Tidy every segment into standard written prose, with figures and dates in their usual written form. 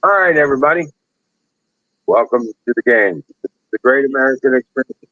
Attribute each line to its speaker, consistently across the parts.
Speaker 1: All right, everybody. Welcome to the game. The Great American Experience.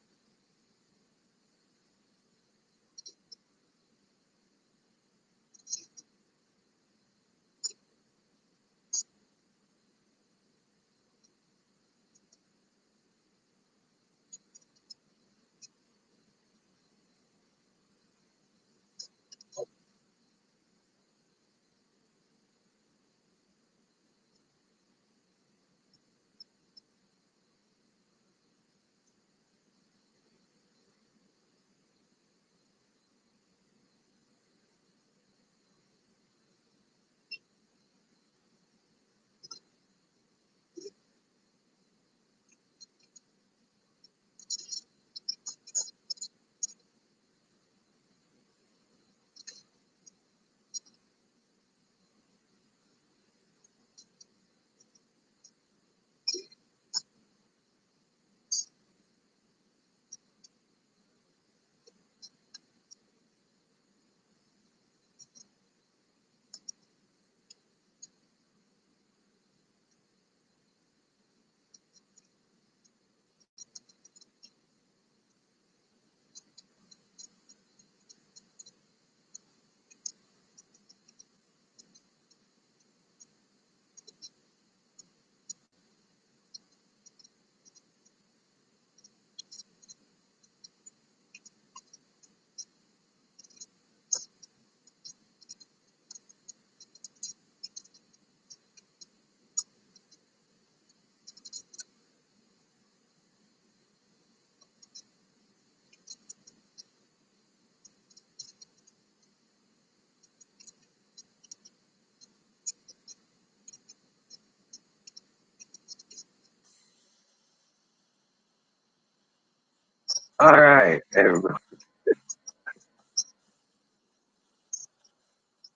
Speaker 1: All right, everybody.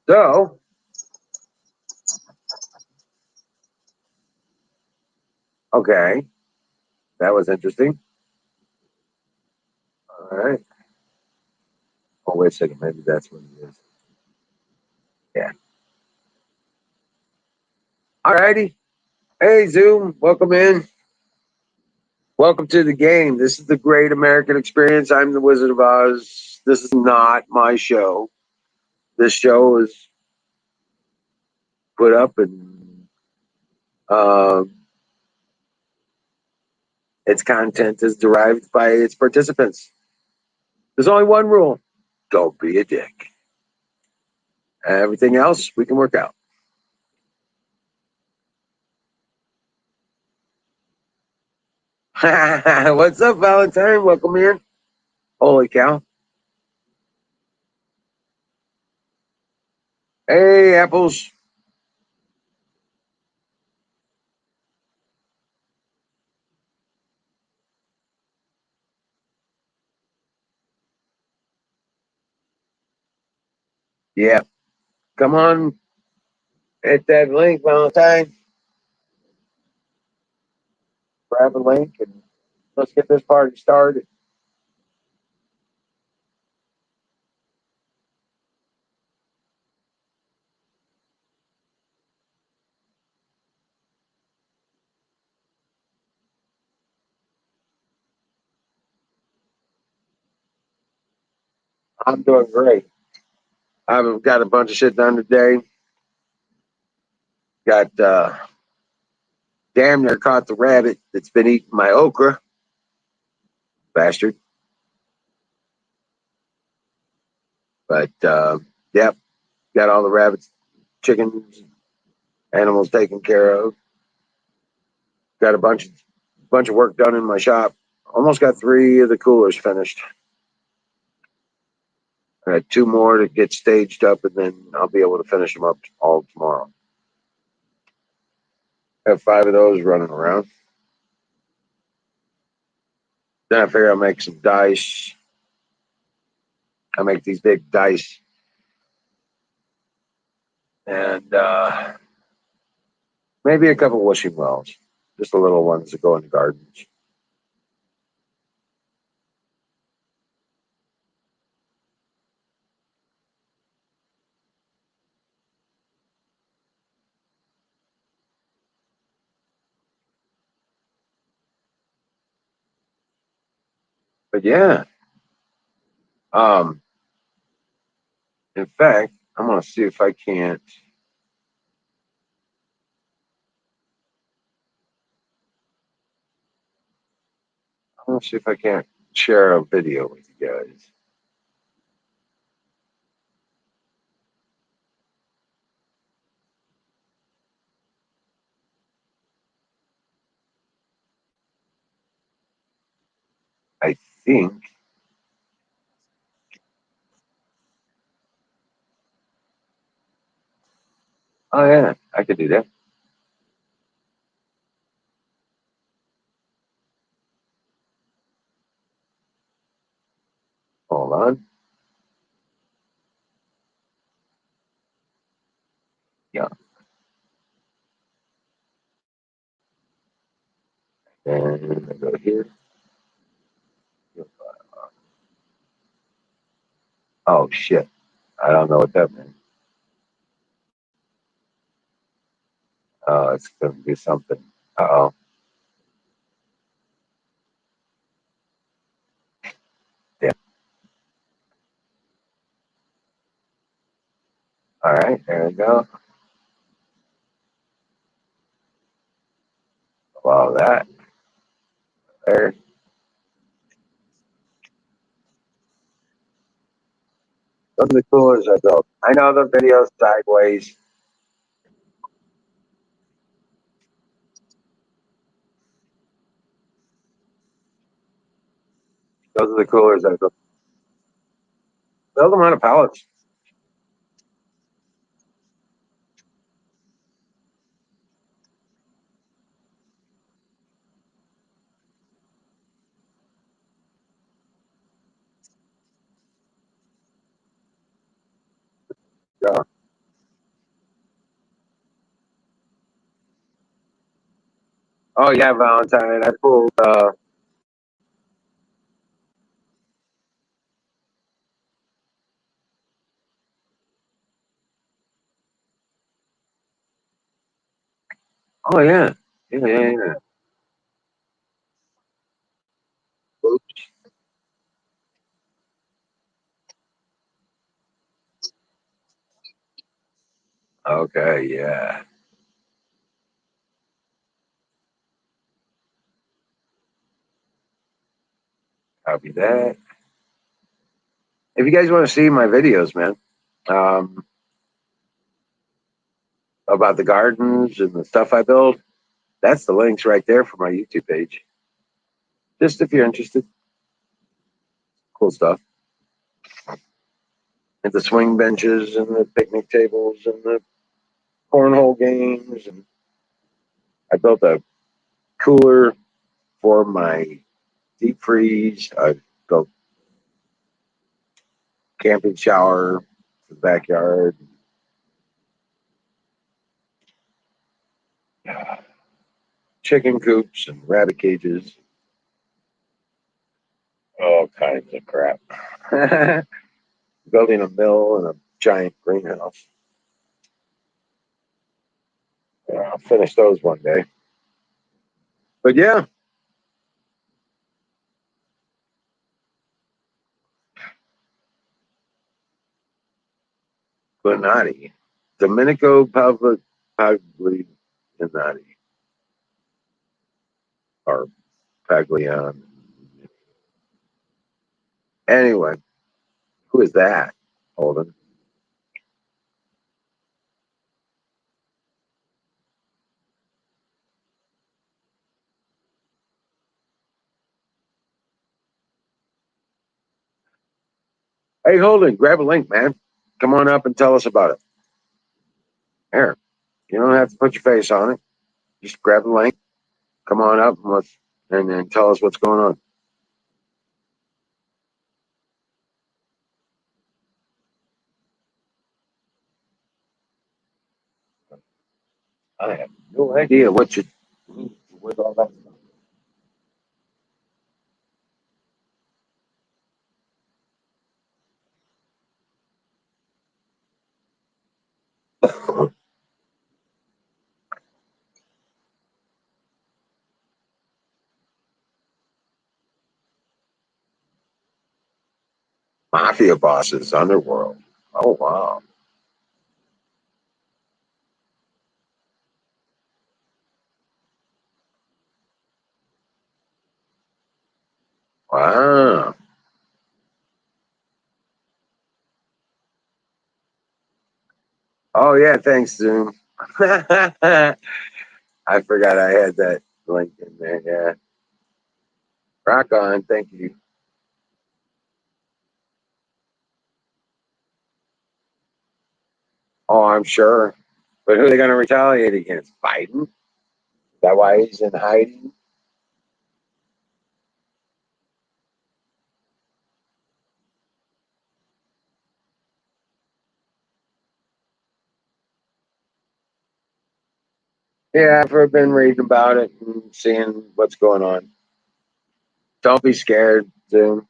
Speaker 1: So, okay, that was interesting. All right. Oh, wait a second. Maybe that's what it is. Yeah. All righty. Hey, Zoom. Welcome in. Welcome to the game. This is the Great American Experience. I'm the Wizard of Oz. This is not my show. This show is put up and um, its content is derived by its participants. There's only one rule: don't be a dick. Everything else we can work out. What's up, Valentine? Welcome in. Holy cow. Hey, Apples. Yeah. Come on. Hit that link, Valentine. Grab a link and let's get this party started. I'm doing great. I've got a bunch of shit done today. Got damn near caught the rabbit that's been eating my okra, bastard. But yep, got all the rabbits, chickens, animals taken care of. Got a bunch of work done in my shop. Almost got three of the coolers finished. I had two more to get staged up, and then I'll be able to finish them up all tomorrow. I have five of those running around. Then I figure I'll make some dice. I make these big dice, and maybe a couple wishing wells, just the little ones that go in the gardens. But yeah, um, in fact, I'm gonna see if I can't. I'm gonna see if I can't share a video with you guys. I think. Oh yeah, I could do that. Hold on. Yeah, and I go here. Oh shit! I don't know what that meant. Oh, it's gonna do something. Uh oh. Yeah. All right, there we go. Wow, that there. Those are the coolers I built. I know the video's sideways. Those are the coolers I built. Build them out of pallets. Yeah. Oh yeah, Valentine. I pulled. Oh yeah. Yeah, yeah, yeah. Oops. Okay. Yeah. Copy that. If you guys want to see my videos, man, um, about the gardens and the stuff I build, that's the links right there for my YouTube page. Just if you're interested, cool stuff. And the swing benches and the picnic tables and the cornhole games. And I built a cooler for my deep freeze. I built camping shower for the backyard. Chicken coops and rabbit cages. All kinds of crap. Building a mill and a giant greenhouse. I'll finish those one day. But yeah, Bonatti. Domenico Paglianati or Paglian. Anyway, who is that? Holden. Hey, Holden, grab a link, man. Come on up and tell us about it. Here, you don't have to put your face on it. Just grab a link. Come on up and then tell us what's going on. I have no idea what you with all that stuff. Mafia bosses, underworld. Oh wow. Wow. Oh yeah, thanks, Zoom. I forgot I had that link in there. Yeah. Rock on. Thank you. Oh, I'm sure. But who are they going to retaliate against? Biden? Is that why he's in hiding? Yeah, I've been reading about it and seeing what's going on. Don't be scared, Zoom.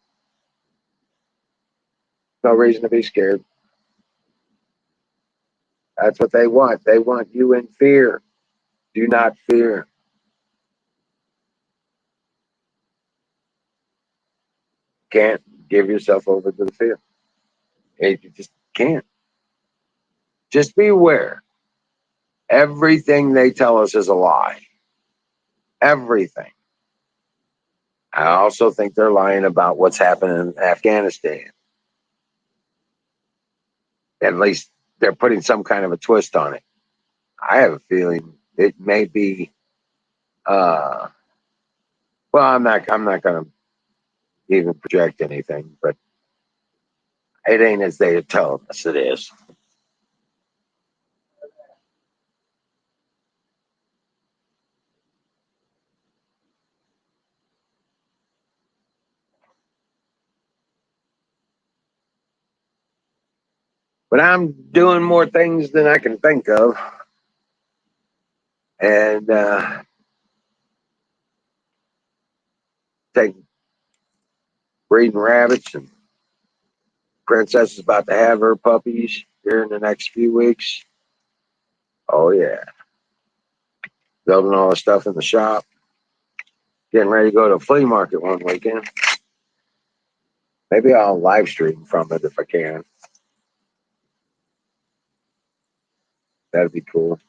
Speaker 1: No reason to be scared. That's what they want. They want you in fear. Do not fear. Can't give yourself over to the fear. You just can't. Just be aware. Everything they tell us is a lie. Everything. I also think they're lying about what's happening in Afghanistan. At least they're putting some kind of a twist on it. I have a feeling it may be. Uh, well, I'm not going to even project anything, but it ain't as they are telling us it is. But I'm doing more things than I can think of, and take breeding rabbits, and Princess is about to have her puppies here in the next few weeks. Oh yeah, building all the stuff in the shop, getting ready to go to a flea market one weekend. Maybe I'll live stream from it if I can. That'd be cool.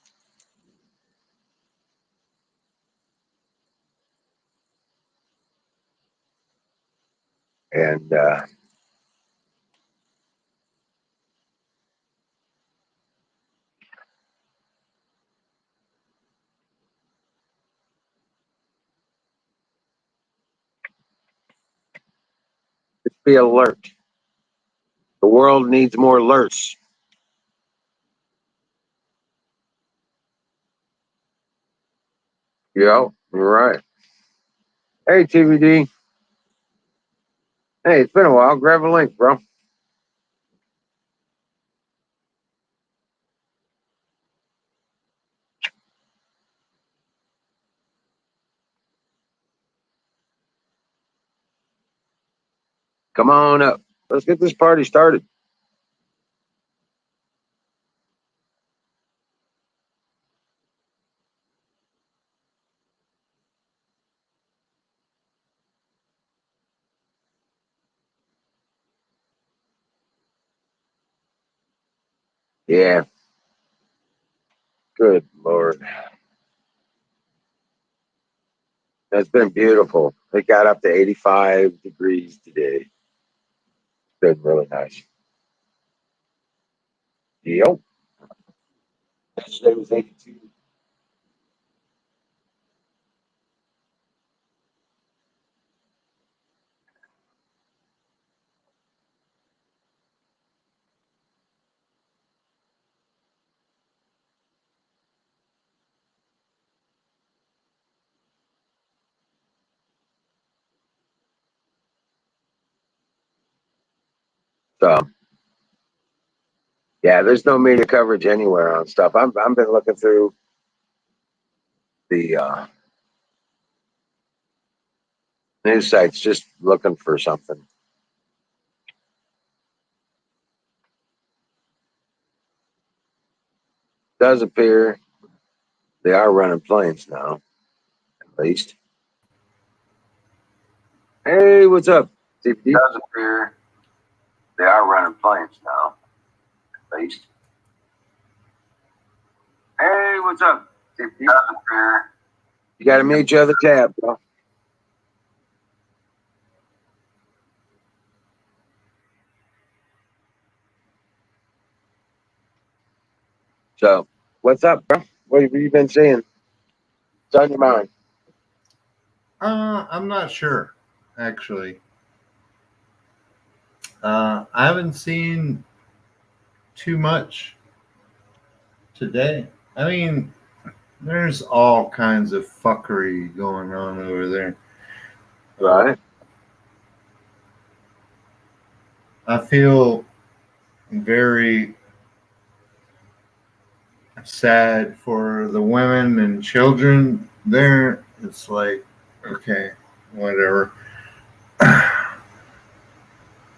Speaker 1: And just be alert. The world needs more alerts. Yo, you're right. Hey, TVD. Hey, it's been a while. Grab a link, bro. Come on up. Let's get this party started. Yeah, good Lord. It's been beautiful. It got up to 85 degrees today. It's been really nice. Yep. Yesterday was 82. So, yeah, there's no media coverage anywhere on stuff. I've been looking through the news sites just looking for something. Does appear they are running planes now, at least. Hey, what's up, CPD? Does appear. They are running planes now, at least. Hey, what's up? You got to mute each other tab, bro. So, what's up, bro? What have you been seeing? What's on your mind?
Speaker 2: I'm not sure, actually. I haven't seen too much today. I mean, there's all kinds of fuckery going on over there.
Speaker 1: Right.
Speaker 2: I feel very sad for the women and children there. It's like, okay, whatever.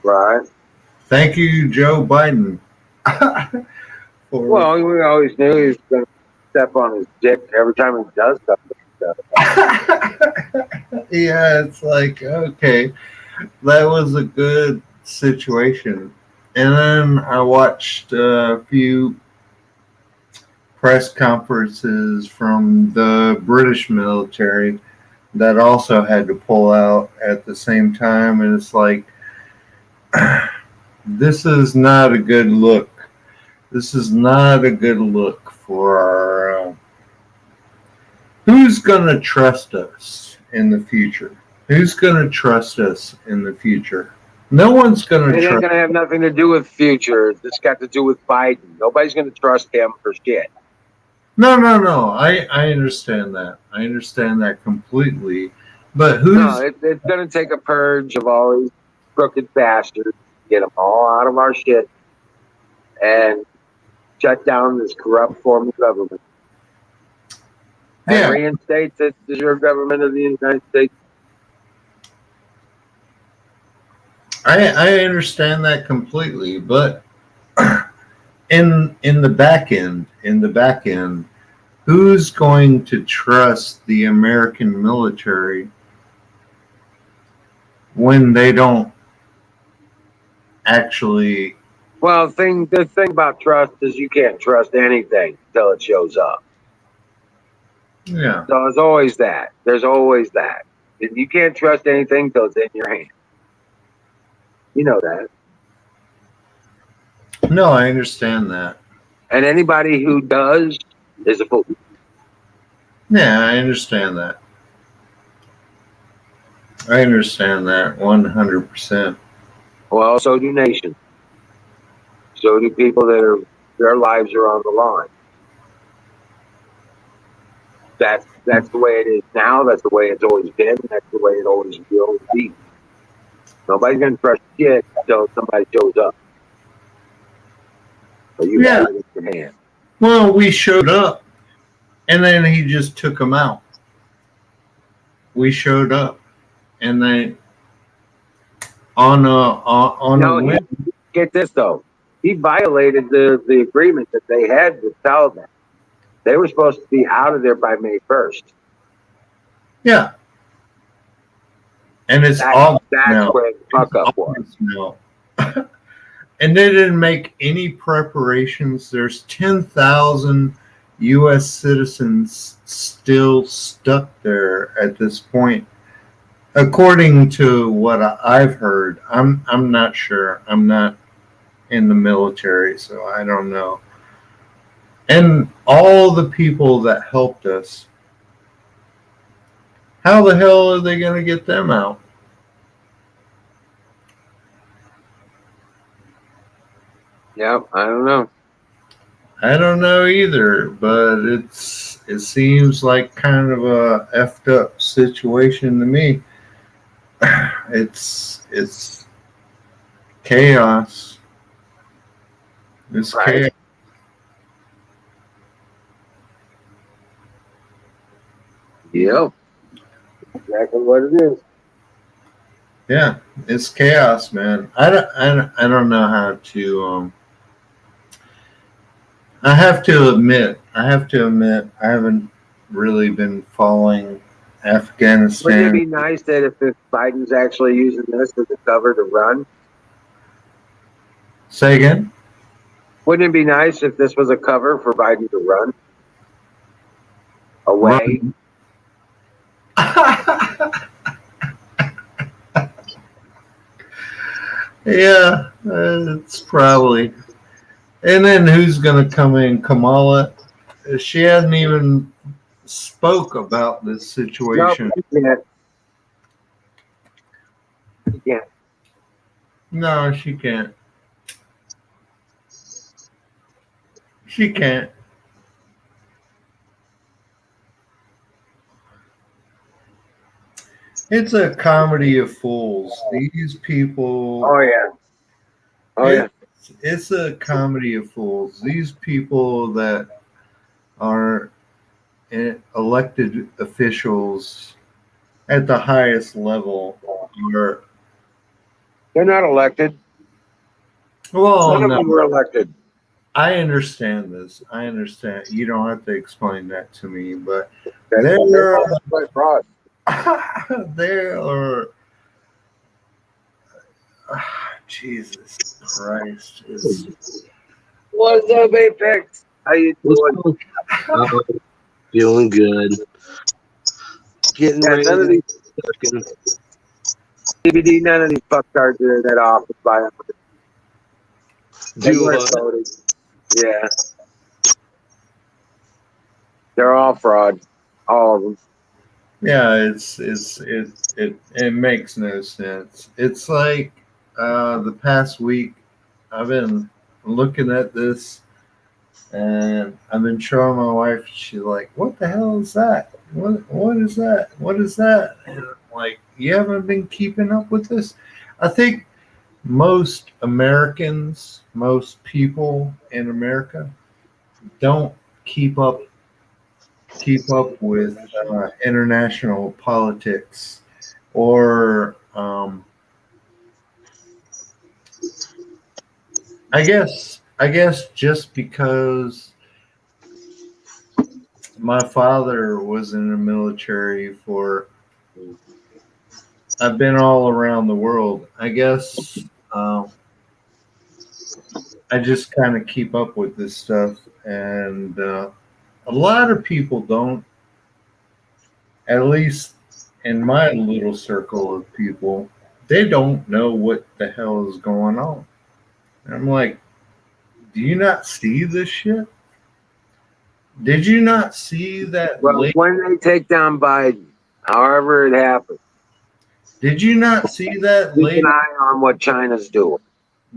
Speaker 1: Right.
Speaker 2: Thank you, Joe Biden.
Speaker 1: Well, we always knew he was going to step on his dick every time he does something.
Speaker 2: Yeah, it's like, okay, that was a good situation. And then I watched a few press conferences from the British military that also had to pull out at the same time. And it's like, this is not a good look. This is not a good look for our. Who's going to trust us in the future? Who's going to trust us in the future? No one's going to trust.
Speaker 1: It ain't going to have nothing to do with future. This got to do with Biden. Nobody's going to trust him for shit.
Speaker 2: No. I understand that. I understand that completely. But who's...
Speaker 1: No, it's going to take a purge of all these crooked bastards, get them all out of our shit, and shut down this corrupt form of government. And reinstate this as your government of the United States.
Speaker 2: I understand that completely, but in the back end, who's going to trust the American military when they don't actually?
Speaker 1: Well, the thing about trust is you can't trust anything until it shows up.
Speaker 2: Yeah.
Speaker 1: So it's always that. There's always that. You can't trust anything until it's in your hand. You know that.
Speaker 2: No, I understand that.
Speaker 1: And anybody who does is a fool.
Speaker 2: Yeah, I understand that. I understand that 100%.
Speaker 1: Well, so do nations. So do people that their lives are on the line. That's the way it is now. That's the way it's always been. That's the way it always will be. Nobody's going to trust shit until somebody shows up. So you have it in your hand.
Speaker 2: Well, we showed up, and then he just took them out. We showed up, and then
Speaker 1: get this though. He violated the agreement that they had with Taliban. They were supposed to be out of there by May 1st.
Speaker 2: Yeah. And it's
Speaker 1: that's where the fuck up was.
Speaker 2: And they didn't make any preparations. There's 10,000 U.S. citizens still stuck there at this point. According to what I've heard, I'm not sure. I'm not in the military, so I don't know. And all the people that helped us, how the hell are they going to get them out?
Speaker 1: Yeah, I don't know.
Speaker 2: I don't know either, but it seems like kind of a effed up situation to me. It's chaos. It's chaos.
Speaker 1: Yep. Exactly what it is.
Speaker 2: Yeah, it's chaos, man. I don't know how to. I have to admit, I haven't really been following Afghanistan.
Speaker 1: Wouldn't it be nice that if Biden's actually using this as a cover to run?
Speaker 2: Say again.
Speaker 1: Wouldn't it be nice if this was a cover for Biden to run away?
Speaker 2: Run. Yeah, it's probably. And then who's going to come in? Kamala? She hadn't even spoke about this
Speaker 1: No,
Speaker 2: situation.
Speaker 1: you can't. You can't.
Speaker 2: No, she can't. She can't. It's a comedy of fools. These people.
Speaker 1: Oh yeah. Oh yeah.
Speaker 2: It's a comedy of fools. These people that are elected officials at the highest level are,
Speaker 1: They're not elected.
Speaker 2: well,
Speaker 1: None of
Speaker 2: no,
Speaker 1: them were elected.
Speaker 2: I understand this. I understand. You don't have to explain that to me, but
Speaker 1: They're
Speaker 2: there
Speaker 1: all by fraud.
Speaker 2: there are Jesus Christ is
Speaker 1: What's up, Apex? How you doing?
Speaker 3: Uh, feeling good. Getting
Speaker 1: Yeah,
Speaker 3: ready
Speaker 1: none of
Speaker 3: to
Speaker 1: these
Speaker 3: fucking
Speaker 1: CBD, none of these fucktards are in that office by them. They
Speaker 3: do
Speaker 1: weren't voting. Yeah. They're all fraud. All of them.
Speaker 2: yeah, it makes no sense. It's like the past week I've been looking at this and I've been showing my wife. She's like, "What the hell is that? What is that? What is that?" And I'm like, "You haven't been keeping up with this?" I think most Americans, most people in America, don't keep up with international politics or I guess just because my father was in the military for I've been all around the world. I guess I just kind of keep up with this stuff, and a lot of people don't. At least in my little circle of people, they don't know what the hell is going on. And I'm like, do you not see this shit? Did you not see that
Speaker 1: Well,
Speaker 2: lady?
Speaker 1: when they take down Biden, however it happens,
Speaker 2: Did you not see that
Speaker 1: keep an
Speaker 2: lady?
Speaker 1: eye on what China's doing.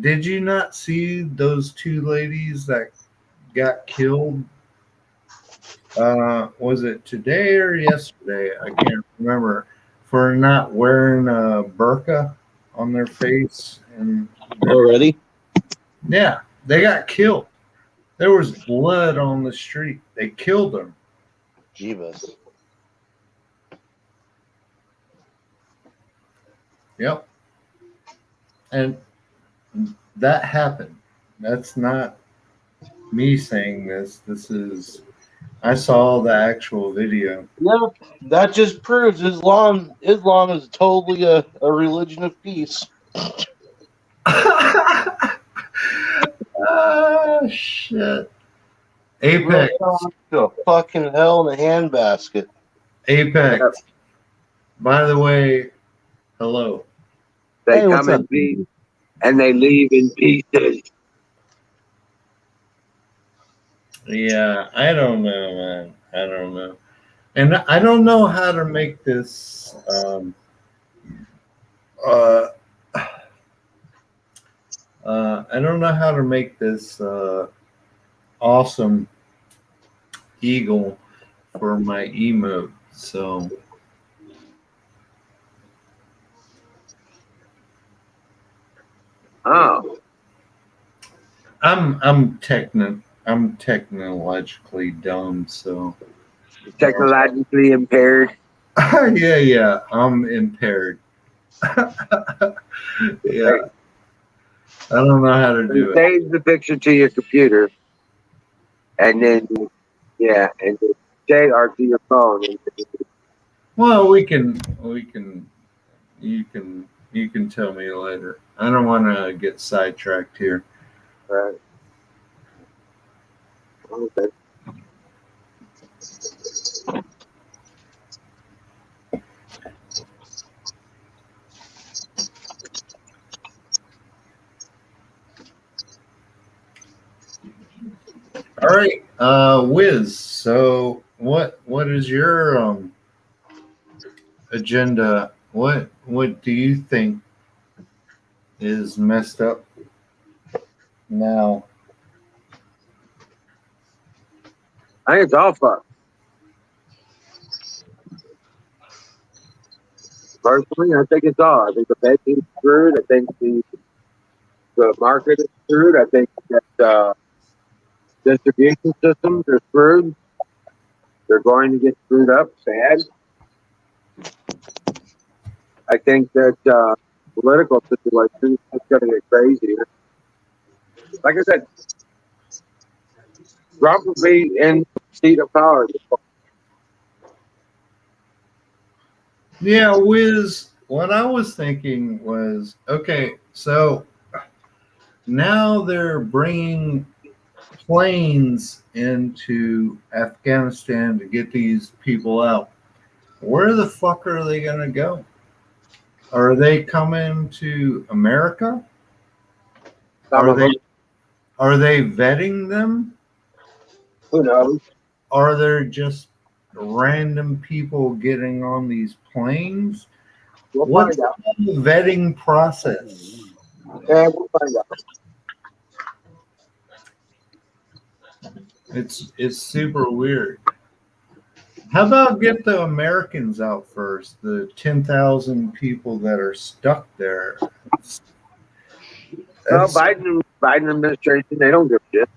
Speaker 2: Did you not see those two ladies that got killed? Was it today or yesterday? I can't remember. For not wearing a burqa on their face, and
Speaker 3: already.
Speaker 2: yeah, they got killed. There was blood on the street. They killed them.
Speaker 3: Jeebus.
Speaker 2: Yep, and that happened. That's not me saying this. This is I saw the actual video.
Speaker 3: Yeah, that just proves Islam is totally a religion of peace.
Speaker 2: Ah, shit.
Speaker 3: Real
Speaker 2: Apex.
Speaker 3: talk to a fucking hell in a handbasket.
Speaker 2: Apex. By the way, hello.
Speaker 1: They
Speaker 3: Hey, what's
Speaker 1: come
Speaker 3: up?
Speaker 1: in peace and they leave in pieces.
Speaker 2: Yeah, I don't know, man. I don't know. And I don't know how to make this uh I don't know how to make this awesome eagle for my emote. So
Speaker 1: Oh,
Speaker 2: I'm technologically dumb, so
Speaker 1: technologically impaired.
Speaker 2: yeah, I'm impaired. Yeah,
Speaker 1: Hey,
Speaker 2: I don't know how to
Speaker 1: you
Speaker 2: do it.
Speaker 1: save the picture to your computer and then, yeah, and then say or to your phone.
Speaker 2: Well, you can tell me later. I don't want to get sidetracked here.
Speaker 1: Right. Okay.
Speaker 2: All right, Wiz. So, what is your agenda? What do you think is messed up now?
Speaker 1: I think it's all fucked. Personally, I think it's all. I think the betting's screwed. I think the market is screwed. I think that distribution systems are screwed. They're going to get screwed up bad. I think that political situation is going to get crazier. Like I said, Trump will be in seat of power.
Speaker 2: Yeah, Wiz. What I was thinking was, okay, so now they're bringing planes into Afghanistan to get these people out. Where the fuck are they going to go? Are they coming to America?
Speaker 1: Some
Speaker 2: Are
Speaker 1: of
Speaker 2: they
Speaker 1: them,
Speaker 2: are they vetting them?
Speaker 1: who knows?
Speaker 2: Are there just random people getting on these planes?
Speaker 1: We'll
Speaker 2: What's
Speaker 1: find out.
Speaker 2: the vetting process?
Speaker 1: Yeah, we'll find out.
Speaker 2: It's super weird. How about get the Americans out first? The 10,000 people that are stuck there.
Speaker 1: Well,
Speaker 2: That's,
Speaker 1: Biden administration, they don't give a shit.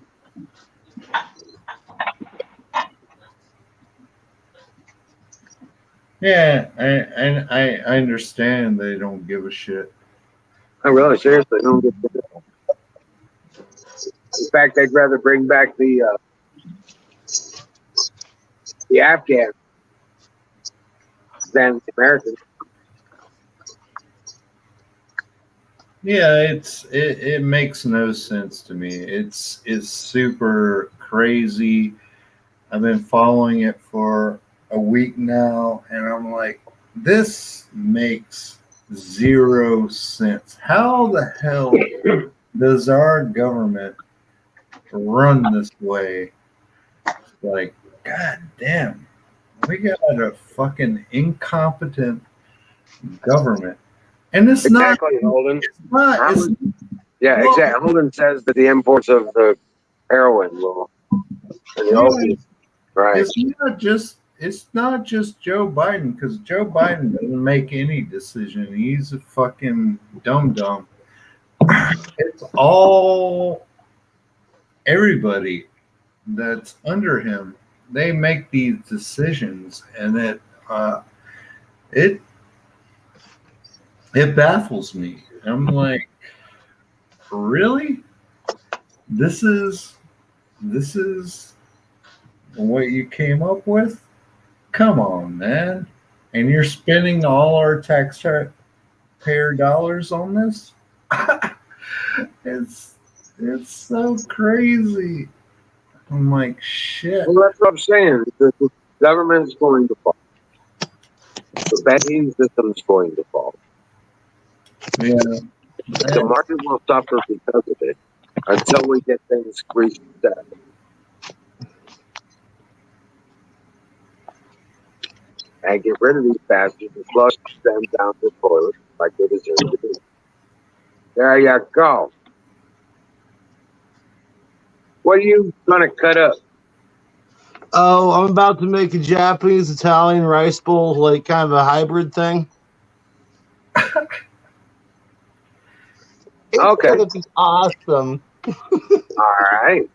Speaker 2: yeah, I understand they don't give a shit.
Speaker 1: I really seriously don't give a shit. In fact, they'd rather bring back the Afghans than the Americans.
Speaker 2: Yeah, it makes no sense to me. It's super crazy. I've been following it for a week now, and I'm like, this makes zero sense. How the hell does our government run this way? Like, god damn, we got a fucking incompetent government. And it's not,
Speaker 1: Exactly, Holden.
Speaker 2: it's not, it's
Speaker 1: Yeah,
Speaker 2: well,
Speaker 1: exactly. Holden says that the imports of the heroin will, and the
Speaker 2: yeah,
Speaker 1: opium, right?
Speaker 2: it's not just Joe Biden, because Joe Biden doesn't make any decision. He's a fucking dum dum. It's all everybody that's under him. They make these decisions, and uh, it it baffles me. I'm like, really? This is what you came up with? Come on, man. And you're spending all our taxpayer dollars on this? it's it's so crazy. I'm like, shit.
Speaker 1: Well, that's what I'm saying. The government is going to fall. The banking system is going to fall.
Speaker 2: Yeah.
Speaker 1: The market will suffer because of it until we get things reset. And get rid of these bastards and flush them down the toilet like they deserve to be. There you go. What are you gonna cut up?
Speaker 3: Oh, I'm about to make a Japanese Italian rice bowl, like kind of a hybrid thing. It's
Speaker 1: Okay.
Speaker 3: gonna be awesome.
Speaker 1: All right.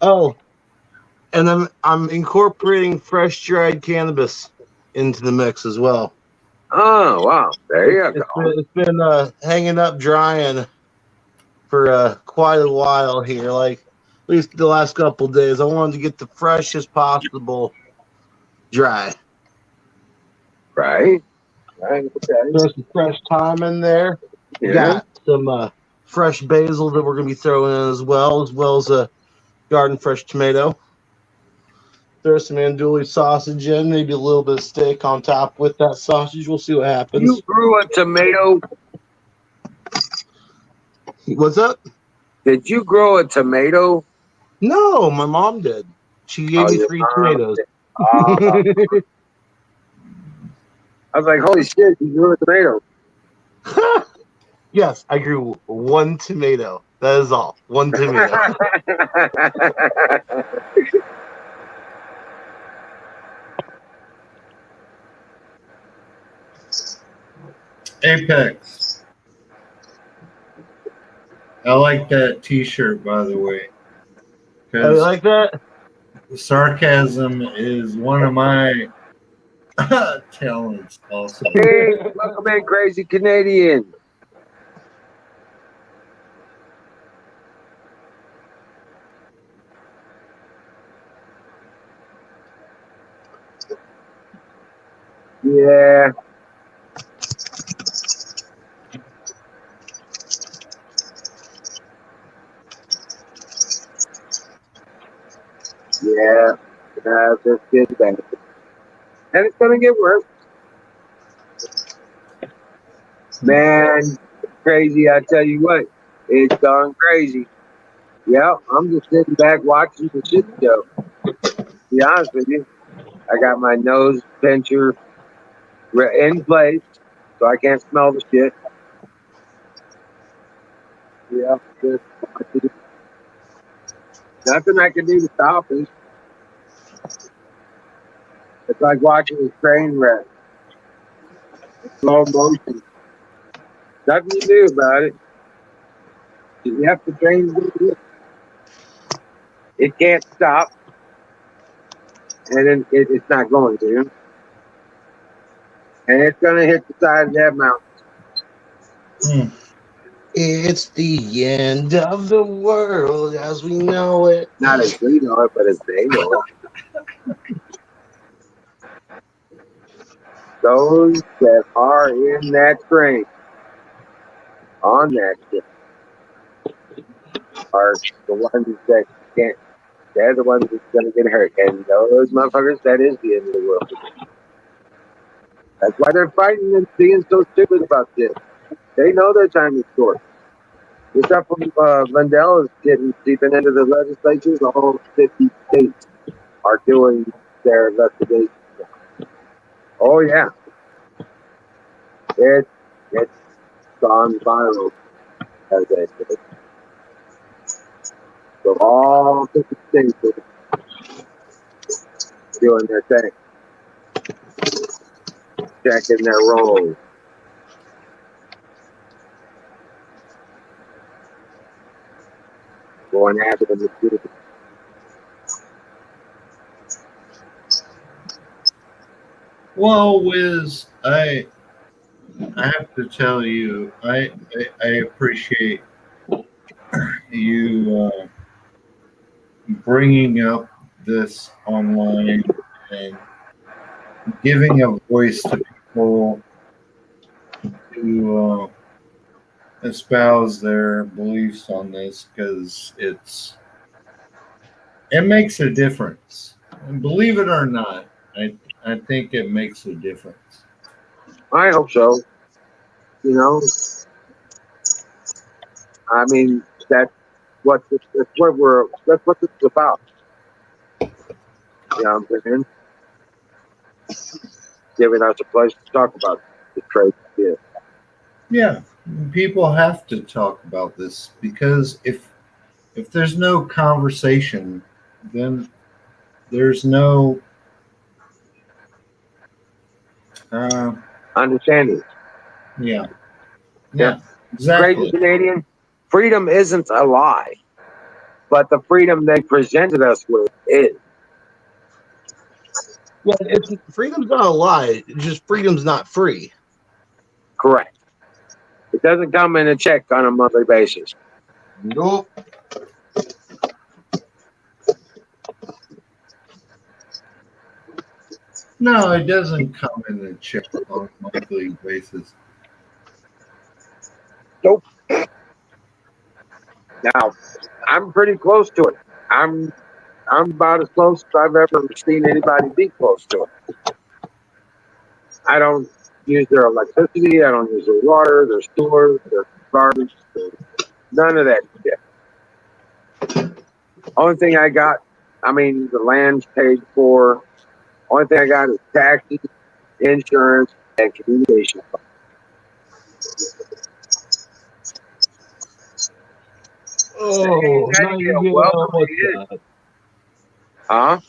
Speaker 3: Oh, and I'm incorporating fresh dried cannabis into the mix as well.
Speaker 1: Oh wow. There you go.
Speaker 3: It's been hanging up drying for quite a while here, like at least the last couple days. I wanted to get the freshest possible dry.
Speaker 1: Right. Right. Okay.
Speaker 3: There's some fresh thyme in there. We
Speaker 1: Yeah.
Speaker 3: got some fresh basil that we're going to be throwing in as well as a garden fresh tomato. Throw some andouille sausage in, maybe a little bit of steak on top with that sausage. We'll see what
Speaker 1: You
Speaker 3: happens.
Speaker 1: grew a tomato.
Speaker 3: What's up?
Speaker 1: Did you grow a tomato?
Speaker 3: No, my mom did. She gave
Speaker 1: Oh,
Speaker 3: me
Speaker 1: your
Speaker 3: 3
Speaker 1: mom
Speaker 3: tomatoes.
Speaker 1: did. I was like, holy shit, you grew a tomato.
Speaker 3: Yes, I grew 1 tomato. That is all. 1 tomato.
Speaker 2: Apex. I like that T-shirt, by the way,
Speaker 3: Oh, you
Speaker 2: because
Speaker 3: like that?
Speaker 2: sarcasm is one of my talents. Also,
Speaker 1: Hey, welcome in, crazy Canadian. Yeah. Yeah. This gets better. And it's going to get worse. Man, crazy. I tell you what, it's gone crazy. Yeah, I'm just sitting back watching the shit show. To be honest with you, I got my nose pincher in place, so I can't smell the shit. Yeah, just nothing I can do to stop it. It's like watching a train wreck, slow motion. Nothing you do about it. You have to train to do it. It can't stop, and then it's not going to. And it's going to hit the side of that mountain.
Speaker 3: It's the end of the world as we know it.
Speaker 1: Not as we know it, but as they know it. Those that are in that train, on that ship, are the ones that can't. They're the ones that's going to get hurt. And those motherfuckers, that is the end of the world. That's why they're fighting and being so stupid about this. They know their time is short. This stuff from Lindell is getting deeping into the legislatures. All 50 states are doing their investigation. Oh, yeah. It's gone viral, as they say. So all 50 states are doing their thing, checking their roles. Going after them.
Speaker 2: well, Wiz, I have to tell you, I appreciate you bringing up this online and giving a voice to people to espouse their beliefs on this because it makes a difference. And believe it or not, I think it makes a difference.
Speaker 1: I hope so. You know, I mean, that's what it's about. You know what I'm saying? Giving us a place to talk about the trade. Yeah.
Speaker 2: Yeah, people have to talk about this because if there's no conversation, then there's no uh,
Speaker 1: Understanding.
Speaker 2: yeah,
Speaker 1: Yeah.
Speaker 2: yeah,
Speaker 1: Crazy
Speaker 2: exactly.
Speaker 1: Canadian. Freedom isn't a lie, but the freedom they presented us with is
Speaker 3: Yeah, freedom's not a lie. It's just freedom's not free.
Speaker 1: correct. It doesn't come in a check on a monthly basis.
Speaker 3: Nope.
Speaker 2: No, it doesn't come in a check on a monthly basis.
Speaker 1: Nope. Now, I'm pretty close to it. I'm about as close as I've ever seen anybody be close to it. I don't use their electricity. I don't use their water, their stores, their garbage, none of that shit. Only thing I got, I mean, the land's paid for. Only thing I got is taxes, insurance, and communication.
Speaker 3: Oh,
Speaker 1: Hey, Nightingale,
Speaker 3: Nightingale,
Speaker 1: welcome
Speaker 3: what's
Speaker 1: in.
Speaker 3: up?
Speaker 1: Huh?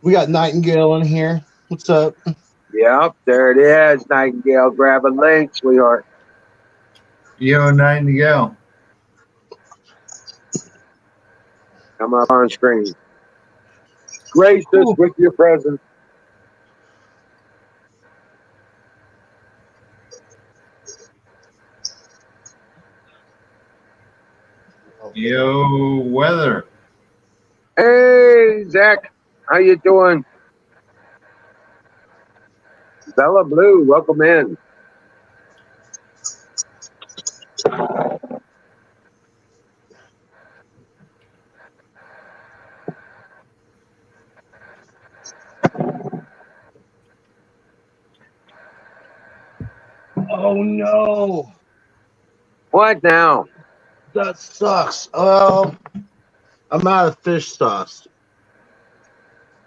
Speaker 3: We got Nightingale in here. What's up?
Speaker 1: Yep, there it is. Nightingale, grab a link, sweetheart.
Speaker 2: Yo, Nightingale.
Speaker 1: Come up on screen. Grace us
Speaker 3: Ooh.
Speaker 1: with your presence.
Speaker 2: Yo, weather.
Speaker 1: Hey, Zach, how you doing? Bella Blue, welcome in.
Speaker 3: Oh no,
Speaker 1: What now?
Speaker 3: that sucks. Well, I'm out of fish sauce.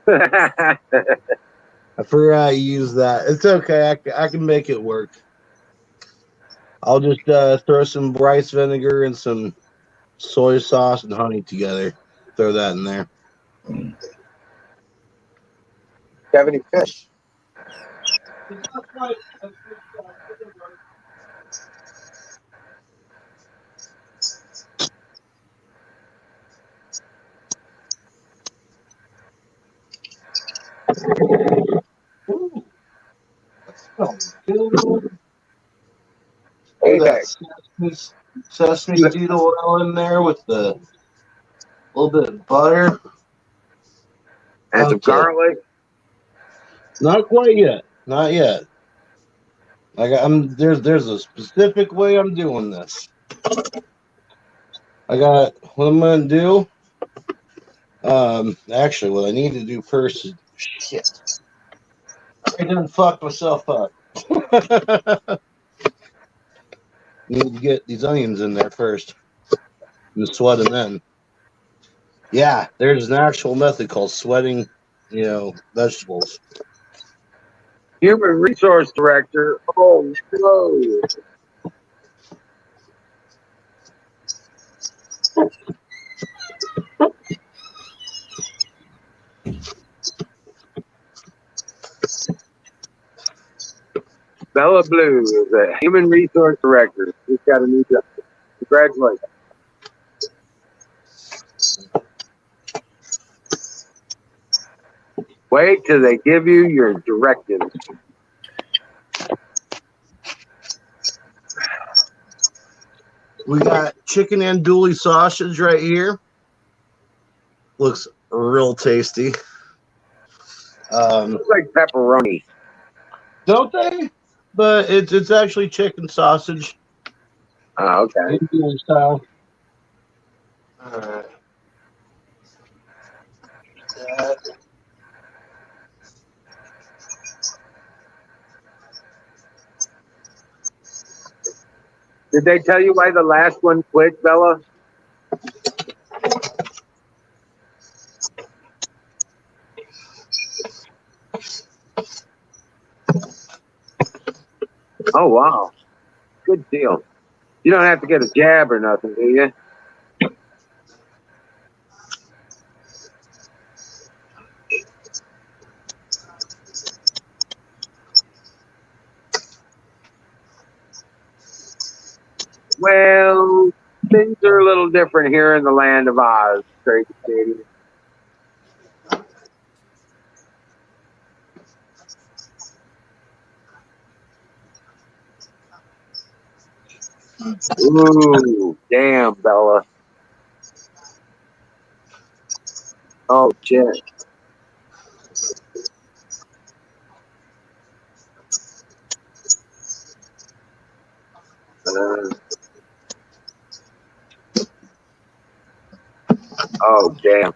Speaker 3: I forgot to use that. It's okay. I can make it work. I'll just throw some rice vinegar and some soy sauce and honey together. Throw that in there.
Speaker 1: Have any fish?
Speaker 3: Ooh, that smells good.
Speaker 1: Hey,
Speaker 3: That
Speaker 1: Zach.
Speaker 3: sesame seed oil in there with the little bit of butter.
Speaker 1: And some
Speaker 3: Okay,
Speaker 1: garlic.
Speaker 3: not quite yet. Not yet. There's a specific way I'm doing this. I got what I'm gonna do. Actually, what I need to do first is shit. I done fucked myself up. Need to get these onions in there first and sweat them in. Yeah, there's an actual method called sweating, vegetables.
Speaker 1: Human Resource Director. Oh, no. Bella Blue is a Human Resource Director. She's got a new job. Congratulations. Wait till they give you your directives.
Speaker 3: We got chicken andouille sausage right here. Looks real tasty.
Speaker 1: Looks like pepperoni.
Speaker 3: Don't they? But it's actually chicken sausage,
Speaker 1: Oh, okay.
Speaker 3: andouille style. All right. That.
Speaker 1: Did they tell you why the last one quit, Bella? Oh, wow. Good deal. You don't have to get a jab or nothing, do you? Well, things are a little different here in the land of Oz, Crazy Katie. Ooh, damn, Bella. Oh, shit. Oh, damn.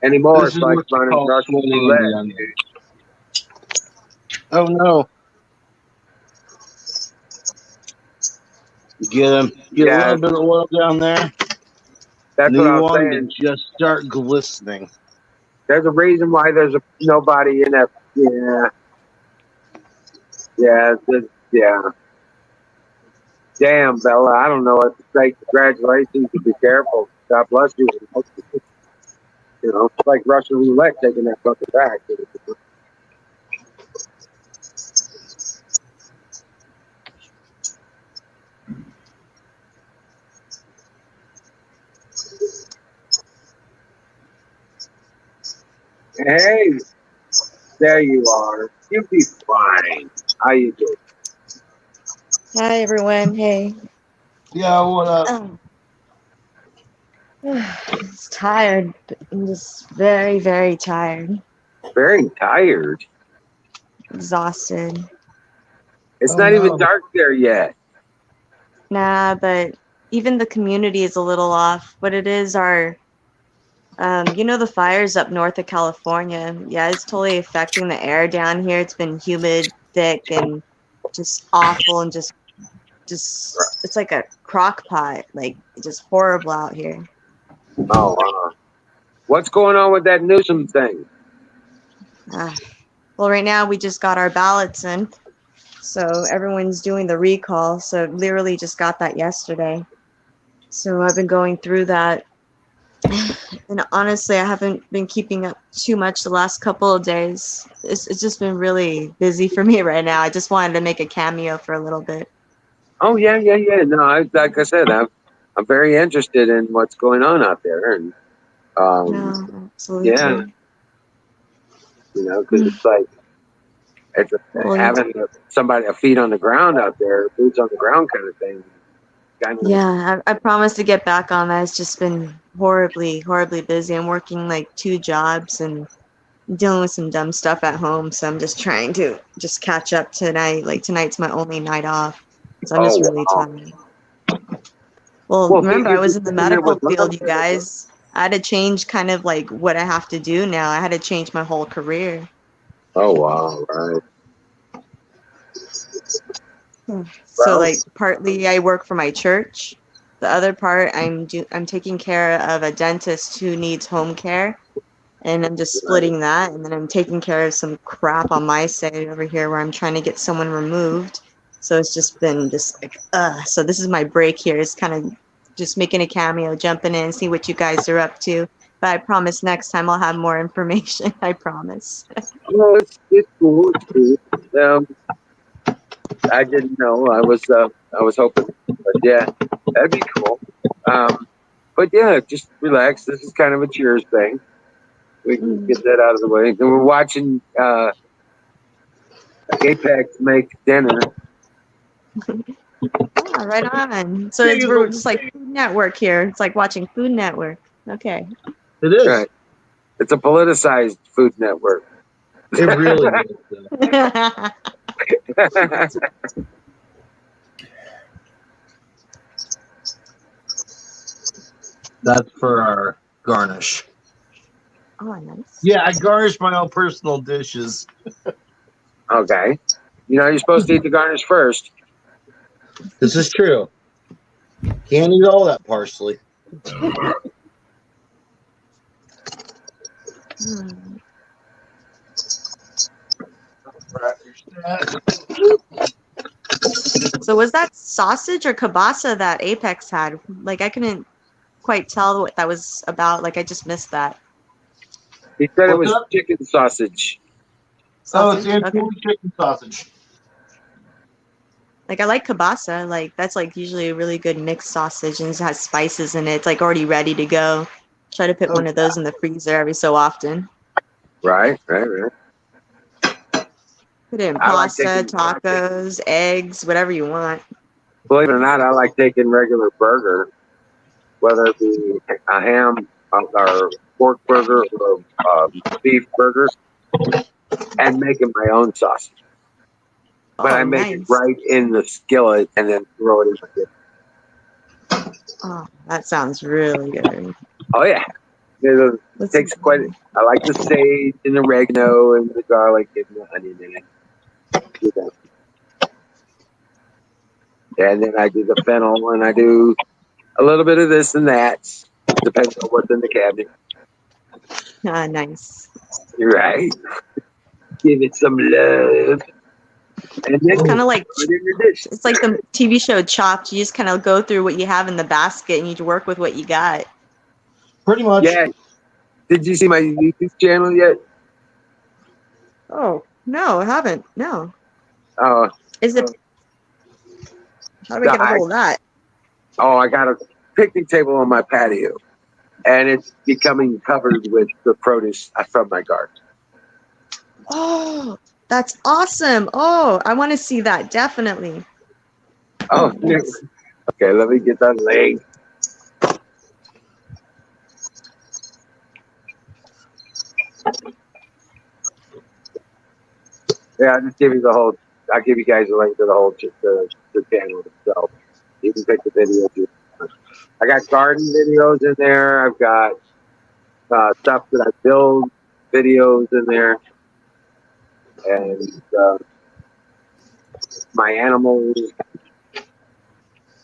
Speaker 1: Anymore,
Speaker 3: This
Speaker 1: it's
Speaker 3: is
Speaker 1: like
Speaker 3: what you
Speaker 1: running
Speaker 3: call
Speaker 1: Russian
Speaker 3: swinging in
Speaker 1: roulette.
Speaker 3: the onion. Oh no! Get a
Speaker 1: Yeah,
Speaker 3: little bit of oil down there.
Speaker 1: that's
Speaker 3: And
Speaker 1: what
Speaker 3: then
Speaker 1: I
Speaker 3: you
Speaker 1: was
Speaker 3: want them
Speaker 1: saying.
Speaker 3: to just start glistening.
Speaker 1: There's a reason why there's nobody in that. Yeah, yeah. Damn, Bella, I don't know what to say. Congratulations. Be careful. God bless you. You know, it's like Russian roulette taking that fucking back. Hey, there you are. You'll be fine. How you doing?
Speaker 4: Hi everyone. Hey.
Speaker 3: Yeah, what up?
Speaker 4: Oh, it's tired. I'm just very, very tired.
Speaker 1: Very tired.
Speaker 4: Exhausted.
Speaker 1: It's
Speaker 3: Oh
Speaker 1: not even
Speaker 3: no!
Speaker 1: dark there yet.
Speaker 4: Nah, but even the community is a little off. But it is our, the fires up north of California. Yeah, it's totally affecting the air down here. It's been humid, thick, and just awful, and just it's like a crock pot. Like just horrible out here.
Speaker 1: Oh, what's going on with that Newsom thing?
Speaker 4: Ah. Well, right now we just got our ballots in. So everyone's doing the recall. So literally just got that yesterday. So I've been going through that. And honestly, I haven't been keeping up too much the last couple of days. It's just been really busy for me right now. I just wanted to make a cameo for a little bit.
Speaker 1: Oh, yeah. No, like I said, I'm very interested in what's going on out there, and
Speaker 4: No,
Speaker 1: yeah,
Speaker 4: absolutely.
Speaker 1: because it's like it's
Speaker 4: Well,
Speaker 1: having a feet on the ground out there, boots on the ground kind of thing. Kind of,
Speaker 4: yeah, I promised to get back on that. It's just been horribly, horribly busy. I'm working like 2 jobs and dealing with some dumb stuff at home, so I'm just trying to just catch up tonight. Like tonight's my only night off, so I'm just
Speaker 1: oh
Speaker 4: really
Speaker 1: wow.
Speaker 4: tired. Well,
Speaker 1: Well,
Speaker 4: remember
Speaker 1: thank
Speaker 4: I
Speaker 1: you for
Speaker 4: was in the
Speaker 1: sharing that
Speaker 4: medical
Speaker 1: with
Speaker 4: field, you
Speaker 1: us.
Speaker 4: guys. I had to change kind of like what I have to do now. I had to change my whole career.
Speaker 1: Oh wow, right.
Speaker 4: So
Speaker 1: Well,
Speaker 4: like partly I work for my church. The other part I'm taking care of a dentist who needs home care, and I'm just
Speaker 1: right.
Speaker 4: splitting that, and then I'm taking care of some crap on my side over here where I'm trying to get someone removed. So it's just been just like so this is my break here. It's kind of just making a cameo, jumping in, see what you guys are up to. But I promise next time I'll have more information. I promise.
Speaker 1: Well, it's cool. It's cool. I didn't know. I was hoping, but yeah, that'd be cool. But yeah, just relax. This is kind of a cheers thing. We can get that out of the way. And we're watching Apex make dinner.
Speaker 4: Yeah, right on. So we're just like Food Network here. It's like watching Food Network. Okay.
Speaker 3: It is.
Speaker 1: Right. It's a politicized Food Network.
Speaker 3: It really is. That's for our garnish.
Speaker 4: Oh, nice.
Speaker 3: Yeah, I garnish my own personal dishes.
Speaker 1: Okay. You're supposed to eat the garnish first.
Speaker 3: This is true. Can't eat all that parsley.
Speaker 4: Hmm. So was that sausage or kielbasa that Apex had? Like I couldn't quite tell what that was about. Like I just missed that.
Speaker 1: He said it
Speaker 3: What's
Speaker 1: was
Speaker 3: up?
Speaker 1: chicken sausage.
Speaker 3: Oh, it's
Speaker 4: Sausage? Okay.
Speaker 3: anchovy chicken sausage.
Speaker 4: Like I like kielbasa. Like that's like usually a really good mixed sausage and it has spices in it. It's like already ready to go. Try to put
Speaker 3: Oh,
Speaker 4: one of those in the freezer every so often.
Speaker 1: Right.
Speaker 4: Put it in
Speaker 1: I like
Speaker 4: pasta,
Speaker 1: taking,
Speaker 4: tacos, eggs, whatever you want.
Speaker 1: believe it or not, I like taking regular burger, whether it be a ham or pork burger or beef burger, and making my own sausage. But
Speaker 4: Oh,
Speaker 1: I make it
Speaker 4: nice.
Speaker 1: right in the skillet and then throw it in the dip.
Speaker 4: Oh, that sounds really good.
Speaker 1: Oh yeah, it
Speaker 4: Let's
Speaker 1: takes quite. I like the sage and the oregano and the garlic and the onion in it. You know. And then I do the fennel and I do a little bit of this and that. Depends on what's in the cabinet.
Speaker 4: Nice.
Speaker 1: You're right. Give it some love. And then
Speaker 4: It's kind of like
Speaker 1: put it in the dish.
Speaker 4: it's like the TV show Chopped. You just kind of go through what you have in the basket and you work with what you got.
Speaker 3: Pretty much.
Speaker 1: Yeah. Did you see my YouTube channel yet?
Speaker 4: Oh no, I haven't. No.
Speaker 1: Oh,
Speaker 4: Is it? How do we get a hold of that?
Speaker 1: I got a picnic table on my patio, and it's becoming covered with the produce from my garden.
Speaker 4: Oh, that's awesome. Oh, I want to see that definitely.
Speaker 1: Oh, okay. Let me get that link. Yeah, I'll just give you the whole. I'll give you guys a link to the whole the channel itself. You can pick the videos. I got garden videos in there. I've got stuff that I build videos in there, and my animals,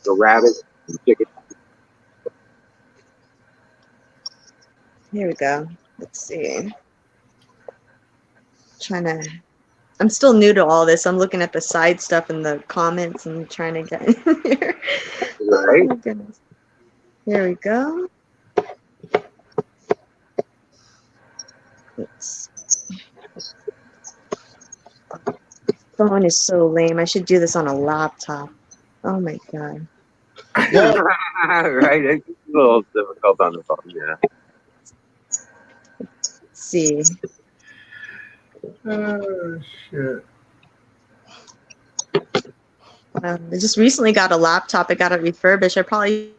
Speaker 1: the rabbits, the chickens.
Speaker 4: Here we go. Let's see. I'm still new to all this. I'm looking at the side stuff in the comments and trying to get in here.
Speaker 1: Right.
Speaker 4: Oh my goodness. Here we go. Let's see. Phone is so lame. I should do this on a laptop. Oh my god.
Speaker 1: Right. It's a little difficult on the phone. Yeah.
Speaker 4: Let's see.
Speaker 2: Oh shit.
Speaker 4: I just recently got a laptop. I got it refurbished. I probably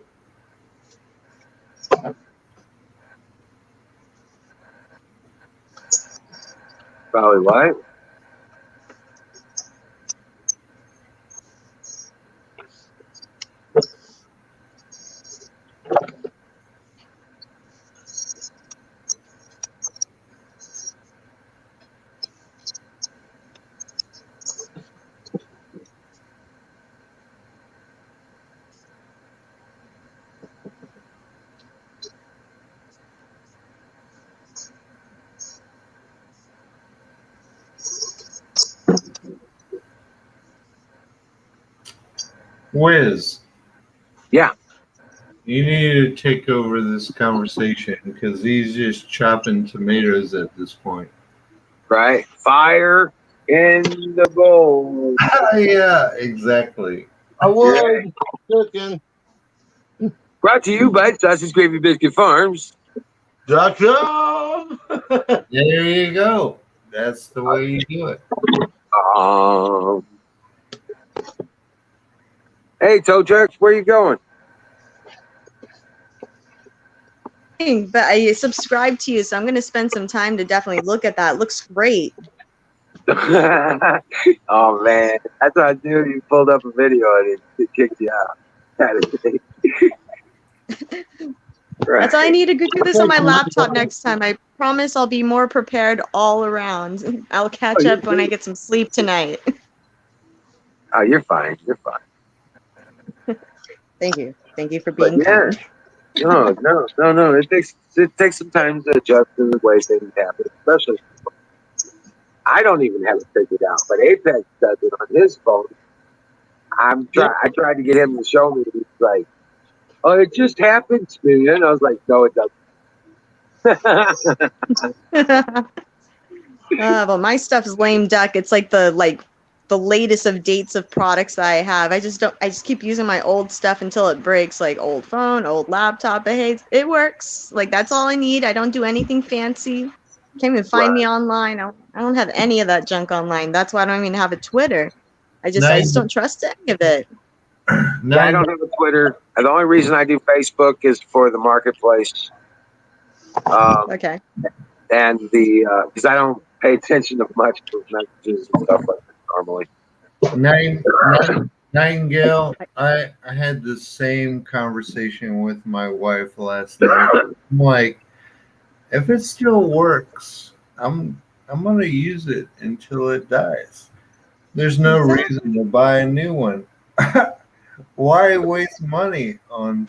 Speaker 1: Probably what?
Speaker 2: Wiz,
Speaker 1: Yeah.
Speaker 2: you need to take over this conversation because he's just chopping tomatoes at this point.
Speaker 1: Right. Fire in the bowl.
Speaker 2: Yeah, exactly.
Speaker 3: I would. Chicken.
Speaker 1: Brought to you by Sausage Gravy Biscuit Farms.
Speaker 3: .com.
Speaker 2: There you go. That's the way you do it.
Speaker 1: Hey, Toe Jerks, where you going?
Speaker 4: but I subscribe to you, so I'm going to spend some time to definitely look at that. It looks great.
Speaker 1: Oh man, that's what I do. You pulled up a video and it kicked you out. Right.
Speaker 4: That's all I need to go do this on my laptop next time. I promise I'll be more prepared all around. I'll catch up when I get some sleep tonight.
Speaker 1: Oh, you're fine. You're fine.
Speaker 4: Thank you. Thank you for
Speaker 1: But
Speaker 4: being
Speaker 1: yeah,
Speaker 4: kind.
Speaker 1: no. It takes some time to adjust to the way things happen, especially. I don't even have it figured out, but Apex does it on his phone. I tried to get him to show me. He's like, "Oh, it just happens, man." I was like, "No, it doesn't."
Speaker 4: Well, my stuff is lame duck. It's like the latest of dates of products that I have. I just keep using my old stuff until it breaks, like old phone, old laptop. But hey, it works. Like that's all I need. I don't do anything fancy. Can't even find me online. I don't have any of that junk online. That's why I don't even have a Twitter. I just don't trust any of it.
Speaker 1: Yeah, I don't have a Twitter. The only reason I do Facebook is for the marketplace.
Speaker 4: Okay.
Speaker 1: And because I don't pay attention to much to messages and stuff like that normally.
Speaker 2: Nightingale, I had the same conversation with my wife last night. I'm like, if it still works, I'm gonna use it until it dies. There's no
Speaker 4: Exactly.
Speaker 2: reason to buy a new one. Why waste money on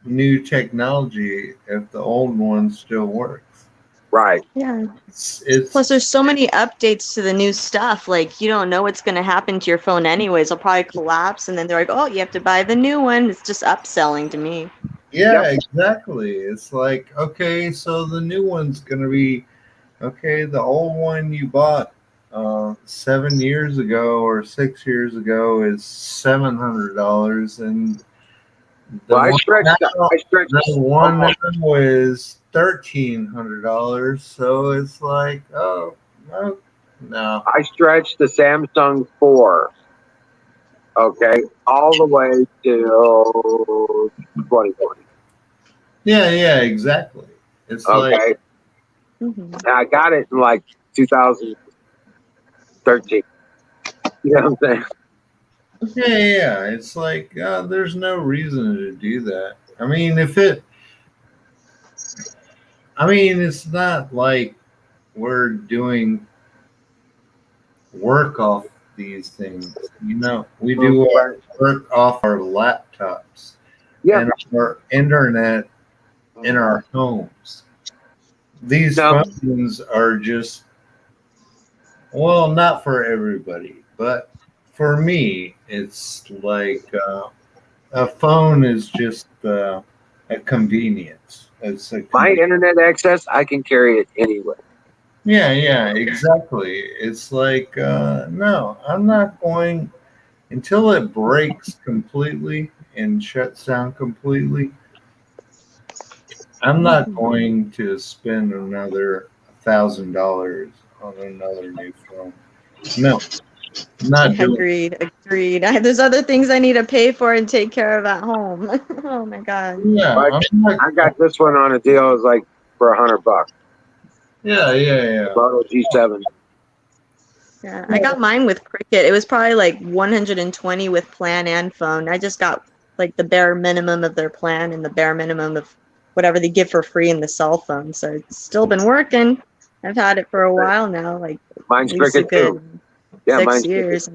Speaker 2: new technology if the old one still works?
Speaker 1: Right.
Speaker 4: Yeah.
Speaker 2: It's
Speaker 4: Plus, there's so many updates to the new stuff. Like, you don't know what's going to happen to your phone anyways. It'll probably collapse, and then they're like, oh, you have to buy the new one. It's just upselling to me.
Speaker 2: yeah,
Speaker 1: Yep.
Speaker 2: exactly. It's like, okay, so the new one's gonna be okay. The old one you bought 7 years ago or 6 years ago is $700, and the
Speaker 1: Well,
Speaker 2: one now,
Speaker 1: I stretched
Speaker 2: the one
Speaker 1: almost.
Speaker 2: now is $1,300. So it's like, oh no, no,
Speaker 1: I stretched the Samsung 4. Okay, all the way till 2020.
Speaker 2: yeah, yeah, exactly. It's like,
Speaker 1: Okay,
Speaker 4: Hmm.
Speaker 1: and I got it in like 2013. You know what I'm saying?
Speaker 2: yeah, yeah. It's like there's no reason to do that. I mean, if it, I mean, it's not like we're doing work off these things. You know, we do
Speaker 1: Right.
Speaker 2: our work off our laptops
Speaker 1: Yep.
Speaker 2: and our internet in our homes. These
Speaker 1: No,
Speaker 2: phones are just, well, not for everybody, but for me, it's like a phone is just a convenience. It's a
Speaker 1: my
Speaker 2: convenience.
Speaker 1: internet access, I can carry it anywhere.
Speaker 2: Yeah, yeah, exactly. It's like, no, I'm not going until it breaks completely and shuts down completely. I'm not
Speaker 4: Hmm.
Speaker 2: going to spend another $1,000 on another new phone. No, I'm not doing.
Speaker 4: Agreed. Agreed. There's other things I need to pay for and take care of at home. Oh my God.
Speaker 2: Yeah,
Speaker 1: But
Speaker 2: I'm not.
Speaker 1: I got this one on a deal. It was like for $100.
Speaker 2: Yeah, yeah,
Speaker 1: Moto G7.
Speaker 4: Yeah, I
Speaker 2: yeah.
Speaker 4: got mine with Cricket. It was probably like 120 with plan and phone. I just got like the bare minimum of their plan and the bare minimum of whatever they give for free in the cell phone. So it's still been working. I've had it for a while now, like
Speaker 1: Mine's
Speaker 4: at least a
Speaker 1: Cricket too.
Speaker 4: good
Speaker 1: Yeah,
Speaker 4: six
Speaker 1: mine's Cricket.
Speaker 4: years.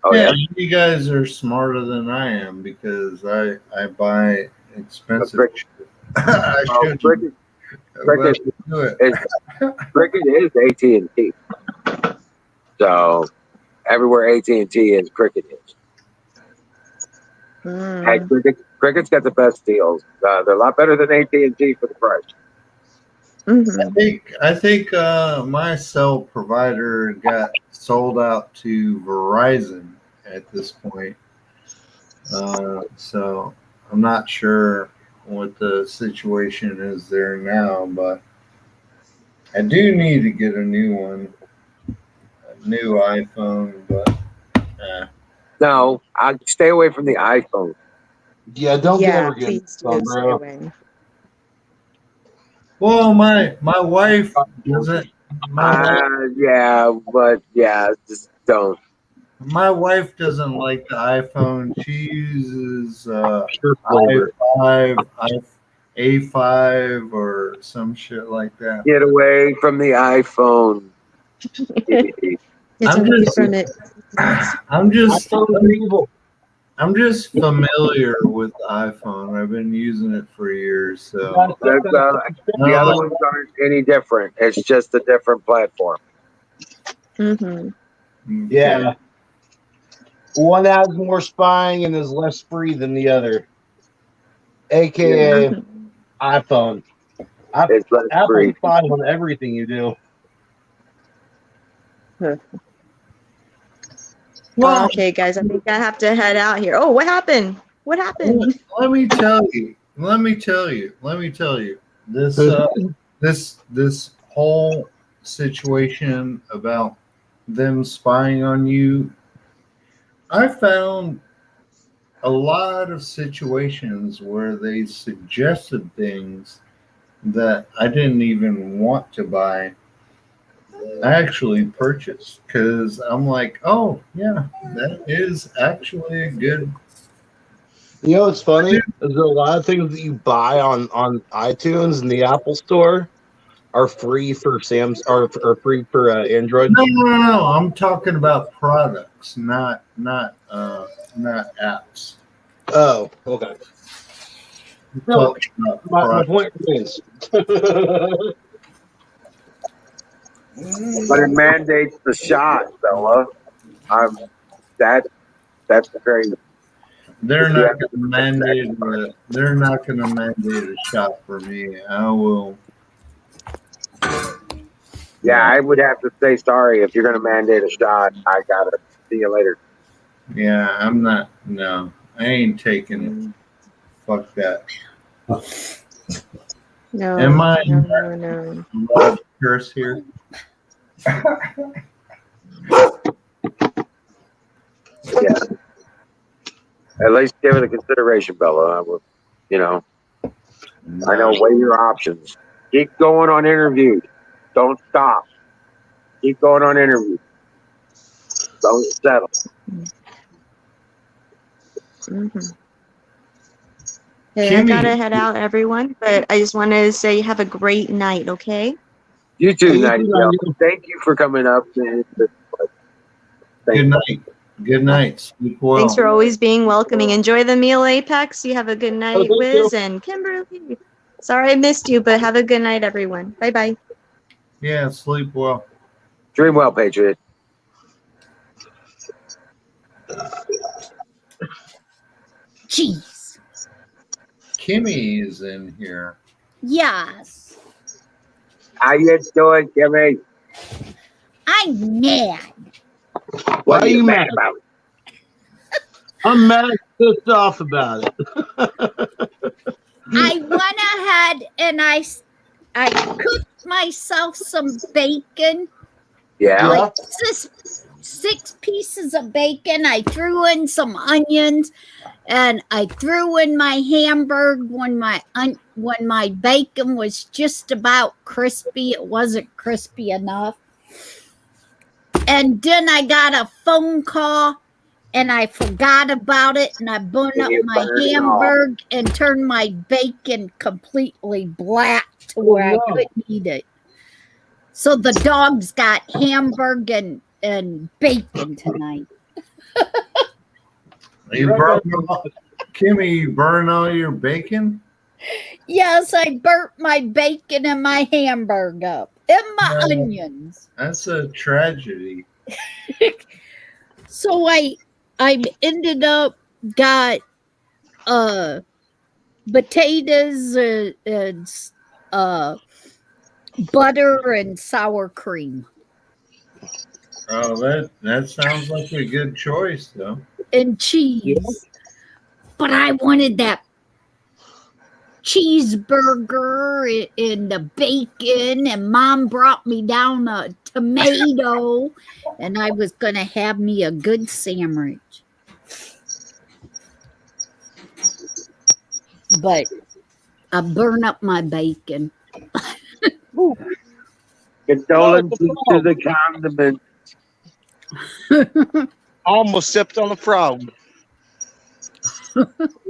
Speaker 1: Oh
Speaker 2: Yeah,
Speaker 1: yeah.
Speaker 2: you guys are smarter than I am because I buy
Speaker 1: But
Speaker 2: expensive shit. I
Speaker 1: well,
Speaker 2: shouldn't, but
Speaker 1: Cricket
Speaker 2: I do it.
Speaker 1: is Cricket is AT&T. So everywhere AT&T is, Cricket is. Hey,
Speaker 4: Mm.
Speaker 1: Cricket's got the best deals. They're a lot better than AT&T for the price.
Speaker 4: Hmm.
Speaker 2: I think my cell provider got sold out to Verizon at this point. So I'm not sure what the situation is there now, but I do need to get a new one, a new iPhone. But
Speaker 1: No, I stay away from the iPhone.
Speaker 3: Yeah, don't
Speaker 4: Yeah,
Speaker 3: ever get a
Speaker 4: please do
Speaker 3: phone,
Speaker 4: stay
Speaker 3: bro.
Speaker 4: away.
Speaker 2: well, my wife doesn't.
Speaker 1: Yeah, but yeah, just don't.
Speaker 2: My wife doesn't like the iPhone. She uses
Speaker 3: Sure flavor.
Speaker 2: i5, A5, or some shit like that.
Speaker 1: Get away from the iPhone.
Speaker 4: Get
Speaker 2: I'm
Speaker 4: away
Speaker 2: just,
Speaker 4: from it.
Speaker 2: I'm
Speaker 3: I
Speaker 2: just,
Speaker 3: thought it was evil.
Speaker 2: I'm just familiar with the iPhone. I've been using it for years, so
Speaker 1: That's, the other
Speaker 2: no,
Speaker 1: ones aren't any different. It's just a different platform.
Speaker 4: Hmm.
Speaker 3: Yeah. One has more spying and is less free than the other,
Speaker 1: Yeah,
Speaker 3: aka iPhone.
Speaker 1: it's less
Speaker 3: Apple
Speaker 1: free.
Speaker 3: spies on everything you do.
Speaker 2: well,
Speaker 4: Okay, guys, I think I have to head out here. Oh, what happened? What happened?
Speaker 2: let me tell you. Let me tell you. Let me tell you. This this whole situation about them spying on you, I found a lot of situations where they suggested things that I didn't even want to buy. actually purchase because I'm like, oh yeah, that is actually a good.
Speaker 3: You know what's funny? There's a lot of things that you buy on iTunes and the Apple Store are free for are free for Android.
Speaker 2: No. I'm talking about products, not apps.
Speaker 3: Oh, okay.
Speaker 2: I'm
Speaker 3: No,
Speaker 2: talking about
Speaker 3: my
Speaker 2: products.
Speaker 3: point remains.
Speaker 1: But it mandates the shot, fella. I'm that that's crazy.
Speaker 2: They're
Speaker 1: You
Speaker 2: not
Speaker 1: have
Speaker 2: going
Speaker 1: to
Speaker 2: to mandate. They're not going to mandate a shot for me. I will.
Speaker 1: Yeah, I would have to say sorry if you're going to mandate a shot. I gotta see you later.
Speaker 2: Yeah, I'm not. No, I ain't taking it. Fuck that.
Speaker 4: No,
Speaker 2: Am I
Speaker 4: no.
Speaker 2: allowed to curse here?
Speaker 1: Yeah, at least give it a consideration, Bella. I would, you know, I know, weigh your options. Keep going on interviews. Don't stop. Keep going on interviews. Don't settle.
Speaker 4: Mm-hmm. Hey, I gotta head out, everyone. But I just wanted to say have a great night, okay?
Speaker 1: You too,
Speaker 3: Hey, you too,
Speaker 1: Nightingale.
Speaker 3: Nightingale.
Speaker 1: Thank you for coming up.
Speaker 2: Good night. Good night. Sleep well.
Speaker 4: Thanks for always being welcoming. Enjoy the meal, Apex. You have a good night,
Speaker 3: thank
Speaker 4: Wiz
Speaker 3: you.
Speaker 4: and Kimberly. Sorry I missed you, but have a good night, everyone. Bye bye.
Speaker 2: Yeah, sleep well.
Speaker 1: Dream well, Patriot.
Speaker 5: Jeez.
Speaker 2: Kimmy is in here.
Speaker 5: Yes.
Speaker 1: How you doing, Kimmy?
Speaker 5: I'm mad.
Speaker 1: What
Speaker 3: Why
Speaker 1: are you
Speaker 3: you
Speaker 1: mad
Speaker 3: mad?
Speaker 1: about?
Speaker 3: I'm mad, pissed off about it.
Speaker 5: I went ahead and I cooked myself some bacon,
Speaker 1: Yeah.
Speaker 5: like six pieces of bacon. I threw in some onions, and I threw in my hamburger when my bacon was just about crispy. It wasn't crispy enough. And then I got a phone call and I forgot about it and I burned up
Speaker 1: You
Speaker 5: my
Speaker 1: burned it off.
Speaker 5: hamburger and turned my bacon completely black to where I couldn't eat it. So the dogs got hamburger and bacon tonight.
Speaker 2: Kimmy, you burn all your bacon?
Speaker 5: Yes, I burnt my bacon and my hamburger up and my
Speaker 2: No.
Speaker 5: onions.
Speaker 2: That's a tragedy.
Speaker 5: So I ended up got potatoes and butter and sour cream
Speaker 2: Oh, that sounds like a good choice, though.
Speaker 5: and cheese. But I wanted that cheeseburger and the bacon, and Mom brought me down a tomato, and I was going to have me a good sandwich. But I burn up my bacon.
Speaker 1: Condolences to the condiment.
Speaker 3: Almost stepped on a frog.
Speaker 1: You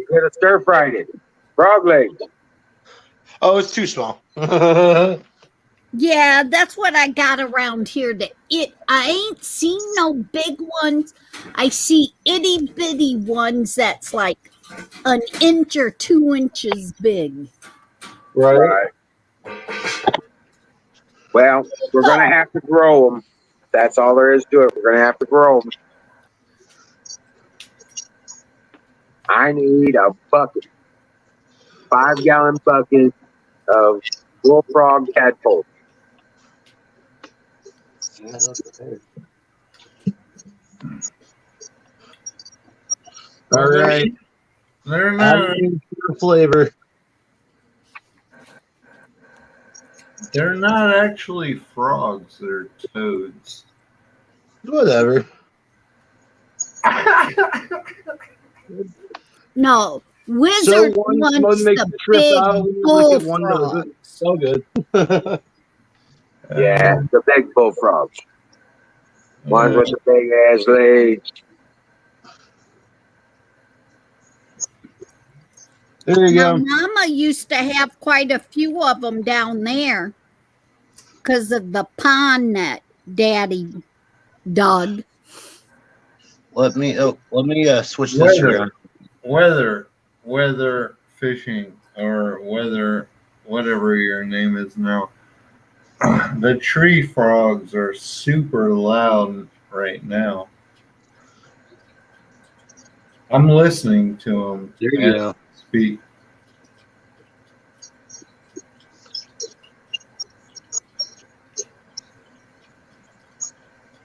Speaker 1: could have stir fried it. Frog legs.
Speaker 3: Oh, it's too small.
Speaker 5: Yeah, that's what I got around here. I ain't seen no big ones. I see itty bitty ones that's like an inch or 2 inches big.
Speaker 3: Right.
Speaker 1: Well, we're going to have to grow them. That's all there is to it. We're going to have to grow them. I need a bucket. 5-gallon bucket of bullfrog tadpole.
Speaker 3: All right.
Speaker 2: They're not.
Speaker 3: Flavor.
Speaker 2: They're not actually frogs. They're toads.
Speaker 3: Whatever.
Speaker 5: No, Wizard wants
Speaker 3: one makes
Speaker 5: the
Speaker 3: the trip
Speaker 5: big
Speaker 3: out, one
Speaker 5: bullfrog.
Speaker 3: doesn't. So good.
Speaker 1: Yeah, the big bullfrogs. Ones with the big ass legs.
Speaker 3: There you
Speaker 5: Now,
Speaker 3: go.
Speaker 5: Mama used to have quite a few of them down there because of the pond that Daddy dug.
Speaker 3: Let me switch this
Speaker 2: weather,
Speaker 3: around.
Speaker 2: weather fishing, or weather, whatever your name is now. The tree frogs are super loud right now. I'm listening to them
Speaker 3: There
Speaker 2: as
Speaker 3: you go.
Speaker 2: we speak.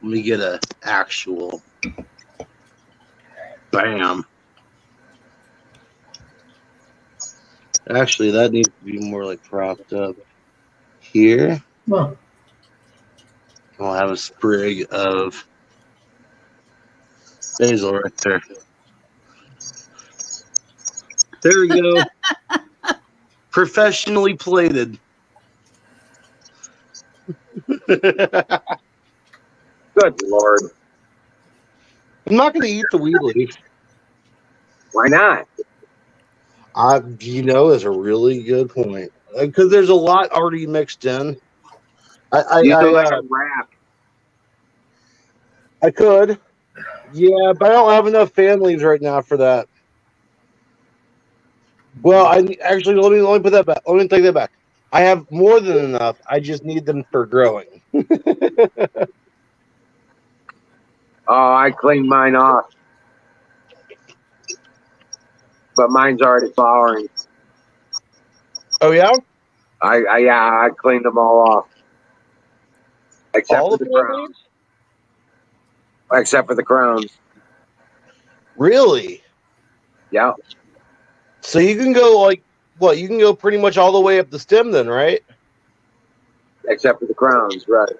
Speaker 3: Let me get a actual. Bam. Actually, that needs to be more like propped up here.
Speaker 2: Well,
Speaker 3: I'll have a sprig of basil right there. There we go. Professionally plated. I'm
Speaker 1: Good Lord.
Speaker 3: not going to eat the weed leaf.
Speaker 1: Why not?
Speaker 3: That's a really good point. Because there's a lot already mixed in.
Speaker 1: You do like a wrap.
Speaker 3: I could. Yeah, but I don't have enough fan leaves right now for that. Well, actually let me put that back. Let me take that back. I have more than enough. I just need them for growing.
Speaker 1: Oh, I cleaned mine off. But mine's already flowering.
Speaker 3: Oh yeah,
Speaker 1: I cleaned them all off. Except
Speaker 3: all
Speaker 1: for
Speaker 3: the
Speaker 1: the
Speaker 3: fan
Speaker 1: crowns.
Speaker 3: leaves.
Speaker 1: Except for the crowns.
Speaker 3: Really?
Speaker 1: Yeah.
Speaker 3: So you can go like what? You can go pretty much all the way up the stem then, right?
Speaker 1: Except for the crowns, right.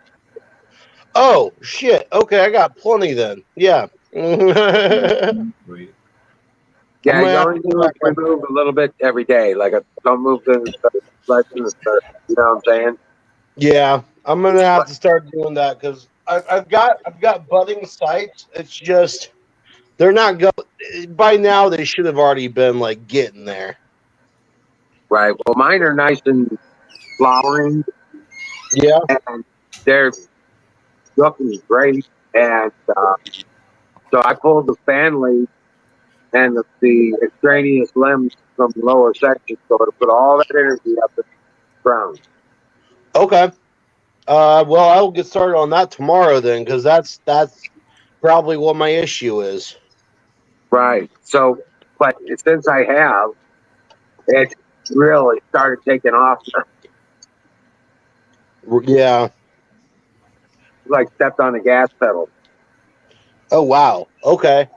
Speaker 3: Oh shit. Okay, I got plenty then. Yeah. I'm
Speaker 2: wait.
Speaker 1: Yeah,
Speaker 3: gonna
Speaker 1: you
Speaker 3: have
Speaker 1: only
Speaker 3: to go
Speaker 1: do
Speaker 3: back up.
Speaker 1: remove a little bit every day. Like, don't move the flesh in the dirt. You know what I'm saying?
Speaker 3: Yeah, I'm gonna have to start doing that because I've got budding sites. It's just they're not go. By now, they should have already been like getting there.
Speaker 1: Right. Well, mine are nice and flowering,
Speaker 3: Yeah.
Speaker 1: and they're looking great. And so I pulled the fan leaf and the extraneous limbs from the lower section, so to put all that energy up in the ground.
Speaker 3: Okay. Well, I'll get started on that tomorrow then, because that's probably what my issue is.
Speaker 1: Right. So, but since I have, it really started taking off.
Speaker 3: Yeah.
Speaker 1: Like stepped on the gas pedal.
Speaker 3: Oh wow. Okay.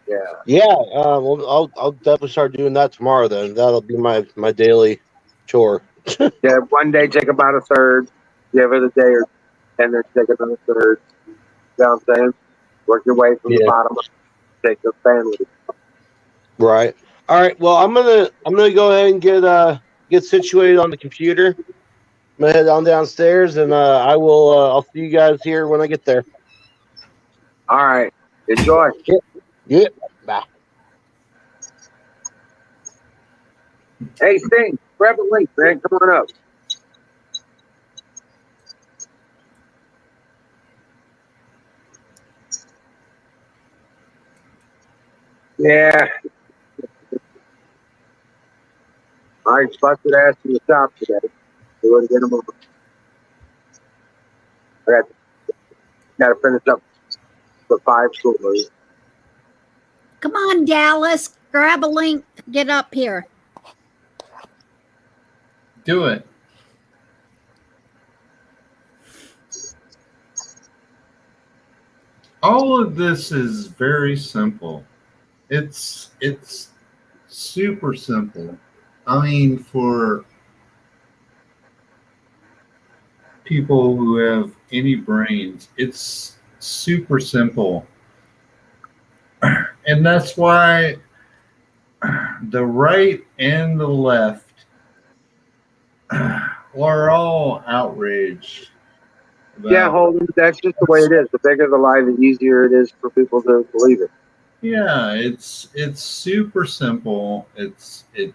Speaker 1: Yeah.
Speaker 3: Yeah. Well, I'll definitely start doing that tomorrow then. That'll be my daily chore.
Speaker 1: Yeah. One day take about a third, give it a day or, and then take another third. You know what I'm saying? Work your way from the
Speaker 3: Yeah.
Speaker 1: bottom up, take the family.
Speaker 3: Right. All right. Well, I'm gonna go ahead and get situated on the computer. I'm gonna head on downstairs, and I will. I'll see you guys here when I get there.
Speaker 1: All right. Enjoy.
Speaker 3: Yep. Bye.
Speaker 1: Hey, Sting, grab a link, man. Come on up. Yeah. I busted ass in the shop today. We would get them over. I got to finish up the 5 schoolers.
Speaker 5: Come on, Dallas. Grab a link. Get up here.
Speaker 2: Do it. All of this is very simple. It's super simple. I mean, for people who have any brains, it's super simple. And that's why the right and the left we're all outraged
Speaker 1: Yeah,
Speaker 2: about.
Speaker 1: Holden, that's just the way it is. The bigger the lie, the easier it is for people to believe it.
Speaker 2: Yeah, it's super simple. It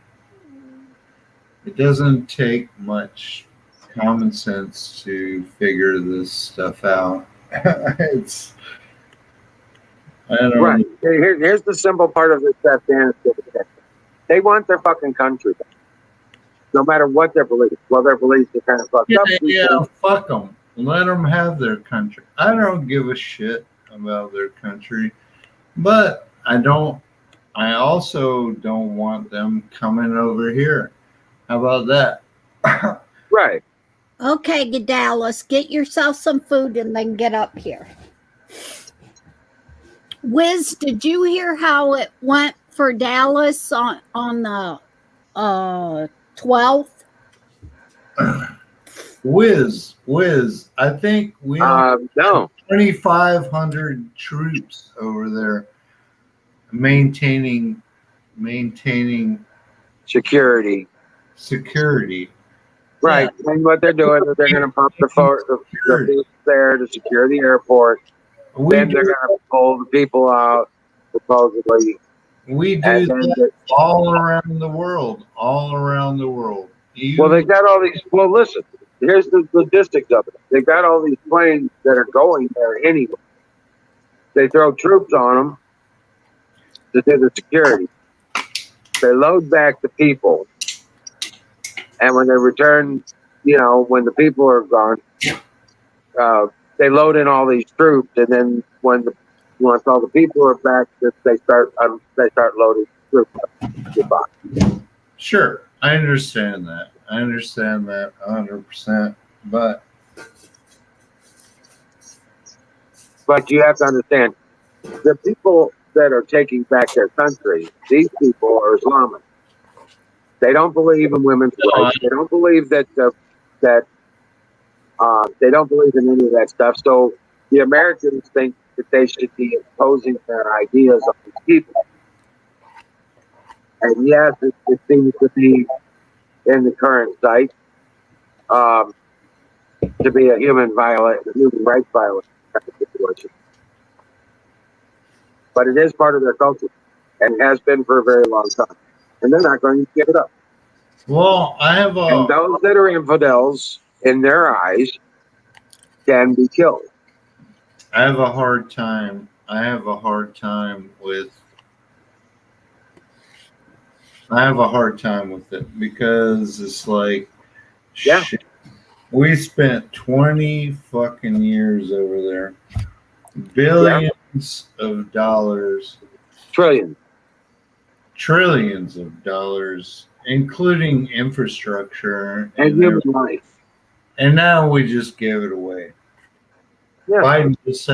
Speaker 2: doesn't take much common sense to figure this stuff out. it's I
Speaker 1: Right.
Speaker 2: don't.
Speaker 1: Here's the simple part of this Afghanistan. They want their fucking country back, no matter what their beliefs. Well, their beliefs are kind of fucked
Speaker 2: Yeah,
Speaker 1: up.
Speaker 2: yeah, fuck them. Let them have their country. I don't give a shit about their country, but I don't. I also don't want them coming over here. How about that?
Speaker 1: Right.
Speaker 5: Okay, Dallas, get yourself some food and then get up here. Wiz, did you hear how it went for Dallas on the 12th?
Speaker 2: Whiz. I think we only have
Speaker 1: No.
Speaker 2: 2,500 troops over there maintaining
Speaker 1: Security.
Speaker 2: security.
Speaker 1: Right.
Speaker 2: Yeah.
Speaker 1: And what they're doing is they're going to pump the people there to secure the airport.
Speaker 2: We
Speaker 1: Then they're
Speaker 2: do,
Speaker 1: going to pull the people out, supposedly.
Speaker 2: we do
Speaker 1: And then
Speaker 2: that all around the world. All around the world.
Speaker 1: well, they got all these. Well, listen, here's the logistics of it. They've got all these planes that are going there anyway. They throw troops on them to do the security. They load back the people. And when they return, when the people are gone, they load in all these troops. And then once all the people are back, they start loading troops. Goodbye.
Speaker 2: Sure, I understand that. I understand that 100%. But
Speaker 1: you have to understand, the people that are taking back their country, these people are Islamic. They don't believe in women's rights. They don't believe that they don't believe in any of that stuff. So the Americans think that they should be imposing their ideas on these people. And yes, it seems to be in the current site to be a human rights violation kind of situation. But it is part of their culture, and has been for a very long time. And they're not going to give it up.
Speaker 2: well,
Speaker 1: And those that are infidels, in their eyes, can be killed.
Speaker 2: I have a hard time. I have a hard time with it because it's like,
Speaker 1: Yeah.
Speaker 2: shit. We spent 20 fucking years over there, billions of dollars,
Speaker 1: Trillions.
Speaker 2: trillions of dollars, including infrastructure
Speaker 1: And human life.
Speaker 2: and now we just gave it away.
Speaker 1: Yeah.
Speaker 2: Biden just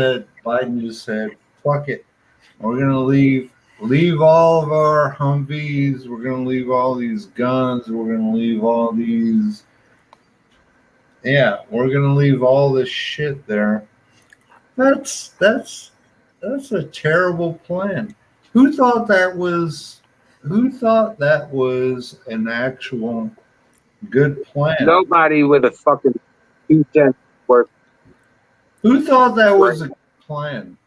Speaker 2: said, fuck it. We're gonna leave all of our Humvees. We're gonna leave all these guns. We're gonna leave all these. Yeah, we're gonna leave all this shit there. That's a terrible plan. Who thought that was an actual good plan?
Speaker 1: Nobody with a fucking 2 cents worth.
Speaker 2: Who thought that was a good plan?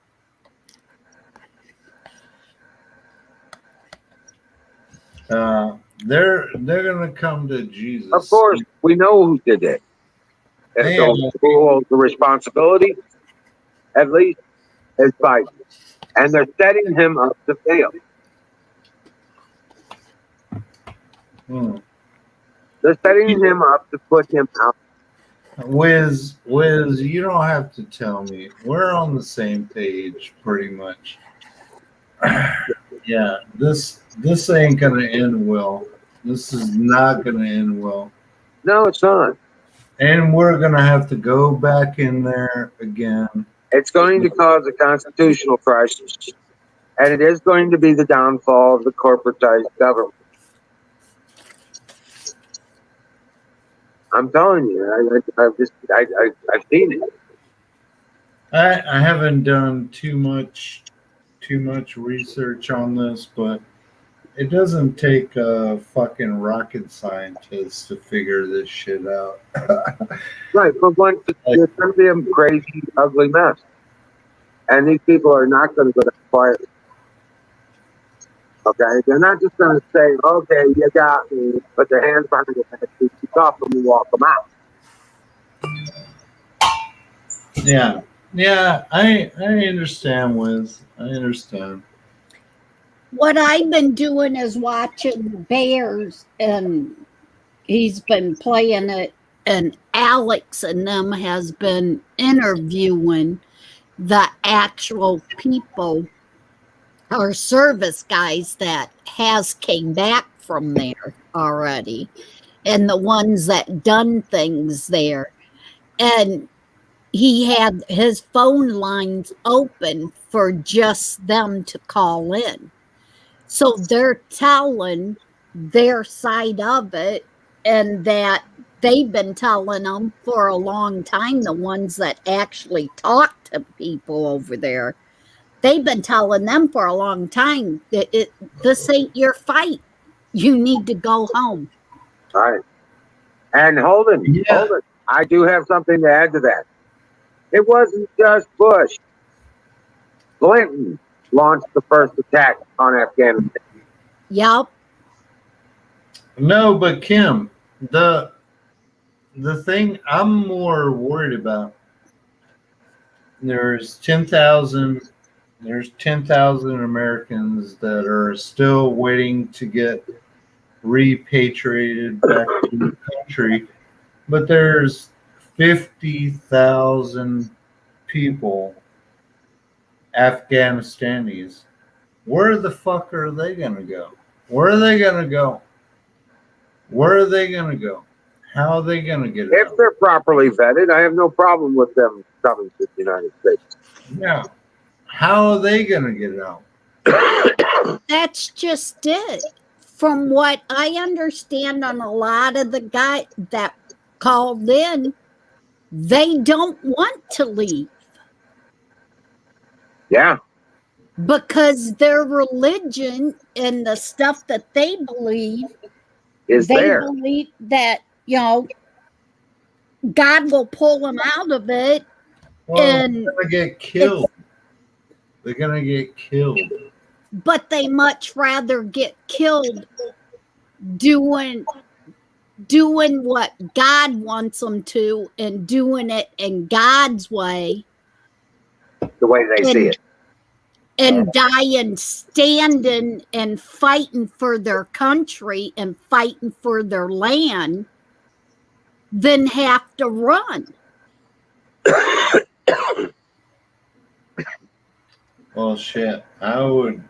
Speaker 2: They're gonna come to Jesus.
Speaker 1: Of course, we know who did it. And so who holds the responsibility? At least is Biden. And they're setting him up to fail. They're setting him up to put him out.
Speaker 2: Wiz, you don't have to tell me. We're on the same page, pretty much. Yeah, this ain't gonna end well. This is not gonna end well.
Speaker 1: No, it's not.
Speaker 2: And we're gonna have to go back in there again.
Speaker 1: It's going to cause a constitutional crisis. And it is going to be the downfall of the corporatized government. I'm telling you, I've seen it.
Speaker 2: I haven't done too much research on this, but It doesn't take a fucking rocket scientist to figure this shit out.
Speaker 1: Right, but once
Speaker 2: Like,
Speaker 1: it's going to be a crazy, ugly mess. And these people are not going to go down quietly. Okay? They're not just going to say, okay, you got me, put their hands behind their head, keep off them and walk them out.
Speaker 2: yeah, yeah, I understand, Wiz. I understand.
Speaker 5: What I've been doing is watching the Bears, and he's been playing it, and Alex and them has been interviewing the actual people or service guys that has came back from there already, and the ones that done things there. And he had his phone lines open for just them to call in. So they're telling their side of it, and that they've been telling them for a long time, the ones that actually talk to people over there. They've been telling them for a long time that this ain't your fight. You need to go home.
Speaker 1: All right. And Holden,
Speaker 2: Yeah.
Speaker 1: I do have something to add to that. It wasn't just Bush. Clinton launched the first attack on Afghanistan.
Speaker 5: Yep.
Speaker 2: No, but Kim, the thing I'm more worried about, there's 10,000 Americans that are still waiting to get repatriated back to the country, but there's 50,000 people, Afghanistanis. Where the fuck are they gonna go? Where are they gonna go? Where are they gonna go? How are they gonna get
Speaker 1: If
Speaker 2: out?
Speaker 1: they're properly vetted, I have no problem with them coming to the United States.
Speaker 2: Yeah. How are they gonna get out?
Speaker 5: That's just it. From what I understand on a lot of the guys that called in, they don't want to leave
Speaker 1: Yeah,
Speaker 5: because their religion and the stuff that they believe,
Speaker 1: is
Speaker 5: they
Speaker 1: there.
Speaker 5: believe that, God will pull them out of it.
Speaker 2: Well,
Speaker 5: And
Speaker 2: they're gonna get killed. They're gonna get killed.
Speaker 5: But they much rather get killed doing what God wants them to, and doing it in God's way,
Speaker 1: The way they see it.
Speaker 5: and dying standing and fighting for their country and fighting for their land, than have to run.
Speaker 2: Well, shit. I would.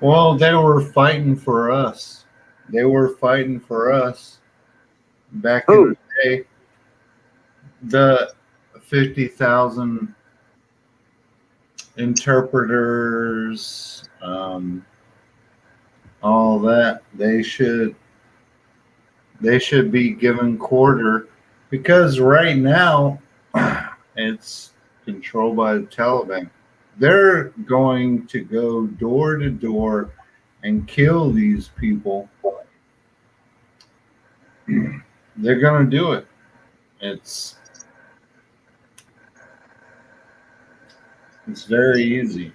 Speaker 2: Well, they were fighting for us. They were fighting for us back in
Speaker 1: Who?
Speaker 2: the day. The 50,000 interpreters, all that. They should be given quarter, because right now it's controlled by the Taliban. They're going to go door to door and kill these people. They're going to do it. It's very easy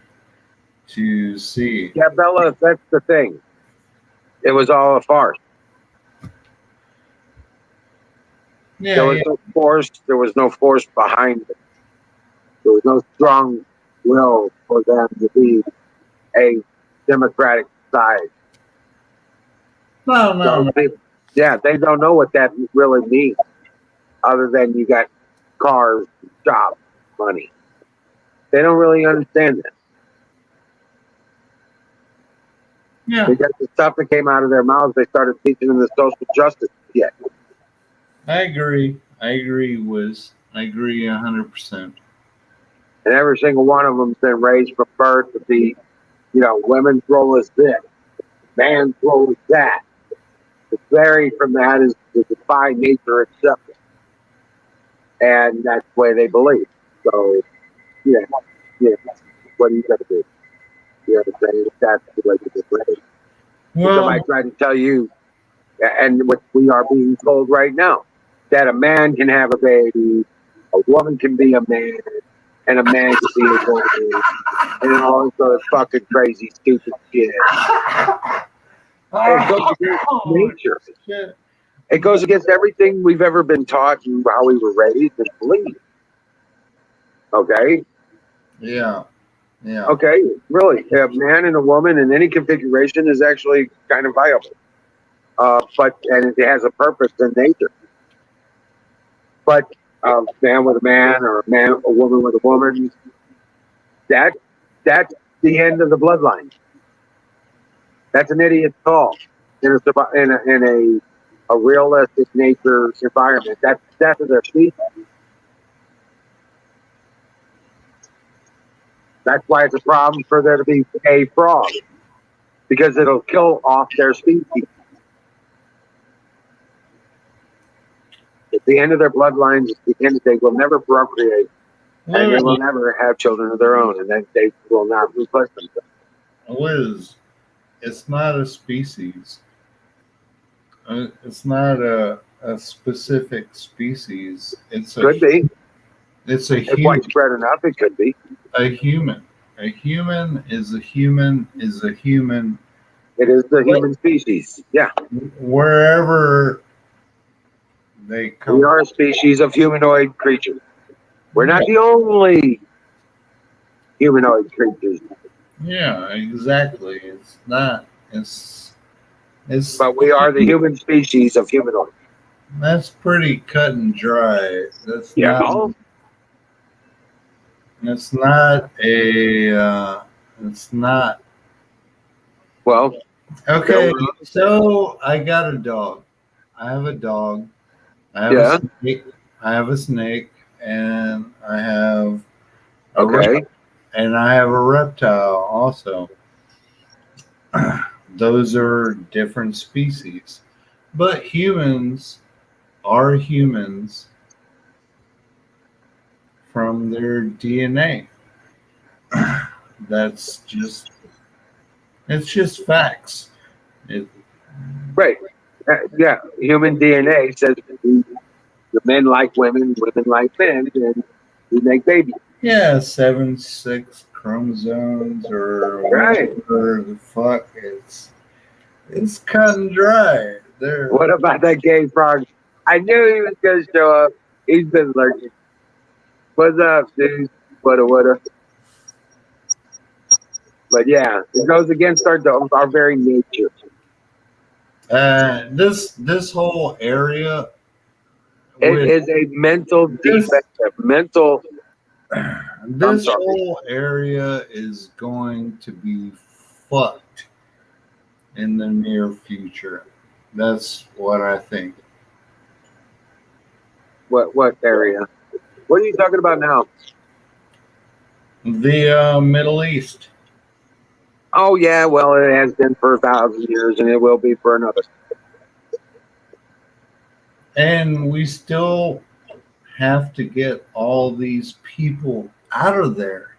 Speaker 2: to see.
Speaker 1: Yeah, Bella, that's the thing. It was all a farce.
Speaker 2: Yeah,
Speaker 1: There was
Speaker 2: yeah.
Speaker 1: no force. There was no force behind it. There was no strong will for them to be a democratic society.
Speaker 2: No.
Speaker 1: They don't know what that really means, other than you got cars, jobs, money. They don't really understand that.
Speaker 2: Yeah,
Speaker 1: Because the stuff that came out of their mouths, they started teaching them the social justice yet.
Speaker 2: I agree. I agree, Wiz. I agree 100%.
Speaker 1: And every single one of them's been raised from birth to be, women's role is this, man's role is that. To vary from that is to defy nature itself. And that's the way they believe. So, yeah. What are you going to do? You know what I'm saying? That's the way to get raised. If
Speaker 2: Well,
Speaker 1: somebody tried to tell you, and what we are being told right now, that a man can have a baby, a woman can be a man, and a man can be a woman, and all this other fucking crazy, stupid shit. It goes against nature.
Speaker 2: shit.
Speaker 1: It goes against everything we've ever been taught and how we were raised and believed. Okay?
Speaker 2: Yeah. Yeah.
Speaker 1: Okay, really. A man and a woman in any configuration is actually kind of viable. And it has a purpose in nature. But a man with a man or a woman with a woman, that's the end of the bloodline. That's an idiot's call in a realistic nature environment. That's the death of their species. That's why it's a problem for there to be a frog, because it'll kill off their species. At the end of their bloodlines, the end they will never procreate, and they will never have children of their own, and then they will not replace themselves.
Speaker 2: Liz, it's not a species. It's not a specific species.
Speaker 1: Could be.
Speaker 2: It's a
Speaker 1: If
Speaker 2: human.
Speaker 1: widespread enough, it could be.
Speaker 2: A human. A human is a human is a human.
Speaker 1: It is the human species. Yeah.
Speaker 2: Wherever they come.
Speaker 1: We are a species of humanoid creatures. We're not the only humanoid creatures.
Speaker 2: Yeah, exactly. It's not. It's.
Speaker 1: But we are the human species of humanoid.
Speaker 2: That's pretty cut and dry. That's not. It's not a. It's not.
Speaker 1: Well.
Speaker 2: Okay, so I got a dog. I have a dog. I have a snake. I have a snake, and I have and I have a reptile also. Those are different species, but humans are humans from their DNA. That's just. It's just facts.
Speaker 1: Right. Yeah. Human DNA says the men like women, women like men, and we make babies.
Speaker 2: Yeah, 7-6 chromosomes or whatever the fuck. It's cut and dry.
Speaker 1: What about that gay frog? I knew he was gonna show up. He's been lurking. What's up, dude? What? But yeah, it goes against our very nature.
Speaker 2: This whole area.
Speaker 1: It is a mental defect.
Speaker 2: This whole area is going to be fucked in the near future. That's what I think.
Speaker 1: What area? What are you talking about now?
Speaker 2: The Middle East.
Speaker 1: Oh yeah, well it has been for 1,000 years, and it will be for another.
Speaker 2: And we still have to get all these people out of there.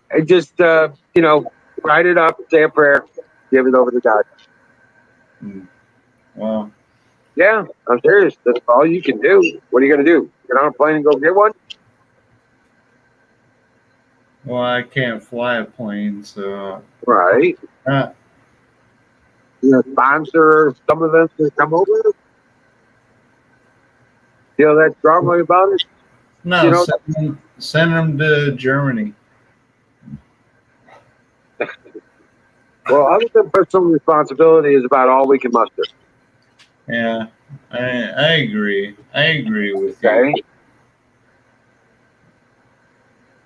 Speaker 1: And just write it up, say a prayer, give it over to God.
Speaker 2: Well,
Speaker 1: yeah, I'm serious. That's all you can do. What are you going to do? Get on a plane and go get one?
Speaker 2: Well, I can't fly a plane, so
Speaker 1: right. Sponsor some of them to come over. Feel that strongly about it?
Speaker 2: No, send them to Germany.
Speaker 1: Well, other than personal responsibility is about all we can muster.
Speaker 2: Yeah, I agree. I agree with you.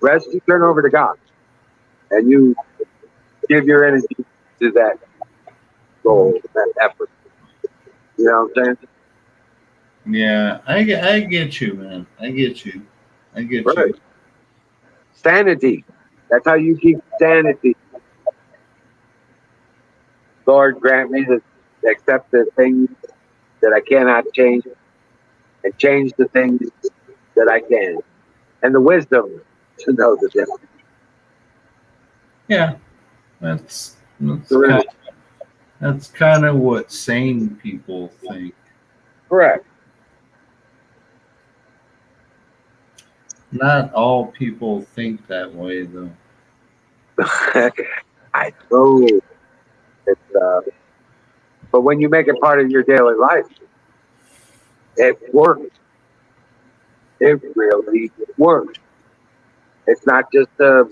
Speaker 1: Rest you turn over to God, and you give your energy to that goal, that effort. You know what I'm saying?
Speaker 2: Yeah, I get you, man. I get you. You.
Speaker 1: Sanity. That's how you keep sanity. Lord, grant me to accept the things that I cannot change and change the things that I can. And the wisdom to know the difference.
Speaker 2: Yeah, that's
Speaker 1: Serenity.
Speaker 2: that's kind of what sane people think.
Speaker 1: Correct.
Speaker 2: Not all people think that way, though.
Speaker 1: I know. It's, but when you make it part of your daily life, it works. It really works. It's not just a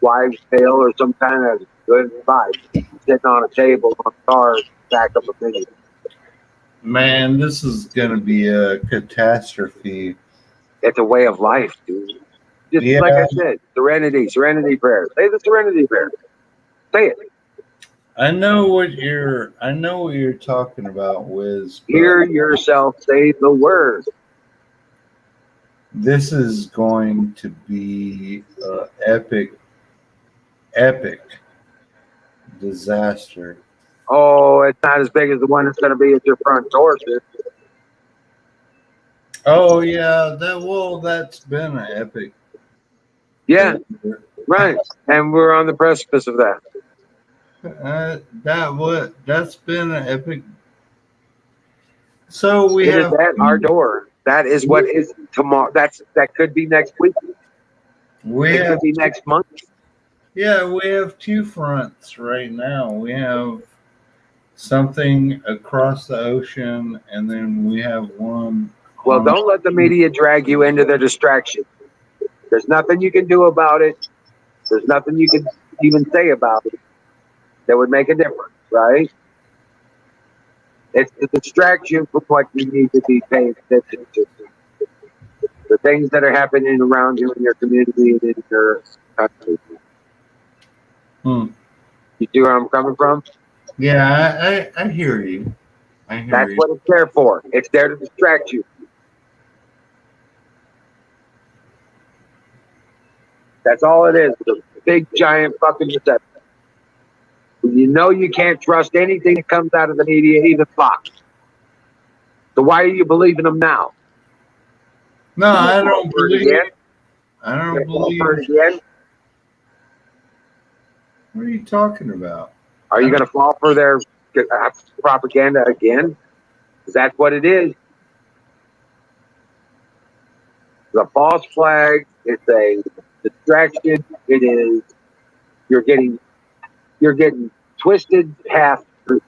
Speaker 1: wives' tale or some kind of good advice sitting on a table on a car back of a video.
Speaker 2: Man, this is going to be a catastrophe.
Speaker 1: It's a way of life, dude. Just
Speaker 2: Yeah,
Speaker 1: like I said, serenity prayer. Say the serenity prayer. Say it.
Speaker 2: I know what you're talking about, Wiz,
Speaker 1: Hear
Speaker 2: but
Speaker 1: yourself say the word.
Speaker 2: this is going to be an epic disaster.
Speaker 1: Oh, it's not as big as the one that's going to be at your front door, dude.
Speaker 2: Oh yeah, that's been an epic.
Speaker 1: Yeah, right. And we're on the precipice of that.
Speaker 2: That's been an epic. So we
Speaker 1: It is
Speaker 2: have
Speaker 1: at our door. That is what is tomorrow. That could be next week.
Speaker 2: we
Speaker 1: It could
Speaker 2: have
Speaker 1: be next month.
Speaker 2: yeah, we have two fronts right now. We have something across the ocean, and then we have one
Speaker 1: Well,
Speaker 2: on.
Speaker 1: don't let the media drag you into the distraction. There's nothing you can do about it. There's nothing you can even say about it that would make a difference, right? It's the distraction from what you need to be paying attention to. The things that are happening around you in your community and in your country.
Speaker 2: Hmm.
Speaker 1: You see where I'm coming from?
Speaker 2: Yeah, I hear you. I hear
Speaker 1: That's
Speaker 2: you.
Speaker 1: what it's there for. It's there to distract you. That's all it is. It's a big, giant fucking deception. You know you can't trust anything that comes out of the media, even Fox. So why are you believing them now?
Speaker 2: No,
Speaker 1: You gonna
Speaker 2: I
Speaker 1: fall
Speaker 2: don't
Speaker 1: for it
Speaker 2: believe.
Speaker 1: again?
Speaker 2: I
Speaker 1: You
Speaker 2: don't
Speaker 1: gonna fall for it
Speaker 2: believe.
Speaker 1: again?
Speaker 2: What are you talking about?
Speaker 1: Are you going to fall for their propaganda again? Because that's what it is. It's a false flag. It's a distraction. It is. You're getting twisted half truth.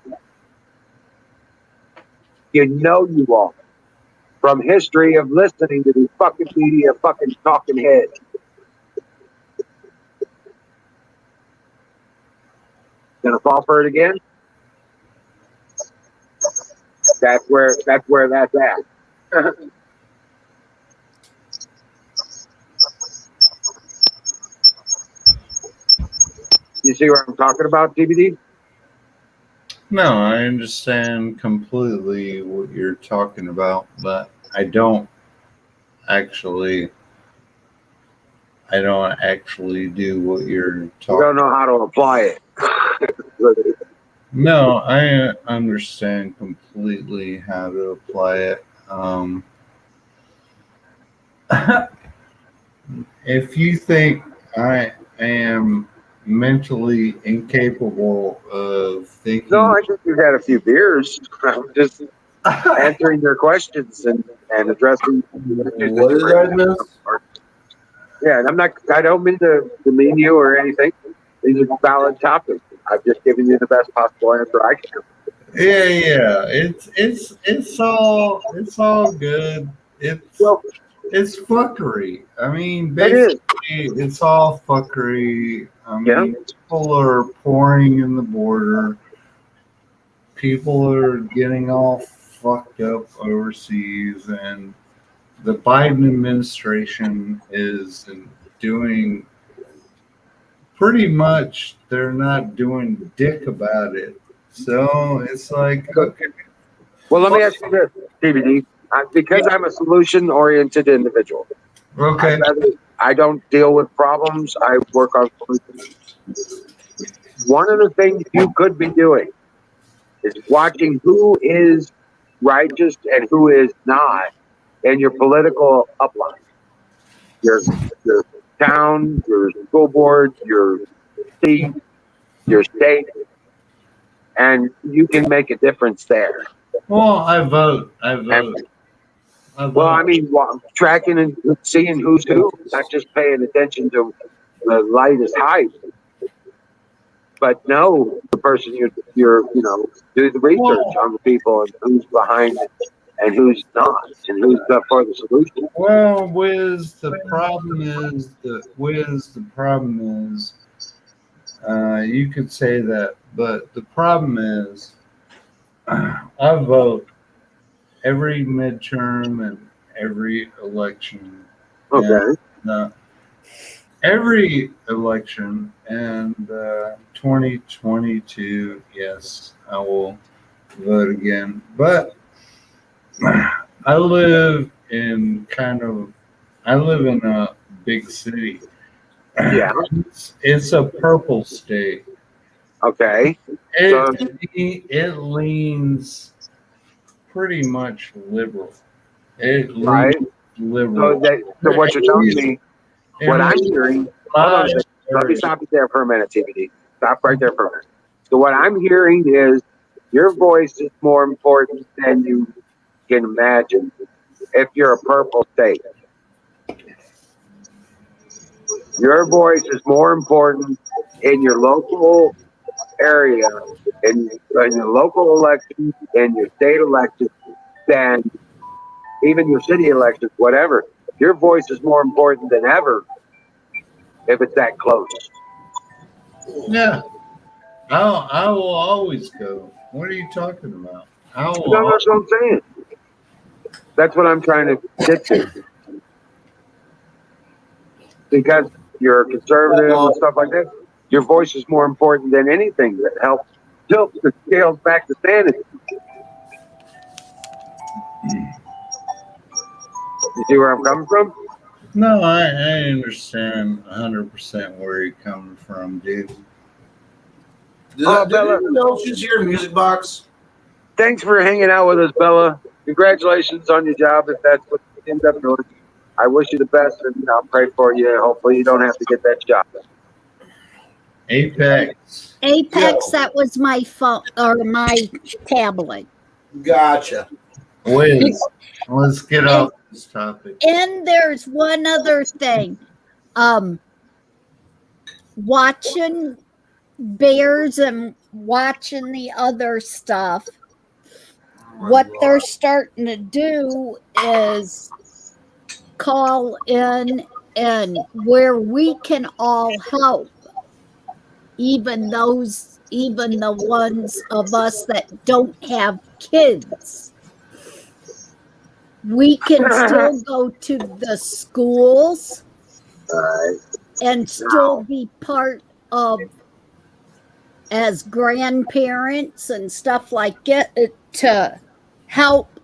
Speaker 1: You know you are from history of listening to these fucking media, fucking talking heads. Gonna fall for it again? That's where that's at. You see what I'm talking about, TBD?
Speaker 2: No, I understand completely what you're talking about, but actually I don't actually do what you're
Speaker 1: You
Speaker 2: talking.
Speaker 1: don't know how to apply it.
Speaker 2: No, I understand completely how to apply it. If you think I am mentally incapable of
Speaker 1: No,
Speaker 2: thinking,
Speaker 1: I think you've had a few beers. I'm just answering your questions and addressing issues that
Speaker 3: What
Speaker 1: you're
Speaker 3: did I
Speaker 1: bringing
Speaker 3: miss?
Speaker 1: up. Yeah, and I don't mean to demean you or anything. These are valid topics. I've just given you the best possible answer I can.
Speaker 2: yeah, it's all good. It's
Speaker 1: Well,
Speaker 2: it's fuckery. I mean,
Speaker 1: it
Speaker 2: basically,
Speaker 1: is.
Speaker 2: it's all fuckery. I
Speaker 1: Yeah.
Speaker 2: mean, people are pouring in the border. People are getting all fucked up overseas, and the Biden administration is doing pretty much. They're not doing dick about it. So it's like, okay,
Speaker 1: Well, let me ask you this, TBD. Because I'm a solution-oriented individual,
Speaker 2: okay.
Speaker 1: I don't deal with problems. I work on solutions. One of the things you could be doing is watching who is righteous and who is not in your political upline. Your town, your school board, your city, your state, and you can make a difference there.
Speaker 2: Well, I vote. I
Speaker 1: And
Speaker 2: vote. I
Speaker 1: well, I
Speaker 2: vote.
Speaker 1: mean, tracking and seeing who's who, not just paying attention to the lightest hype, but know the person you're do the research on the people and who's behind it and who's not and who's for the solution.
Speaker 2: Well, Wiz, the problem is, you could say that, but the problem is, I vote every midterm and every election.
Speaker 1: Okay.
Speaker 2: And, every election and 2022, yes, I will vote again. But I live in a big city.
Speaker 1: Yeah.
Speaker 2: It's a purple state.
Speaker 1: Okay.
Speaker 2: It leans pretty much liberal. It
Speaker 1: Right.
Speaker 2: leans liberal.
Speaker 1: So what you're telling me, what
Speaker 2: And
Speaker 1: I'm hearing, hold on a second. Let me stop you there for a minute, TBD. Stop right there for a minute. So what I'm hearing is your voice is more important than you can imagine if you're a purple state. Your voice is more important in your local area, in your local election, in your state election, than even your city elections, whatever. Your voice is more important than ever if it's that close.
Speaker 2: Yeah, I will always go. What are you talking about?
Speaker 1: No, that's what I'm saying. That's what I'm trying to get to. Because you're a conservative and stuff like that, your voice is more important than anything that helps tilt the scales back to sanity. You see where I'm coming from?
Speaker 2: No, I understand 100% where you're coming from, dude.
Speaker 6: Did
Speaker 1: Bella.
Speaker 6: anyone know she's here in Music Box?
Speaker 1: Thanks for hanging out with us, Bella. Congratulations on your job if that's what you end up doing. I wish you the best, and I'll pray for you. Hopefully, you don't have to get that job.
Speaker 2: Apex.
Speaker 5: That was my phone or my tablet.
Speaker 6: Gotcha.
Speaker 2: Wiz, let's get off this topic.
Speaker 5: And there's one other thing. Watching bears and watching the other stuff, what they're starting to do is call in and where we can all help, even the ones of us that don't have kids. We can still go to the schools and still be part of, as grandparents and stuff like it, to help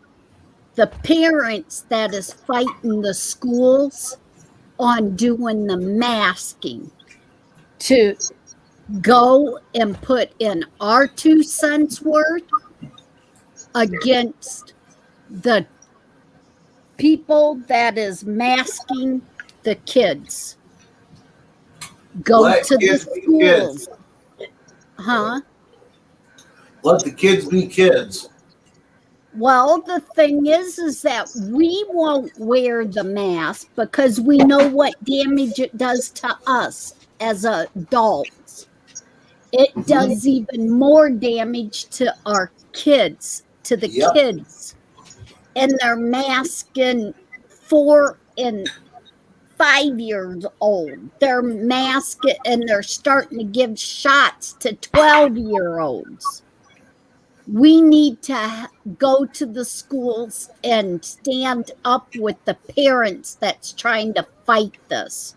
Speaker 5: the parents that is fighting the schools on doing the masking, to go and put in our 2 cents worth against the people that is masking the kids. Go
Speaker 6: Let
Speaker 5: to the
Speaker 6: kids be kids.
Speaker 5: schools. Huh?
Speaker 6: Let the kids be kids.
Speaker 5: Well, the thing is that we won't wear the mask because we know what damage it does to us as adults. It does even more damage to our kids, to the kids. And they're masking 4 and 5 years old. They're masking and they're starting to give shots to 12-year-olds. We need to go to the schools and stand up with the parents that's trying to fight this.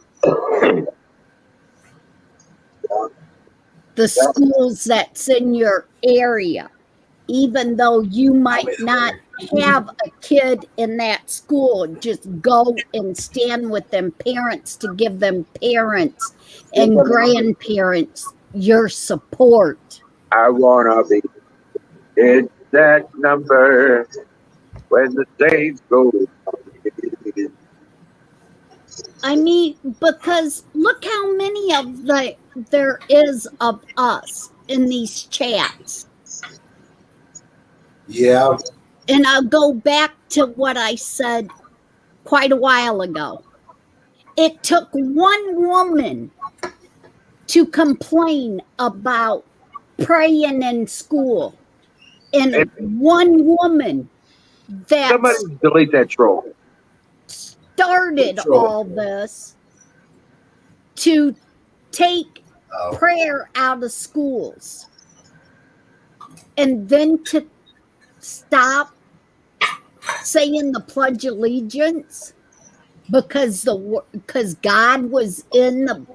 Speaker 5: The schools that's in your area, even though you might not have a kid in that school, just go and stand with them parents to give them parents and grandparents your support.
Speaker 1: I wanna be in that number when the days go.
Speaker 5: I mean, because look how many of there is of us in these chats.
Speaker 6: Yeah.
Speaker 5: And I'll go back to what I said quite a while ago. It took one woman to complain about praying in school, and one woman that
Speaker 1: Somebody delete that troll.
Speaker 5: started all this to take prayer out of schools, and then to stop saying the Pledge of Allegiance because God was in the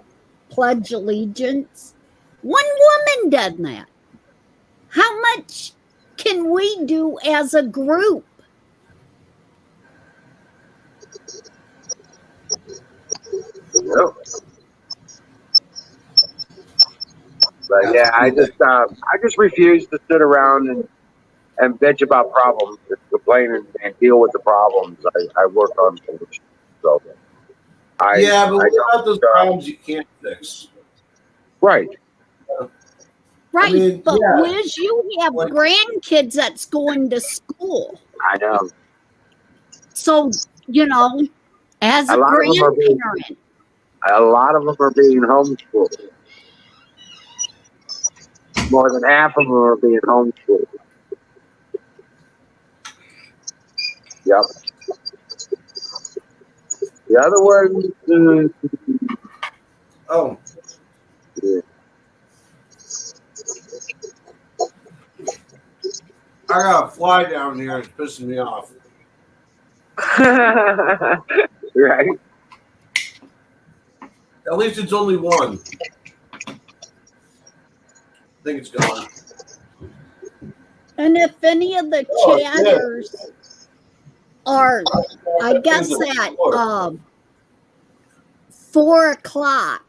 Speaker 5: Pledge of Allegiance. One woman did that. How much can we do as a group?
Speaker 1: Yep. But yeah, I just refuse to sit around and bitch about problems, and complain and deal with the problems. I work on solutions. So
Speaker 6: Yeah, but what
Speaker 1: don't,
Speaker 6: about those problems you can't fix?
Speaker 1: right.
Speaker 5: Right,
Speaker 6: I mean,
Speaker 5: but
Speaker 6: yeah.
Speaker 5: Wiz, you have
Speaker 6: Like-
Speaker 5: grandkids that's going to school.
Speaker 1: I know.
Speaker 5: So, as a
Speaker 1: A lot of them are being-
Speaker 5: grandparent,
Speaker 1: A lot of them are being homeschooled. More than half of them are being homeschooled. Yep. The other one,
Speaker 6: Oh,
Speaker 1: yeah.
Speaker 6: I got a fly down here. It's pissing me off.
Speaker 1: Right?
Speaker 6: At least it's only one. I think it's gone.
Speaker 5: and if any of the chatters are, I guess at 4:00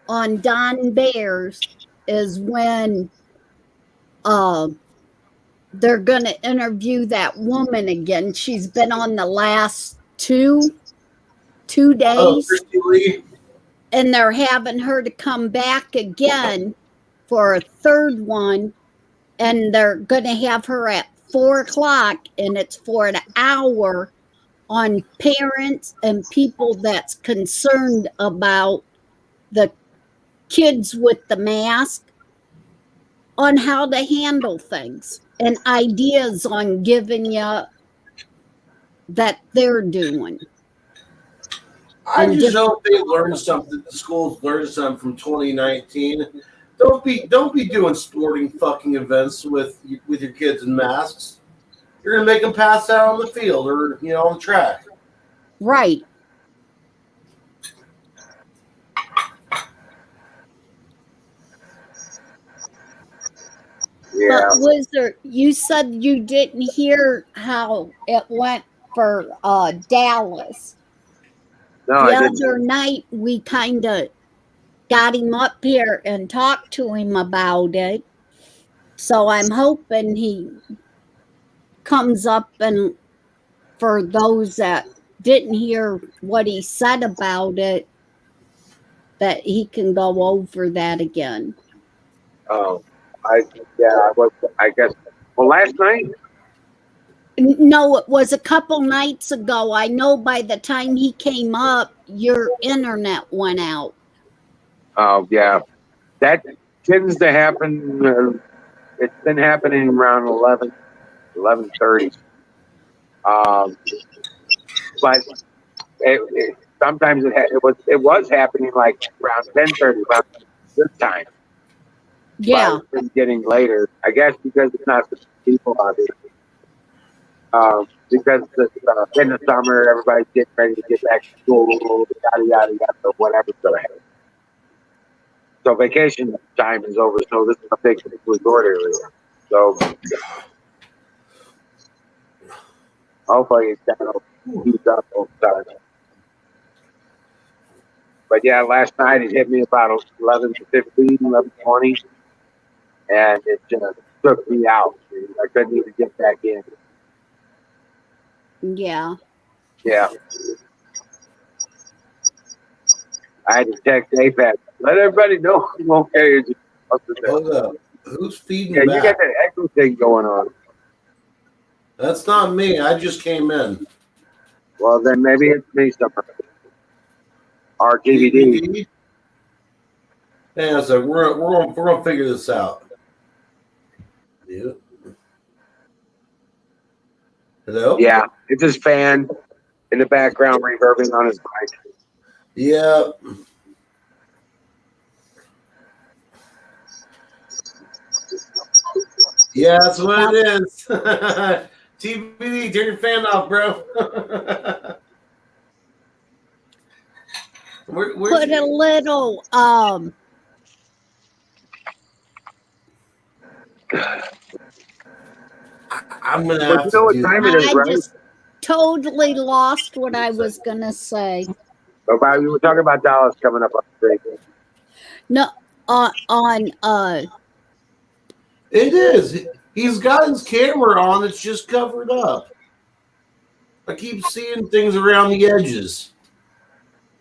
Speaker 5: on Don Bears is when they're going to interview that woman again. She's been on the last two
Speaker 6: Oh,
Speaker 5: days,
Speaker 6: Christy Lee.
Speaker 5: and they're having her to come back again for a third one, and they're going to have her at 4:00, and it's for an hour on parents and people that's concerned about the kids with the mask, on how to handle things and ideas on giving you that they're doing.
Speaker 6: I just hope they learn something. The schools learn something from 2019. Don't be doing sporting fucking events with your kids in masks. You're gonna make them pass out on the field or on the track.
Speaker 5: Right.
Speaker 1: Yeah.
Speaker 5: But Wizard, you said you didn't hear how it went for Dallas.
Speaker 1: No,
Speaker 5: The
Speaker 1: I didn't.
Speaker 5: other night we kind of got him up here and talked to him about it. So I'm hoping he comes up, and for those that didn't hear what he said about it, that he can go over that again.
Speaker 1: Oh, I was. I guess. Well, last night.
Speaker 5: No, it was a couple nights ago. I know by the time he came up, your internet went out.
Speaker 1: Oh yeah, that tends to happen. It's been happening around 11:30. But sometimes it was happening like around 10:30, around this time.
Speaker 5: Yeah.
Speaker 1: But it's been getting later. I guess because it's not the people out here. Because in the summer, everybody's getting ready to get back to school, yada yada yada, or whatever's going to happen. So vacation time is over. So this is a big resort area. So hopefully it's that'll heat up over time. But yeah, last night it hit me about 11:15, 11:20, and it just took me out. I couldn't even get back in.
Speaker 5: Yeah.
Speaker 1: Yeah. I had to text APAC. Let everybody know I'm okay.
Speaker 6: Hold up. Who's feeding
Speaker 1: Yeah, you
Speaker 6: back?
Speaker 1: got that echo thing going on.
Speaker 6: That's not me. I just came in.
Speaker 1: Well, then maybe it's me somewhere. Or DVD.
Speaker 6: DVD? Yeah, so we're gonna figure this out. Yeah. Hello?
Speaker 1: Yeah, it's his fan in the background reverbing on his mic.
Speaker 6: Yeah. Yeah, that's what it is. TBD, turn your fan off, bro. Where's
Speaker 5: Put a little
Speaker 6: I'm gonna
Speaker 1: But
Speaker 6: have
Speaker 1: you know
Speaker 6: to
Speaker 1: what
Speaker 6: do
Speaker 1: time
Speaker 6: that.
Speaker 1: it is,
Speaker 5: I
Speaker 1: right?
Speaker 5: just totally lost what I was gonna say.
Speaker 1: About we were talking about Dallas coming up on the screen.
Speaker 5: No, on
Speaker 6: It is. He's got his camera on. It's just covered up. I keep seeing things around the edges.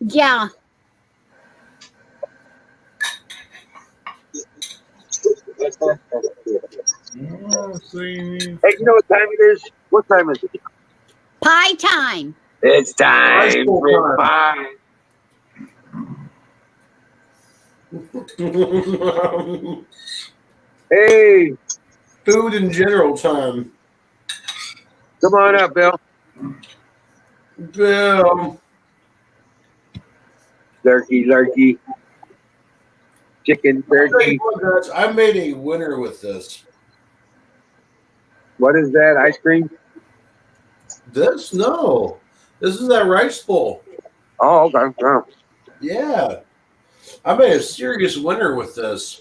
Speaker 5: yeah.
Speaker 2: Oh, so you need
Speaker 1: Hey, you know what time it is? What time is it?
Speaker 5: Pie time.
Speaker 1: It's time
Speaker 6: school
Speaker 1: for
Speaker 6: time.
Speaker 1: pie. Hey,
Speaker 6: Food in general time.
Speaker 1: come on up, Bill.
Speaker 6: Bill.
Speaker 1: Lurky, lurky. Chicken turkey.
Speaker 6: I made a winner with this.
Speaker 1: What is that? Ice cream?
Speaker 6: This? No. This is that rice bowl.
Speaker 1: Oh, okay. Oh.
Speaker 6: Yeah. I made a serious winner with this.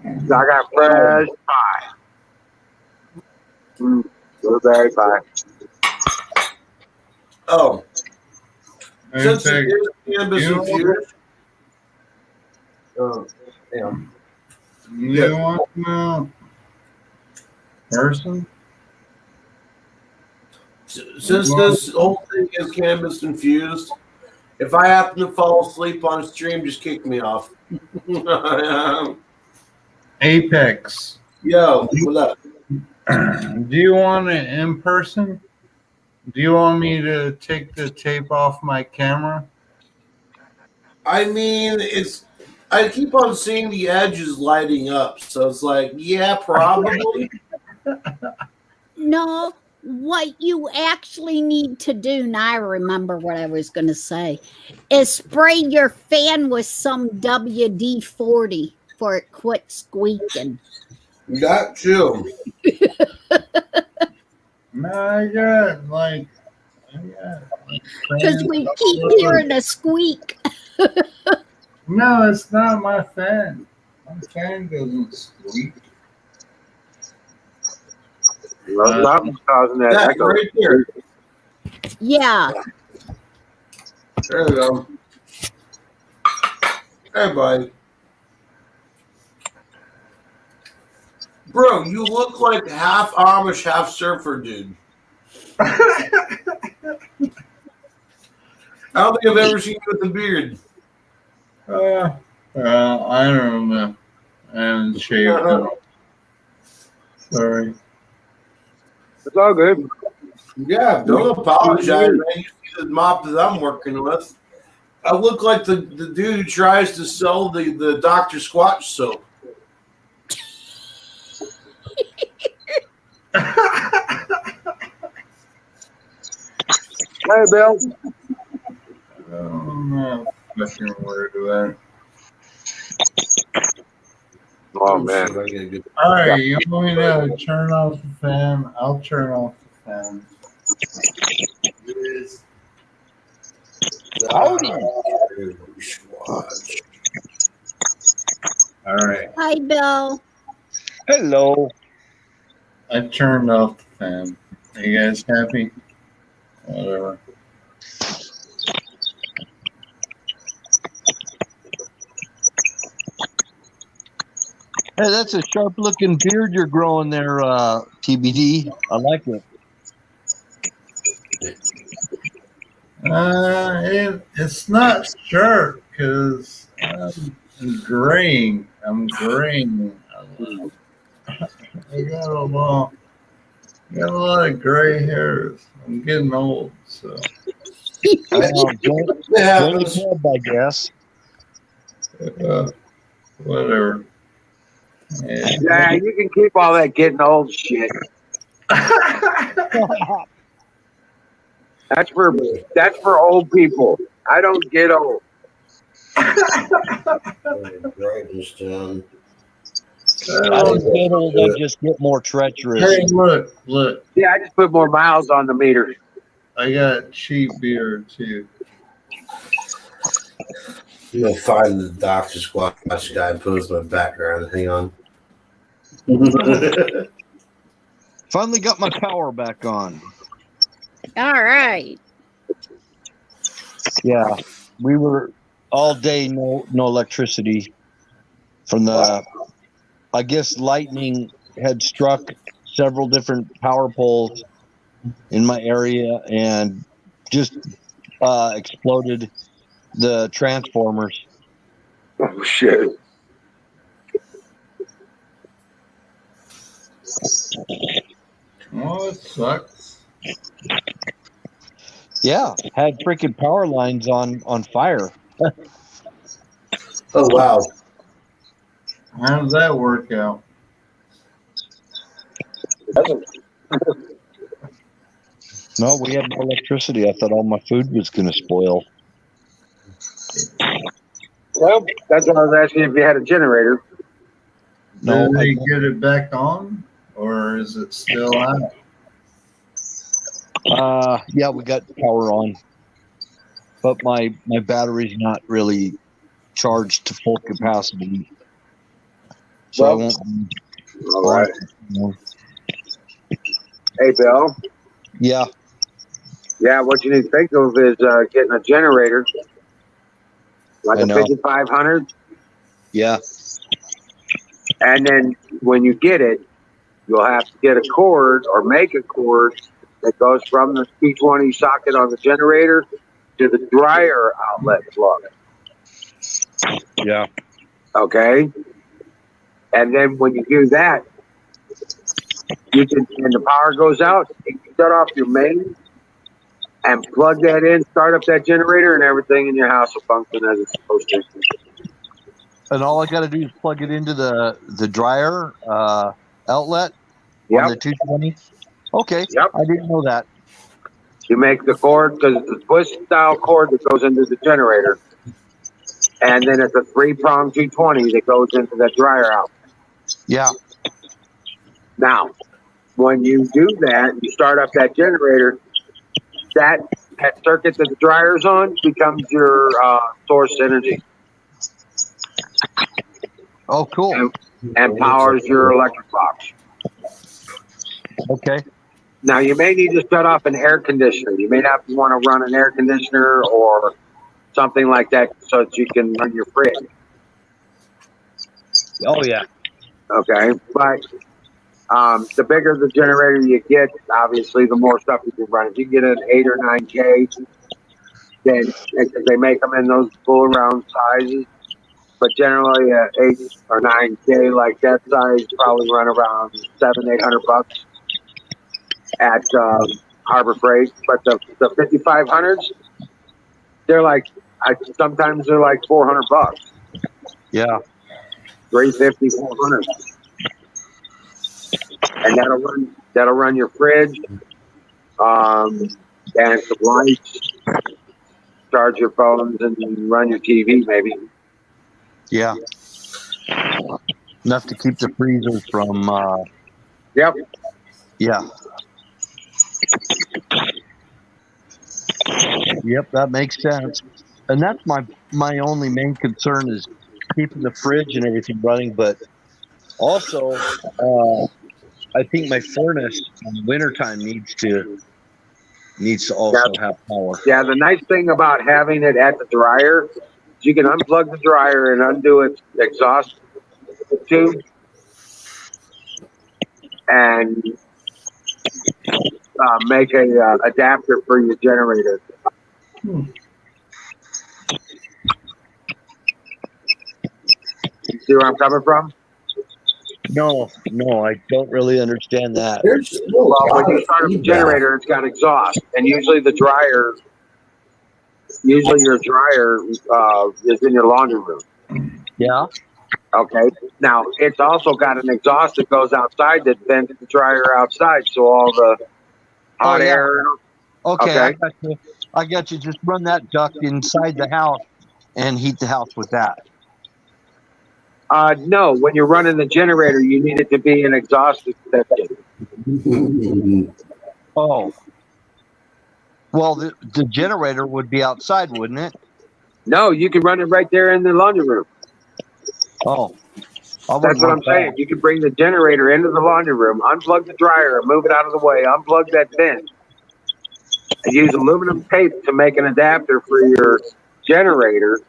Speaker 1: I got fresh pie. Blueberry pie.
Speaker 6: Oh.
Speaker 2: I
Speaker 6: Since
Speaker 2: think
Speaker 6: it is cannabis
Speaker 2: you-
Speaker 6: infused. Oh, damn.
Speaker 2: you want no person?
Speaker 6: Since this whole thing is cannabis infused, if I happen to fall asleep on a stream, just kick me off.
Speaker 2: Apex.
Speaker 6: Yo, what up?
Speaker 2: Do you want it in person? Do you want me to take the tape off my camera?
Speaker 6: I mean, I keep on seeing the edges lighting up, so it's like, yeah, probably.
Speaker 5: No, what you actually need to do, now I remember what I was going to say, is spray your fan with some WD-40 for it quit squeaking.
Speaker 6: Got you.
Speaker 2: No, I got like
Speaker 5: Because we keep hearing a squeak.
Speaker 2: No, it's not my fan. My fan doesn't squeak.
Speaker 1: Something's causing that
Speaker 6: That
Speaker 1: echo.
Speaker 6: right there.
Speaker 5: Yeah.
Speaker 6: There we go. Hey, buddy. Bro, you look like half Amish, half surfer, dude. I don't think I've ever seen you with a beard.
Speaker 2: Well, I don't know. I haven't shaved in a- Sorry.
Speaker 1: It's all good.
Speaker 6: Yeah, don't apologize, man. You see the mop that I'm working with. I look like the dude who tries to sell the Dr. Squatch soap.
Speaker 1: Hey, Bill.
Speaker 2: I'm not fucking worried about it.
Speaker 1: Oh, man.
Speaker 2: All right, you want me to turn off the fan? I'll turn off the fan. All right,
Speaker 5: Hi, Bill.
Speaker 1: Hello.
Speaker 2: I turned off the fan. Are you guys happy? Whatever.
Speaker 3: Hey, that's a sharp looking beard you're growing there, TBD. I like it.
Speaker 2: It's not sharp. because I'm graying. I got a lot of gray hairs. I'm getting old, so
Speaker 6: It
Speaker 7: Join
Speaker 6: happens.
Speaker 7: the club, I guess.
Speaker 2: whatever.
Speaker 1: Yeah, you can keep all that getting old shit. That's for old people. I don't get old.
Speaker 6: Brightness down.
Speaker 7: I don't get old, I just get more treacherous.
Speaker 2: Hey, look.
Speaker 1: Yeah, I just put more miles on the meter.
Speaker 2: I got cheap beer too.
Speaker 6: I'm gonna find the Dr. Squatch guy and put as my background. Hang on.
Speaker 7: Finally got my power back on.
Speaker 5: All right.
Speaker 7: Yeah, we were all day no electricity from the. I guess lightning had struck several different power poles in my area and just exploded the transformers.
Speaker 1: Oh shit!
Speaker 2: Oh, it sucks.
Speaker 7: Yeah, had freaking power lines on fire.
Speaker 6: Oh wow.
Speaker 2: How does that work out?
Speaker 7: No, we had no electricity. I thought all my food was going to spoil.
Speaker 1: Well, that's why I was asking if you had a generator.
Speaker 7: No,
Speaker 2: Did
Speaker 7: I
Speaker 2: they
Speaker 7: don't.
Speaker 2: get it back on, or is it still out?
Speaker 7: Yeah, we got power on, but my battery's not really charged to full capacity, so I
Speaker 1: Well,
Speaker 7: won't.
Speaker 1: All right.
Speaker 7: on.
Speaker 1: Hey, Bill.
Speaker 7: Yeah,
Speaker 1: Yeah, what you need to think of is getting a generator, like
Speaker 7: I
Speaker 1: a
Speaker 7: know.
Speaker 1: 5500,
Speaker 7: Yeah,
Speaker 1: and then when you get it, you'll have to get a cord or make a cord that goes from the 220 socket on the generator to the dryer outlet plug.
Speaker 7: yeah,
Speaker 1: Okay? And then when you do that, you can, and the power goes out, you can shut off your main and plug that in, start up that generator, and everything in your house will function as it's supposed to.
Speaker 7: and all I got to do is plug it into the dryer outlet on
Speaker 1: Yep.
Speaker 7: the 220. Okay,
Speaker 1: Yep.
Speaker 7: I didn't know that.
Speaker 1: You make the cord, because it's a twist style cord that goes into the generator. And then it's a 3-prong 220 that goes into the dryer outlet.
Speaker 7: Yeah,
Speaker 1: Now, when you do that, you start up that generator, that circuit that the dryer's on becomes your source energy
Speaker 7: oh, cool.
Speaker 1: and powers your electric box.
Speaker 7: Okay,
Speaker 1: Now, you may need to shut off an air conditioner. You may not want to run an air conditioner or something like that so that you can run your fridge.
Speaker 7: oh yeah,
Speaker 1: Okay, but the bigger the generator you get, obviously, the more stuff you can run. If you get an 8 or 9K, then they make them in those full round sizes. But generally, 8 or 9K like that size probably run around $700-800 at Harbor Freight. But the 5500s, they're like sometimes they're like $400,
Speaker 7: yeah.
Speaker 1: 350, 400, and that'll run your fridge, and some lights, charge your phones, and run your TV maybe.
Speaker 7: Yeah. Enough to keep the freezer from,
Speaker 1: Yep.
Speaker 7: yeah. Yep, that makes sense. And that's my only main concern is keeping the fridge and everything running. But also, I think my furnace in wintertime needs to also have power.
Speaker 1: Yeah, the nice thing about having it at the dryer is you can unplug the dryer and undo its exhaust tube and make a adapter for your generator. See where I'm coming from?
Speaker 7: No, I don't really understand that.
Speaker 6: There's still
Speaker 1: Well,
Speaker 6: a
Speaker 1: when
Speaker 6: lot
Speaker 1: you
Speaker 6: of
Speaker 1: start up a
Speaker 6: feedback.
Speaker 1: generator, it's got exhaust, and usually your dryer is in your laundry room.
Speaker 7: Yeah.
Speaker 1: Okay. Now it's also got an exhaust that goes outside that vents the dryer outside, so all the hot
Speaker 7: yeah.
Speaker 1: air.
Speaker 7: Okay.
Speaker 1: Okay.
Speaker 7: I got you. Just run that duct inside the house and heat the house with that.
Speaker 1: No, when you're running the generator, you need it to be an exhaust section.
Speaker 7: Oh. Well, the generator would be outside, wouldn't it?
Speaker 1: No, you can run it right there in the laundry room.
Speaker 7: Oh.
Speaker 1: That's what I'm saying. You can bring the generator into the laundry room, unplug the dryer, move it out of the way, unplug that vent, and use aluminum tape to make an adapter for your generator.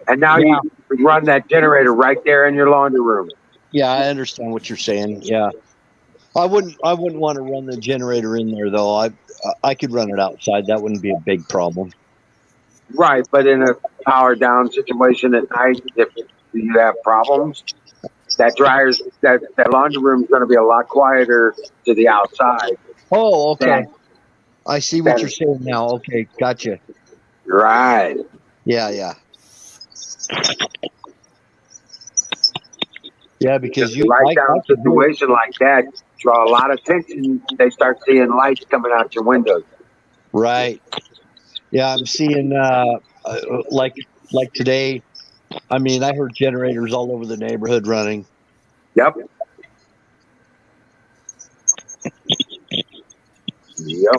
Speaker 1: And now you run that generator right there in your laundry room.
Speaker 7: Yeah, I understand what you're saying. Yeah. I wouldn't want to run the generator in there though. I could run it outside. That wouldn't be a big problem.
Speaker 1: Right, but in a power down situation at night, if you have problems, that laundry room is going to be a lot quieter to the outside.
Speaker 7: Oh, okay. I see what you're saying now. Okay, gotcha.
Speaker 1: Right.
Speaker 7: Yeah. Yeah, because you
Speaker 1: light down situation like that draw a lot of attention. They start seeing lights coming out your windows.
Speaker 7: Right. Yeah, I'm seeing like today. I mean, I heard generators all over the neighborhood running.
Speaker 1: Yep.
Speaker 7: Yeah,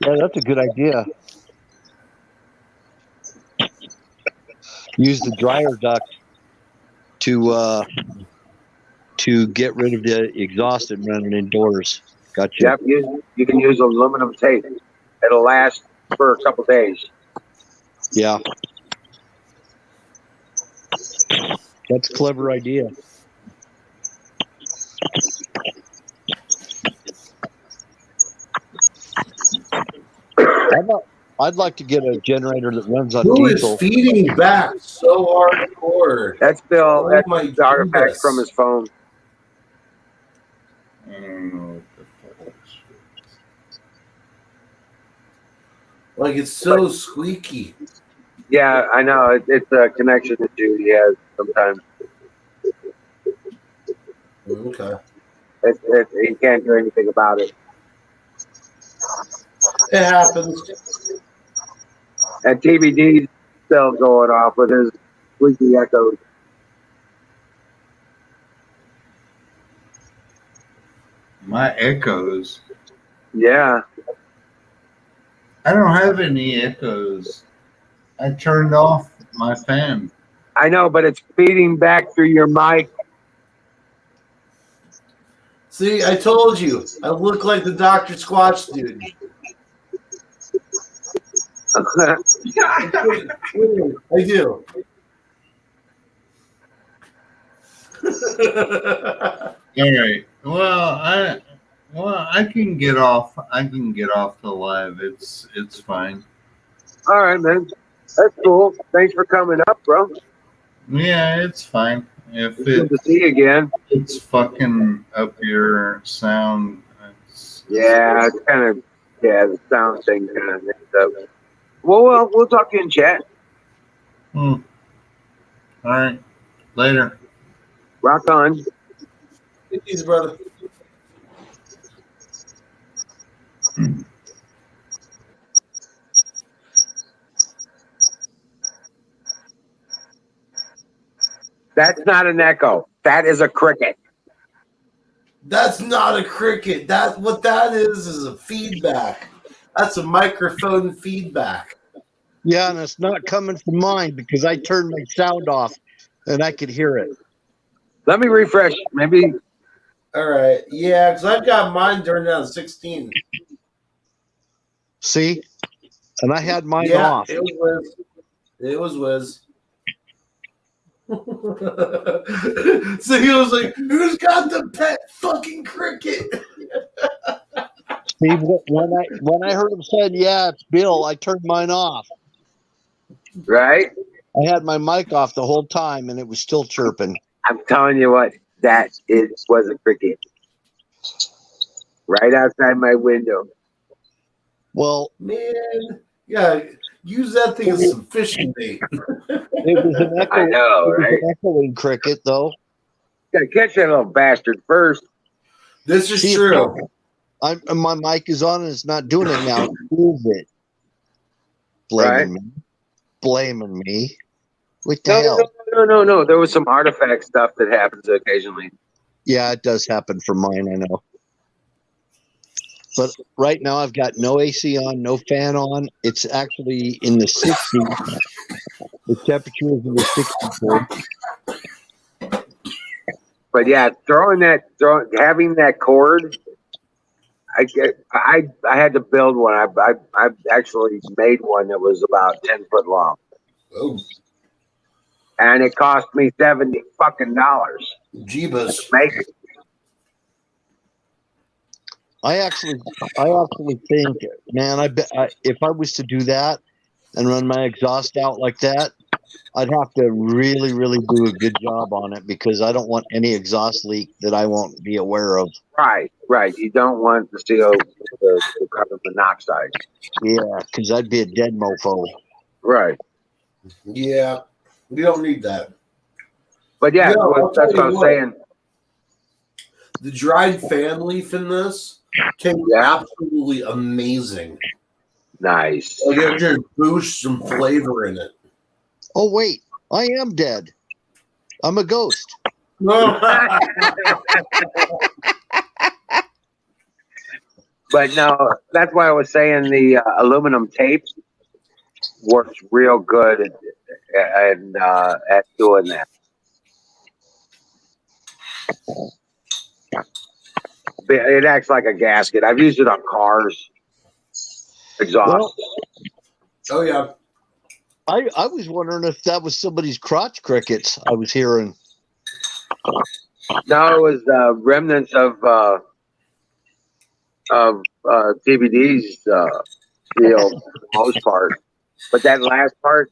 Speaker 7: that's a good idea. Use the dryer duct to get rid of the exhaust and run it indoors. Gotcha.
Speaker 1: Yep. You can use aluminum tape. It'll last for a couple days.
Speaker 7: Yeah. That's a clever idea. I'd like to get a generator that runs on
Speaker 6: Who
Speaker 7: diesel.
Speaker 6: is feeding back so hardcore?
Speaker 1: That's Bill.
Speaker 6: Oh
Speaker 1: That's
Speaker 6: my
Speaker 1: the artifact
Speaker 6: goodness.
Speaker 1: from his phone.
Speaker 6: Like it's so squeaky.
Speaker 1: Yeah, I know. It's a connection that Judy has sometimes.
Speaker 6: Okay.
Speaker 1: He can't do anything about it.
Speaker 6: It happens.
Speaker 1: And TBD's still going off with his squeaky echoes.
Speaker 2: My echoes.
Speaker 1: Yeah.
Speaker 2: I don't have any echoes. I turned off my fan.
Speaker 1: I know, but it's feeding back through your mic.
Speaker 6: See, I told you. I look like the Dr. Squatch dude. I do.
Speaker 2: All right. Well, I can get off. I can get off the live. It's fine.
Speaker 1: All right, man. That's cool. Thanks for coming up, bro.
Speaker 2: Yeah, it's fine. If
Speaker 1: Good to see you again.
Speaker 2: it's fucking up your sound.
Speaker 1: Yeah, it's kind of the sound thing kind of mixed up. Well, we'll talk to you in chat.
Speaker 2: All right. Later.
Speaker 1: Rock on.
Speaker 6: Peace, brother.
Speaker 1: That's not an echo. That is a cricket.
Speaker 6: That's not a cricket. What that is a feedback. That's a microphone feedback.
Speaker 7: Yeah, and it's not coming from mine because I turned my sound off and I could hear it.
Speaker 1: Let me refresh. Maybe.
Speaker 6: All right. Yeah, because I've got mine turned down to 16.
Speaker 7: See? And I had mine off.
Speaker 6: It was Wiz. It was Wiz. So he was like, who's got the pet fucking cricket?
Speaker 7: See, when I heard him say, yeah, it's Bill, I turned mine off.
Speaker 1: Right?
Speaker 7: I had my mic off the whole time, and it was still chirping.
Speaker 1: I'm telling you what, was a cricket right outside my window.
Speaker 7: Well,
Speaker 6: Man, yeah, use that thing as some fishing bait.
Speaker 7: it was an
Speaker 1: I know, right?
Speaker 7: echoing cricket, though.
Speaker 1: Gotta catch that little bastard first.
Speaker 6: This is
Speaker 7: See,
Speaker 6: true.
Speaker 7: My mic is on and it's not doing it now. Prove it. Blaming me. What the hell?
Speaker 1: No. There was some artifact stuff that happens occasionally.
Speaker 7: Yeah, it does happen for mine, I know. But right now I've got no AC on, no fan on. It's actually in the 60s. The temperature is in the 60s.
Speaker 1: But yeah, having that cord, I had to build one. I actually made one that was about 10 foot long.
Speaker 6: Oh,
Speaker 1: and it cost me $70 fucking
Speaker 6: Jeebus.
Speaker 1: to make it.
Speaker 7: I actually think, man, if I was to do that and run my exhaust out like that, I'd have to really, really do a good job on it because I don't want any exhaust leak that I won't be aware of.
Speaker 1: Right. You don't want the the carbon monoxide.
Speaker 7: Yeah, because I'd be a dead mofo.
Speaker 1: Right.
Speaker 6: Yeah, we don't need that.
Speaker 1: But yeah, that's what I'm saying.
Speaker 6: The dried fan leaf in this came absolutely amazing.
Speaker 1: Nice.
Speaker 6: Like it just boosts some flavor in it.
Speaker 7: Oh, wait, I am dead. I'm a ghost.
Speaker 1: But no, that's why I was saying the aluminum tape works real good at doing that. It acts like a gasket. I've used it on cars, exhaust.
Speaker 6: Oh yeah.
Speaker 7: I was wondering if that was somebody's crotch crickets I was hearing.
Speaker 1: No, it was remnants of DVD's deal for the most part. But that last part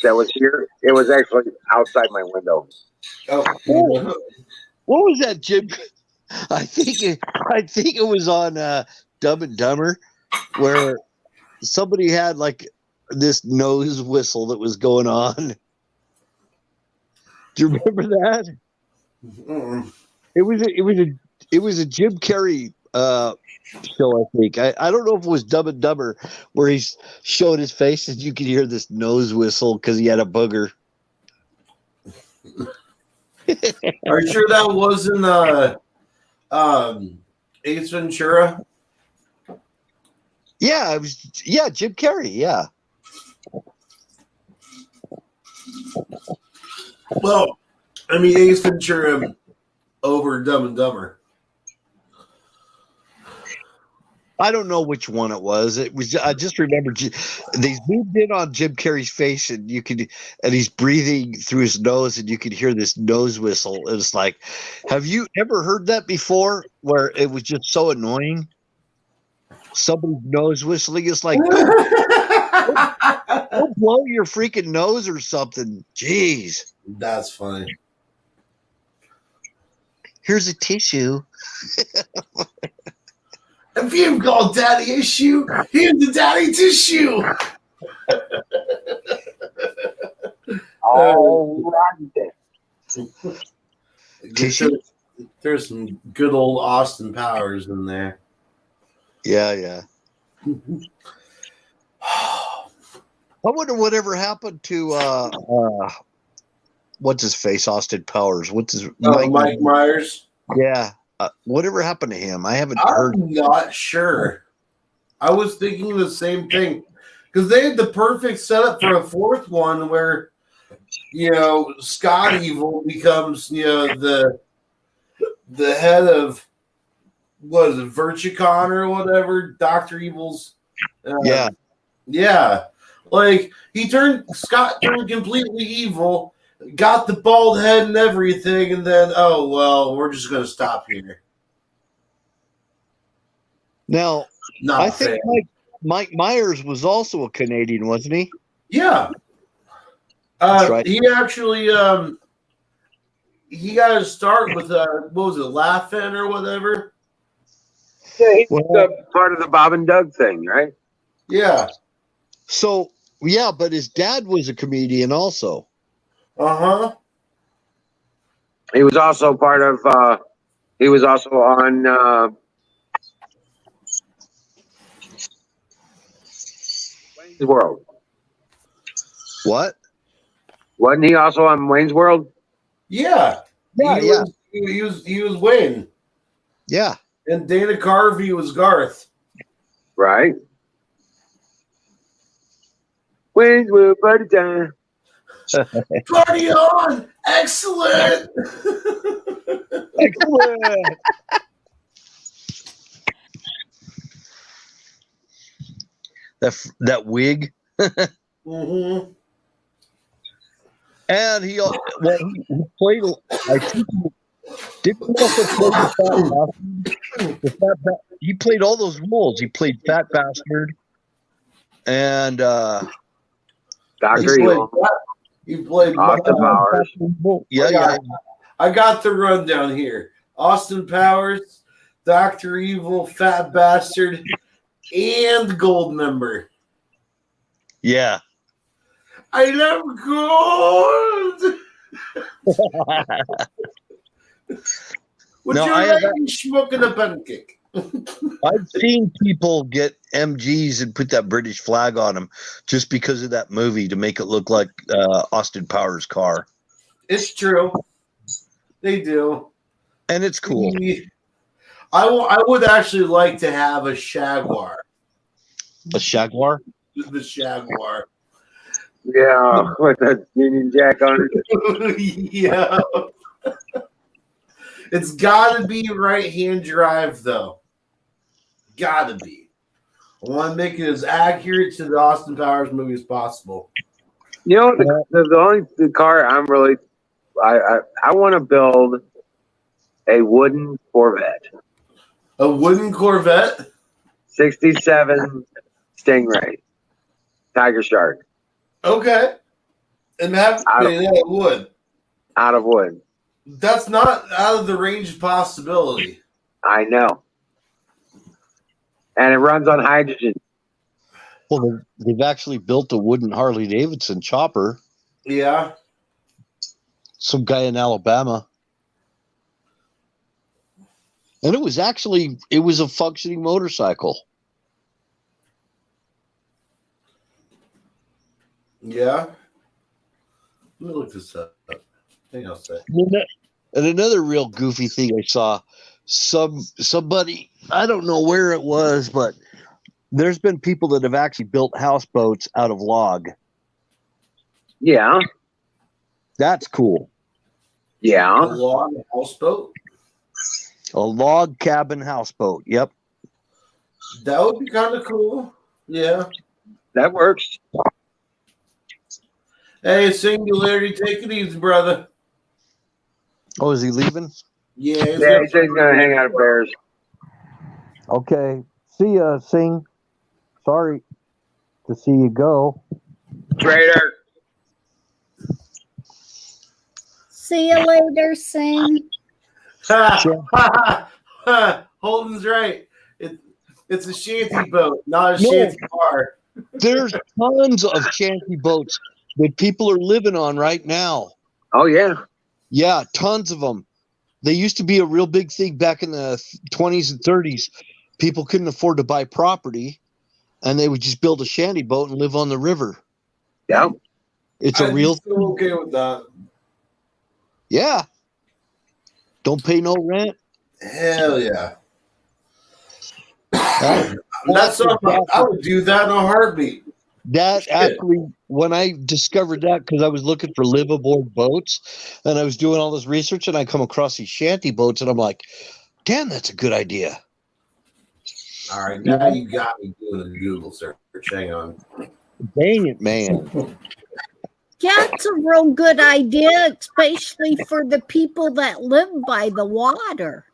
Speaker 1: that was here, it was actually outside my window.
Speaker 6: Oh.
Speaker 7: What was that, Jim? I think it was on Dumb and Dumber, where somebody had like this nose whistle that was going on. Do you remember that?
Speaker 6: Mm-mm.
Speaker 7: It was a Jim Carrey show, I think. I don't know if it was Dumb and Dumber where he showed his face and you could hear this nose whistle because he had a booger.
Speaker 6: Are you sure that wasn't Ace Ventura?
Speaker 7: Yeah, it was. Yeah, Jim Carrey. Yeah.
Speaker 6: Well, I mean Ace Ventura over Dumb and Dumber.
Speaker 7: I don't know which one it was. It was. I just remember they zoomed in on Jim Carrey's face, and he's breathing through his nose, and you could hear this nose whistle. It was like, have you ever heard that before? Where it was just so annoying. Somebody's nose whistling. It's like, don't blow your freaking nose or something. Jeez.
Speaker 6: That's funny.
Speaker 7: Here's a tissue.
Speaker 6: If you've got daddy issue, here's the daddy tissue.
Speaker 1: All right.
Speaker 7: Tissue?
Speaker 6: There's some good old Austin Powers in there.
Speaker 7: Yeah. I wonder whatever happened to what's his face, Austin Powers. What's his
Speaker 6: Mike Myers?
Speaker 7: Yeah. Whatever happened to him? I haven't heard.
Speaker 6: I'm not sure. I was thinking the same thing because they had the perfect setup for a fourth one where, Scott Evil becomes, the head of what is it, Virtucon or whatever, Dr. Evil's. Yeah. Like Scott turned completely evil. Got the bald head and everything, and then, we're just going to stop here.
Speaker 7: Now, I think Mike Myers was also a Canadian, wasn't he?
Speaker 6: Yeah.
Speaker 7: That's right.
Speaker 6: He actually he got his start with what was it, Laughing or whatever?
Speaker 1: Yeah, he's
Speaker 7: Well-
Speaker 1: part of the Bob and Doug thing, right?
Speaker 6: Yeah.
Speaker 7: So yeah, but his dad was a comedian also.
Speaker 6: Uh-huh.
Speaker 1: He was also part of. He was also on Wayne's World.
Speaker 7: What?
Speaker 1: Wasn't he also on Wayne's World?
Speaker 6: Yeah.
Speaker 7: Yeah,
Speaker 6: he
Speaker 7: yeah.
Speaker 6: He was Wayne.
Speaker 7: Yeah.
Speaker 6: And Dana Carvey was Garth.
Speaker 1: Right. Wayne's World party time.
Speaker 6: Party on! Excellent!
Speaker 7: Excellent. That wig.
Speaker 6: Mm-hmm.
Speaker 7: And he played. I think he also play the fat bastard. He played all those roles. He played Fat Bastard, and
Speaker 1: Dr.
Speaker 6: He
Speaker 1: Evil.
Speaker 6: played
Speaker 1: Austin Powers.
Speaker 7: Yeah.
Speaker 6: I got the rundown here. Austin Powers, Dr. Evil, Fat Bastard, and Goldmember.
Speaker 7: Yeah.
Speaker 6: I love gold. Would
Speaker 7: No,
Speaker 6: you
Speaker 7: I
Speaker 6: like
Speaker 7: have-
Speaker 6: me smoking a pancake?
Speaker 7: I've seen people get MGs and put that British flag on them just because of that movie to make it look like Austin Powers' car,
Speaker 6: It's true. They do.
Speaker 7: and it's cool.
Speaker 6: I would actually like to have a Jaguar.
Speaker 7: A Jaguar.
Speaker 6: The Jaguar.
Speaker 1: Yeah, with that Union Jack on it.
Speaker 6: Yeah. It's got to be right-hand drive, though. Got to be. I want to make it as accurate to the Austin Powers movie as possible.
Speaker 1: You know, the car I'm really, I want to build a wooden Corvette,
Speaker 6: A wooden Corvette?
Speaker 1: 67 Stingray, Tiger Shark,
Speaker 6: Okay. And have that wood.
Speaker 1: out of wood.
Speaker 6: That's not out of the range of possibility.
Speaker 1: I know. And it runs on hydrogen.
Speaker 7: Well, they've actually built a wooden Harley Davidson chopper.
Speaker 6: Yeah.
Speaker 7: Some guy in Alabama. And it was a functioning motorcycle.
Speaker 6: Yeah. Let me look this up. I think I'll say.
Speaker 7: And another real goofy thing I saw, somebody, I don't know where it was, but there's been people that have actually built houseboats out of log.
Speaker 1: Yeah.
Speaker 7: That's cool.
Speaker 6: A
Speaker 1: Yeah.
Speaker 6: log houseboat?
Speaker 7: A log cabin houseboat. Yep.
Speaker 6: That would be kind of cool. Yeah.
Speaker 1: That works.
Speaker 6: Hey, Singularity, take it easy, brother.
Speaker 7: Oh, is he leaving?
Speaker 6: Yeah.
Speaker 1: Yeah, he said he's going to hang out at Bears.
Speaker 7: Okay. See ya, Sing. Sorry to see you go.
Speaker 1: Traitor.
Speaker 5: See you later, Sing.
Speaker 6: Holden's right. It's a shanty boat, not a
Speaker 7: No.
Speaker 6: shanty bar.
Speaker 7: There's tons of shanty boats that people are living on right now.
Speaker 1: Oh, yeah.
Speaker 7: Yeah, tons of them. They used to be a real big thing back in the 20s and 30s. People couldn't afford to buy property, and they would just build a shanty boat and live on the river.
Speaker 1: Yeah.
Speaker 7: It's a real
Speaker 6: I'm still okay with that.
Speaker 7: Yeah. Don't pay no rent.
Speaker 6: Hell yeah.
Speaker 7: That,
Speaker 6: That's something I would do that in a heartbeat.
Speaker 7: that actually, when I discovered that, because I was looking for live aboard boats, and I was doing all this research, and I come across these shanty boats, and I'm like, damn, that's a good idea.
Speaker 6: All right, now you got me doing a Google search. Hang on.
Speaker 7: Dang it, man.
Speaker 5: That's a real good idea, especially for the people that live by the water.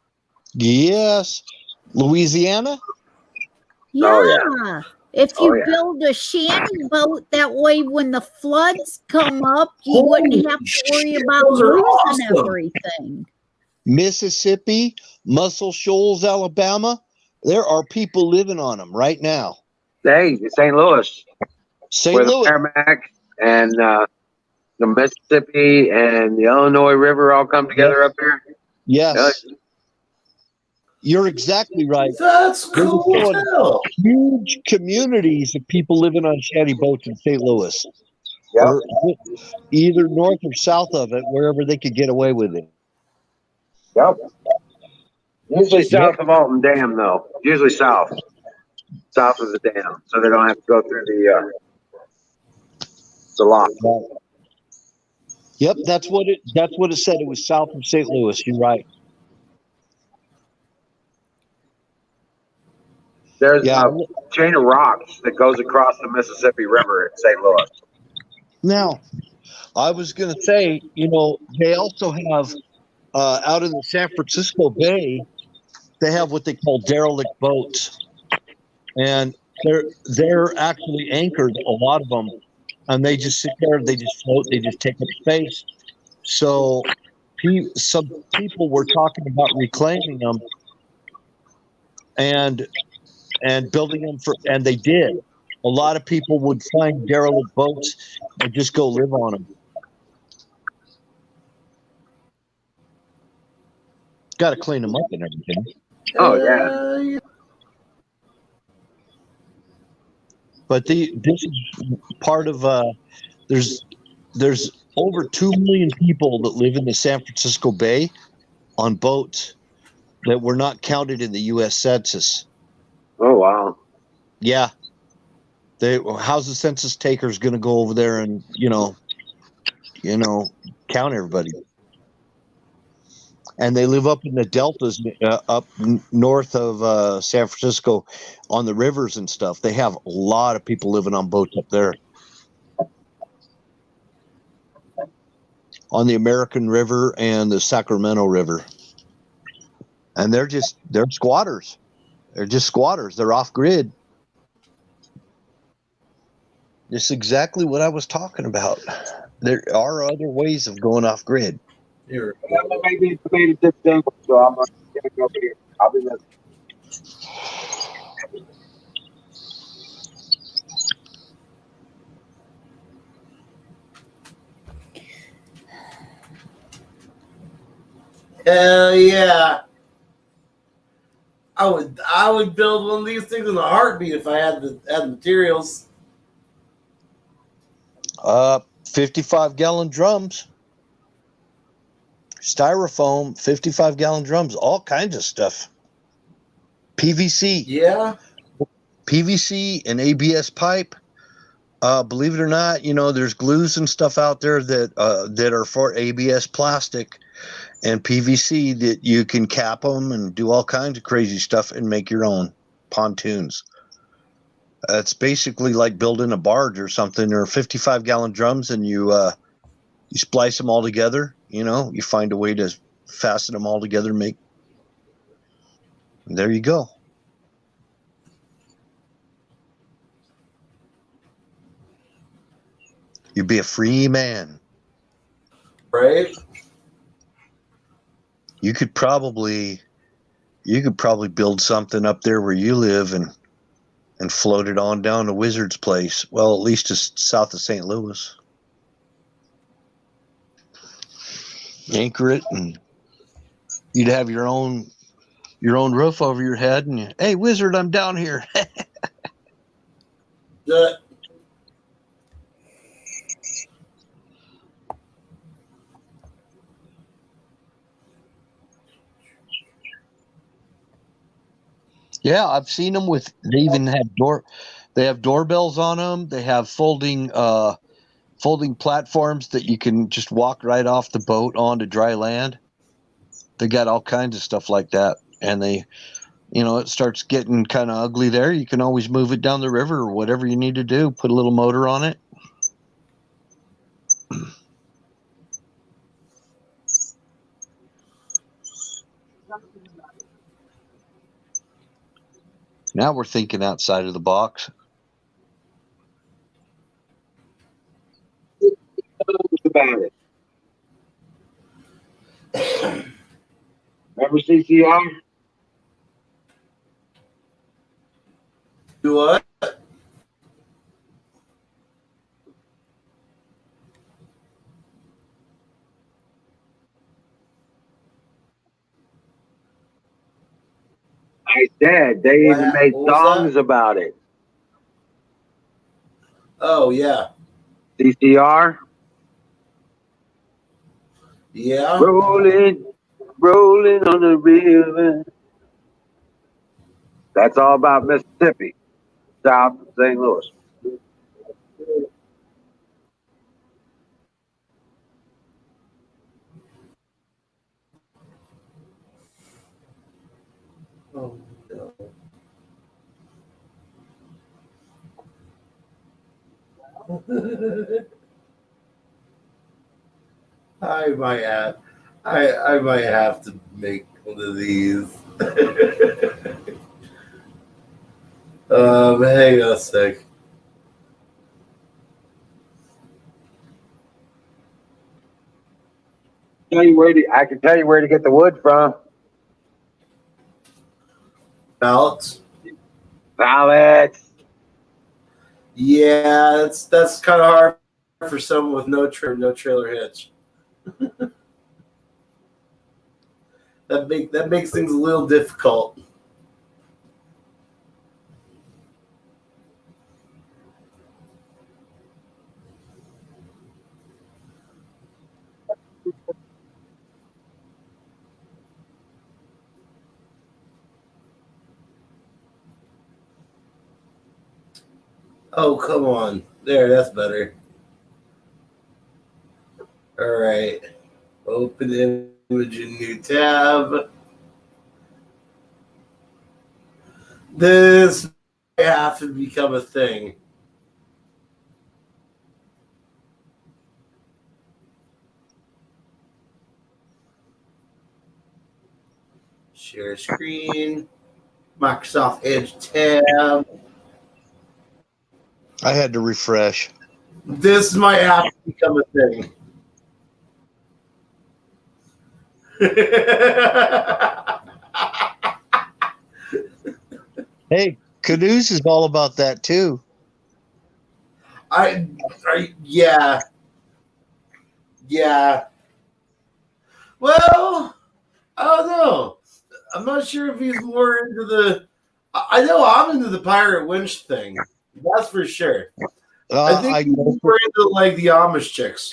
Speaker 7: Yes. Louisiana?
Speaker 5: Yeah.
Speaker 1: Oh,
Speaker 5: If
Speaker 1: Oh,
Speaker 5: you
Speaker 1: yeah.
Speaker 5: build a shanty boat, that way when the floods come up, you wouldn't have to worry
Speaker 6: shit,
Speaker 5: about
Speaker 6: those are
Speaker 5: losing
Speaker 6: awesome.
Speaker 5: everything.
Speaker 7: Mississippi, Muscle Shoals, Alabama. There are people living on them right now.
Speaker 1: Hey, St. Louis,
Speaker 7: St.
Speaker 1: where the
Speaker 7: Louis.
Speaker 1: Merrimack and the Mississippi and the Illinois River all come together up here.
Speaker 7: Yes. You're exactly right.
Speaker 6: That's
Speaker 7: They were
Speaker 6: cool as
Speaker 7: showing
Speaker 6: hell.
Speaker 7: huge communities of people living on shanty boats in St. Louis,
Speaker 1: Yep.
Speaker 7: or either north or south of it, wherever they could get away with it.
Speaker 1: Yep. Usually south of Alton Dam, though. Usually south of the dam, so they don't have to go through the lock.
Speaker 7: Right. Yep, that's what it said. It was south of St. Louis. You're right.
Speaker 1: There's
Speaker 7: Yeah.
Speaker 1: a chain of rocks that goes across the Mississippi River in St. Louis.
Speaker 7: Now, I was going to say, they also have out in the San Francisco Bay, they have what they call derelict boats, and they're actually anchored, a lot of them, and they just sit there, they just float, they just take up space. So some people were talking about reclaiming them and building them and they did. A lot of people would find derelict boats and just go live on them. Got to clean them up and everything.
Speaker 1: Oh, yeah.
Speaker 7: But this is part of there's over 2 million people that live in the San Francisco Bay on boats that were not counted in the U.S. Census.
Speaker 1: Oh, wow.
Speaker 7: Yeah. How's the census takers going to go over there and count everybody? And they live up in the deltas, up north of San Francisco, on the rivers and stuff. They have a lot of people living on boats up there. On the American River and the Sacramento River. And they're squatters. They're just squatters. They're off grid. It's exactly what I was talking about. There are other ways of going off grid.
Speaker 6: Here.
Speaker 1: Maybe it's made a different, so I'm going to go here. I'll be listening.
Speaker 6: Hell yeah. I would build one of these things in a heartbeat if I had the materials.
Speaker 7: 55-gallon drums. Styrofoam, 55-gallon drums, all kinds of stuff. PVC.
Speaker 6: Yeah.
Speaker 7: PVC and ABS pipe. Believe it or not, there's glues and stuff out there that are for ABS plastic and PVC that you can cap them and do all kinds of crazy stuff and make your own pontoons. It's basically like building a barge or something, or 55-gallon drums, and you splice them all together. You find a way to fasten them all together. There you go. You'd be a free man.
Speaker 6: Right?
Speaker 7: You could probably build something up there where you live and float it on down to Wizard's Place. Well, at least just south of St. Louis. Anchor it, and you'd have your own roof over your head, and hey, Wizard, I'm down here. Yeah, I've seen them they even have doorbells on them. They have folding platforms that you can just walk right off the boat onto dry land. They got all kinds of stuff like that. And it starts getting kind of ugly there. You can always move it down the river or whatever you need to do. Put a little motor on it. Now we're thinking outside of the box.
Speaker 1: about it. Remember CCR?
Speaker 6: Do what?
Speaker 1: I said they even made
Speaker 6: What was
Speaker 1: songs
Speaker 6: that?
Speaker 1: about it.
Speaker 6: Oh yeah,
Speaker 1: CCR,
Speaker 6: yeah.
Speaker 1: rolling, rolling on the river. That's all about Mississippi, south of St. Louis.
Speaker 6: Oh no. I might have, I might have to make one of these. Hang on a sec.
Speaker 1: I can tell you where to get the wood from.
Speaker 6: Ballots.
Speaker 1: Pallets.
Speaker 6: Yeah, that's kind of hard for someone with no trim, no trailer hitch. That makes things a little difficult. Oh, come on. There, that's better. All right. Open image in new tab. This might have to become a thing. Share screen. Microsoft Edge tab.
Speaker 7: I had to refresh.
Speaker 6: This might have to become a thing.
Speaker 7: Hey, Canoes is all about that too.
Speaker 6: Yeah. Well, I don't know. I'm not sure if he's more into the. I know I'm into the pirate winch thing. That's for sure. I think he's more into like the Amish chicks.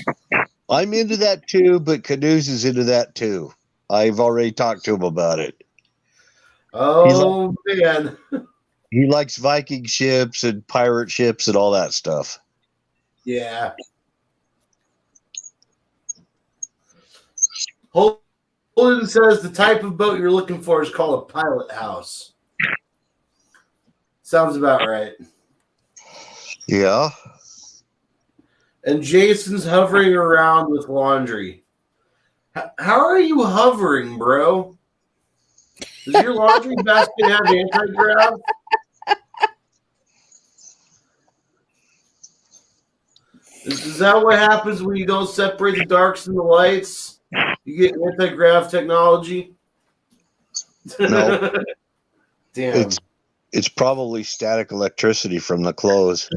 Speaker 7: I'm into that too, but Canoes is into that too. I've already talked to him about it.
Speaker 6: Oh man.
Speaker 7: He likes Viking ships and pirate ships and all that stuff.
Speaker 6: Yeah. Holden says the type of boat you're looking for is called a pilot house. Sounds about right.
Speaker 7: Yeah.
Speaker 6: And Jason's hovering around with laundry. How are you hovering, bro? Does your laundry basket have anti-grav? Is that what happens when you don't separate the darks and the lights? You get anti-grav technology?
Speaker 7: No.
Speaker 6: Damn.
Speaker 7: It's probably static electricity from the clothes.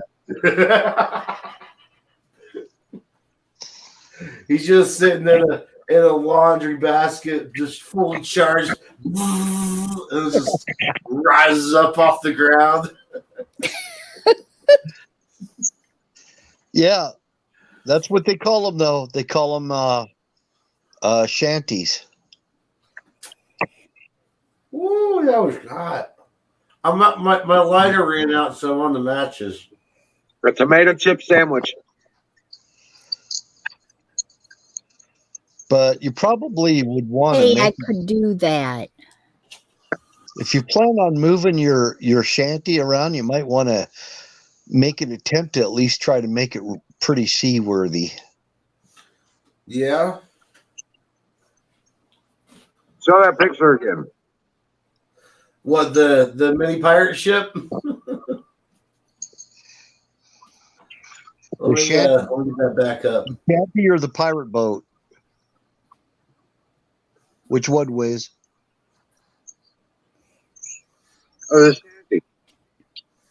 Speaker 6: He's just sitting in a laundry basket, just fully charged, and it just rises up off the ground.
Speaker 7: Yeah, that's what they call them, though. They call them shanties.
Speaker 6: Ooh, that was hot. My lighter ran out, so I'm on the matches.
Speaker 1: A tomato chip sandwich.
Speaker 7: But you probably would want to
Speaker 5: Hey,
Speaker 7: make,
Speaker 5: I could do that.
Speaker 7: if you plan on moving your shanty around, you might want to make an attempt to at least try to make it pretty seaworthy.
Speaker 6: Yeah.
Speaker 1: Show that picture again.
Speaker 6: What, the mini pirate ship? Let me get that back up.
Speaker 7: Shanty or the pirate boat? Which one, Wiz?
Speaker 1: Oh, the shanty.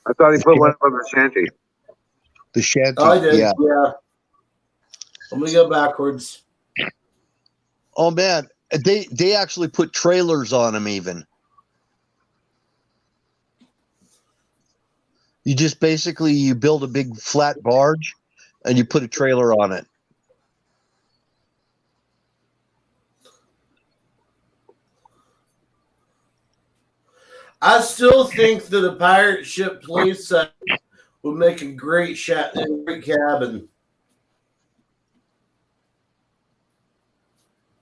Speaker 1: I thought he put one up on the shanty.
Speaker 7: The shanty.
Speaker 6: Oh, I did.
Speaker 7: Yeah.
Speaker 6: Let me go backwards.
Speaker 7: Oh man, they actually put trailers on them. Even you just basically you build a big flat barge, and you put a trailer on it.
Speaker 6: I still think that a pirate ship playset would make a great cabin.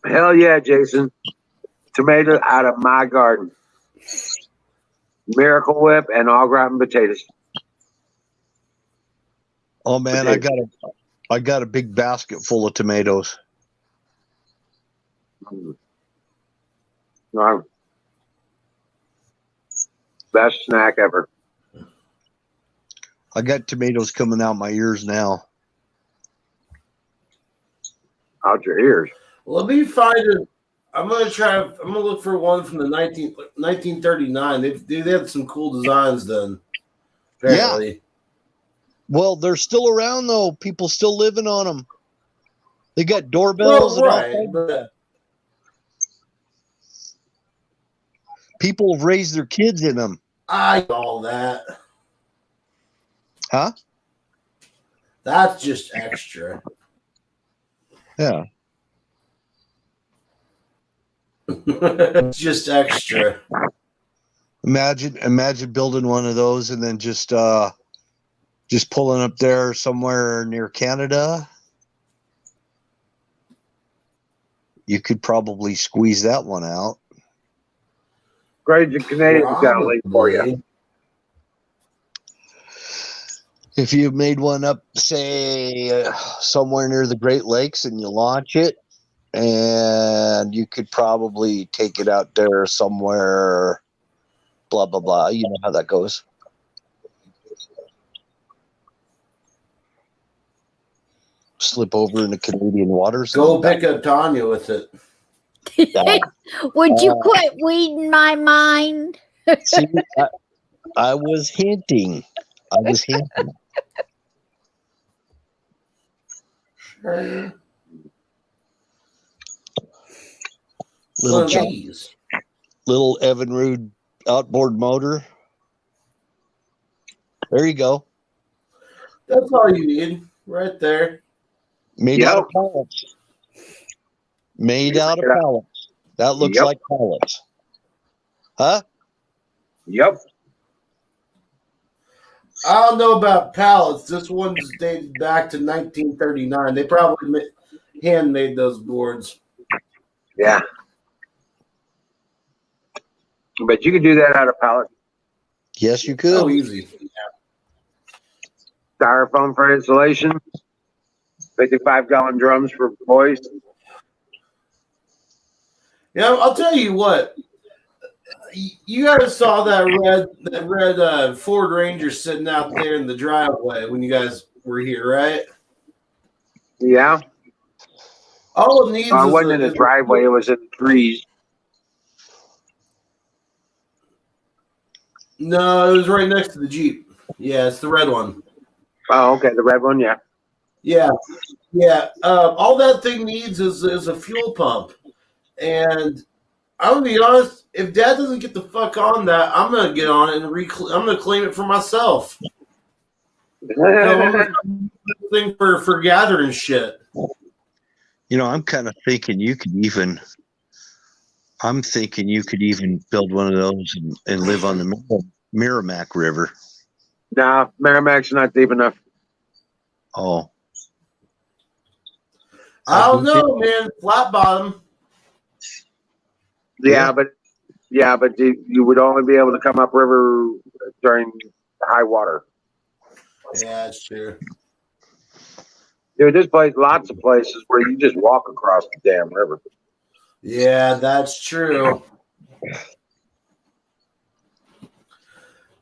Speaker 1: Hell yeah, Jason. Tomato out of my garden. Miracle Whip and all gratin potatoes.
Speaker 7: Oh man, I got a big basket full of tomatoes.
Speaker 1: No. Best snack ever.
Speaker 7: I got tomatoes coming out my ears now.
Speaker 1: Out your ears.
Speaker 6: Let me find it. I'm gonna look for one from the 1939. They had some cool designs then. Apparently.
Speaker 7: Yeah. Well, they're still around though. People still living on them. They got doorbells.
Speaker 6: Well, right, but
Speaker 7: people have raised their kids in them.
Speaker 6: I all that.
Speaker 7: Huh?
Speaker 6: That's just extra.
Speaker 7: Yeah.
Speaker 6: It's just extra.
Speaker 7: Imagine building one of those and then just pulling up there somewhere near Canada. You could probably squeeze that one out.
Speaker 1: Great, the Canadians got a link for you.
Speaker 7: If you made one up, say, somewhere near the Great Lakes and you launch it, and you could probably take it out there somewhere, blah, blah, blah. You know how that goes. Slip over into Canadian waters.
Speaker 6: Go pick up Tanya with it.
Speaker 5: Would you quit weeding my mind?
Speaker 7: See, I was hinting.
Speaker 6: Sure.
Speaker 7: Little Evinrude outboard motor. There you go.
Speaker 6: That's all you need, right there.
Speaker 7: Made out of pallets. That looks like pallets. Huh?
Speaker 1: Yep.
Speaker 6: I don't know about pallets. This one's dated back to 1939. They probably handmade those boards.
Speaker 1: Yeah. But you could do that out of pallet.
Speaker 7: Yes, you could.
Speaker 6: Oh, easy.
Speaker 1: Styrofoam for insulation. 55-gallon drums for boys.
Speaker 6: Yeah, I'll tell you what. You guys saw that red Ford Ranger sitting out there in the driveway when you guys were here, right?
Speaker 1: Yeah.
Speaker 6: All it needs
Speaker 1: it wasn't in the driveway. It was in the trees.
Speaker 6: No, it was right next to the Jeep. Yeah, it's the red one.
Speaker 1: Oh, okay. The red one, yeah.
Speaker 6: Yeah. All that thing needs is a fuel pump. And I'm going to be honest, if Dad doesn't get the fuck on that, I'm going to get on it and I'm going to claim it for myself. Thing for gathering shit.
Speaker 7: You know, I'm kind of thinking you could even build one of those and live on the Merrimack River.
Speaker 1: No, Merrimack's not deep enough.
Speaker 7: Oh.
Speaker 6: I don't know, man. Flat bottom.
Speaker 1: Yeah, but you would only be able to come up river during high water.
Speaker 6: Yeah, that's true.
Speaker 1: Dude, there's lots of places where you just walk across the damn river.
Speaker 6: Yeah, that's true.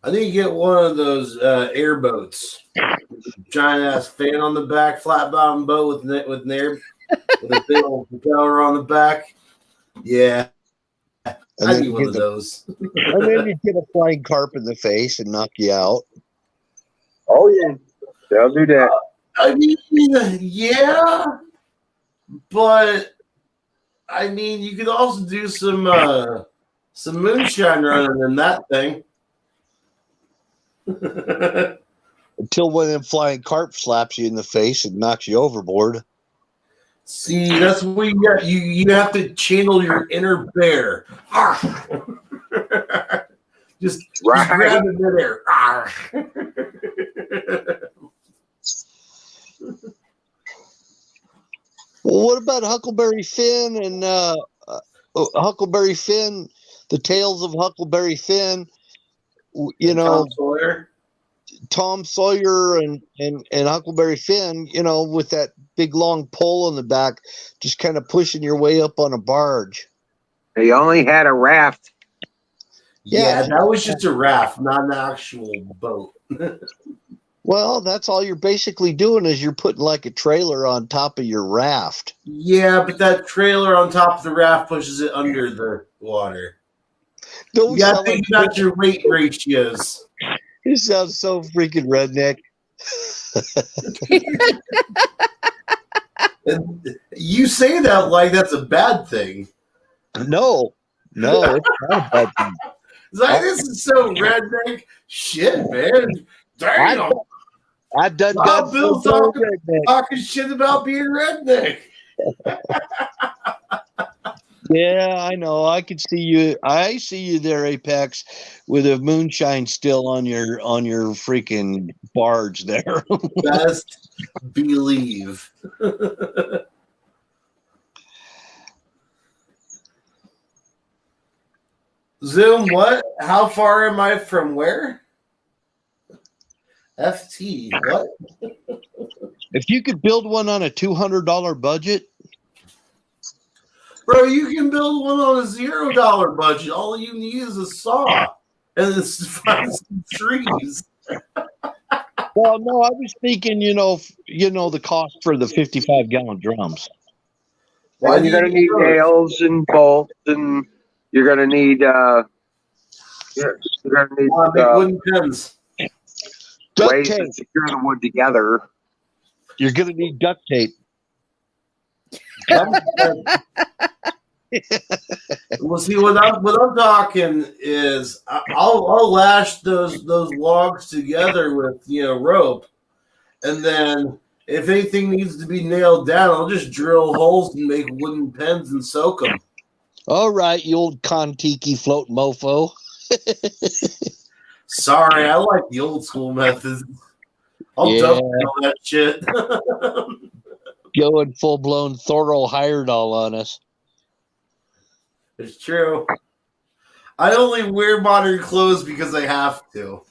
Speaker 6: I need to get one of those airboats. giant ass fan on the back, flat bottom boat with a big old propeller on the back. Yeah,
Speaker 7: And
Speaker 6: I
Speaker 7: then
Speaker 6: need one of those.
Speaker 7: and then you get a flying carp in the face and knock you out.
Speaker 1: Oh yeah, they'll do that.
Speaker 6: I mean, yeah, but I mean, you could also do some moonshine running in that thing.
Speaker 7: Until one of them flying carp slaps you in the face and knocks you overboard.
Speaker 6: See, that's what you got. You have to channel your inner bear. just grab it there.
Speaker 7: Well, what about Huckleberry Finn and Huckleberry Finn? The Tales of Huckleberry Finn. You know, Tom Sawyer and Huckleberry Finn. You know, with that big long pole in the back, just kind of pushing your way up on a barge.
Speaker 1: They only had a raft.
Speaker 6: Yeah, that was just a raft, not an actual boat.
Speaker 7: Well, that's all you're basically doing is you're putting like a trailer on top of your raft.
Speaker 6: Yeah, but that trailer on top of the raft pushes it under the water. You got to think about your weight ratios.
Speaker 7: You sound so freaking redneck.
Speaker 6: You say that like that's a bad thing.
Speaker 7: No, it's not a bad thing.
Speaker 6: It's like, this is so redneck. Shit, man. Damn.
Speaker 7: I've done
Speaker 6: Bill talking shit about being redneck.
Speaker 7: Yeah, I know. I could see you. I see you there, Apex, with a moonshine still on your freaking barge there.
Speaker 6: Best believe. Zoom, what? How far am I from where? FT, what?
Speaker 7: If you could build one on a $200 budget.
Speaker 6: Bro, you can build one on a $0 budget. All you need is a saw and then find some trees.
Speaker 7: Well, no, I was thinking, the cost for the 55-gallon drums.
Speaker 1: Well, you're going to need nails and bolts, and you're going to need
Speaker 6: wooden pins.
Speaker 1: Ways to secure the wood together.
Speaker 7: You're going to need duct tape.
Speaker 6: Well, see, what I'm talking is I'll lash those logs together with rope, and then if anything needs to be nailed down, I'll just drill holes and make wooden pens and soak them.
Speaker 7: All right, you old Kon-Tiki float mofo.
Speaker 6: Sorry, I like the old school methods. I'll double that shit.
Speaker 7: Going full-blown Thorold Heyerdahl on us.
Speaker 6: It's true. I only wear modern clothes because I have to.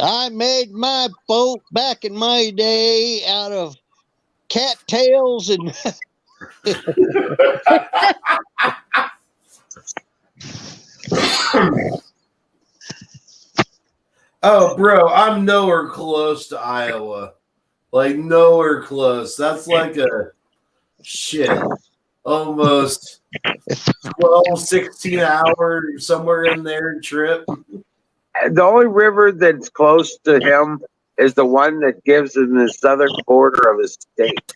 Speaker 7: I made my boat back in my day out of cattails and...
Speaker 6: Oh, bro, I'm nowhere close to Iowa. Like, nowhere close. That's like a almost 12, 16 hour, somewhere in there trip.
Speaker 1: The only river that's close to him is the one that gives him the southern border of his state.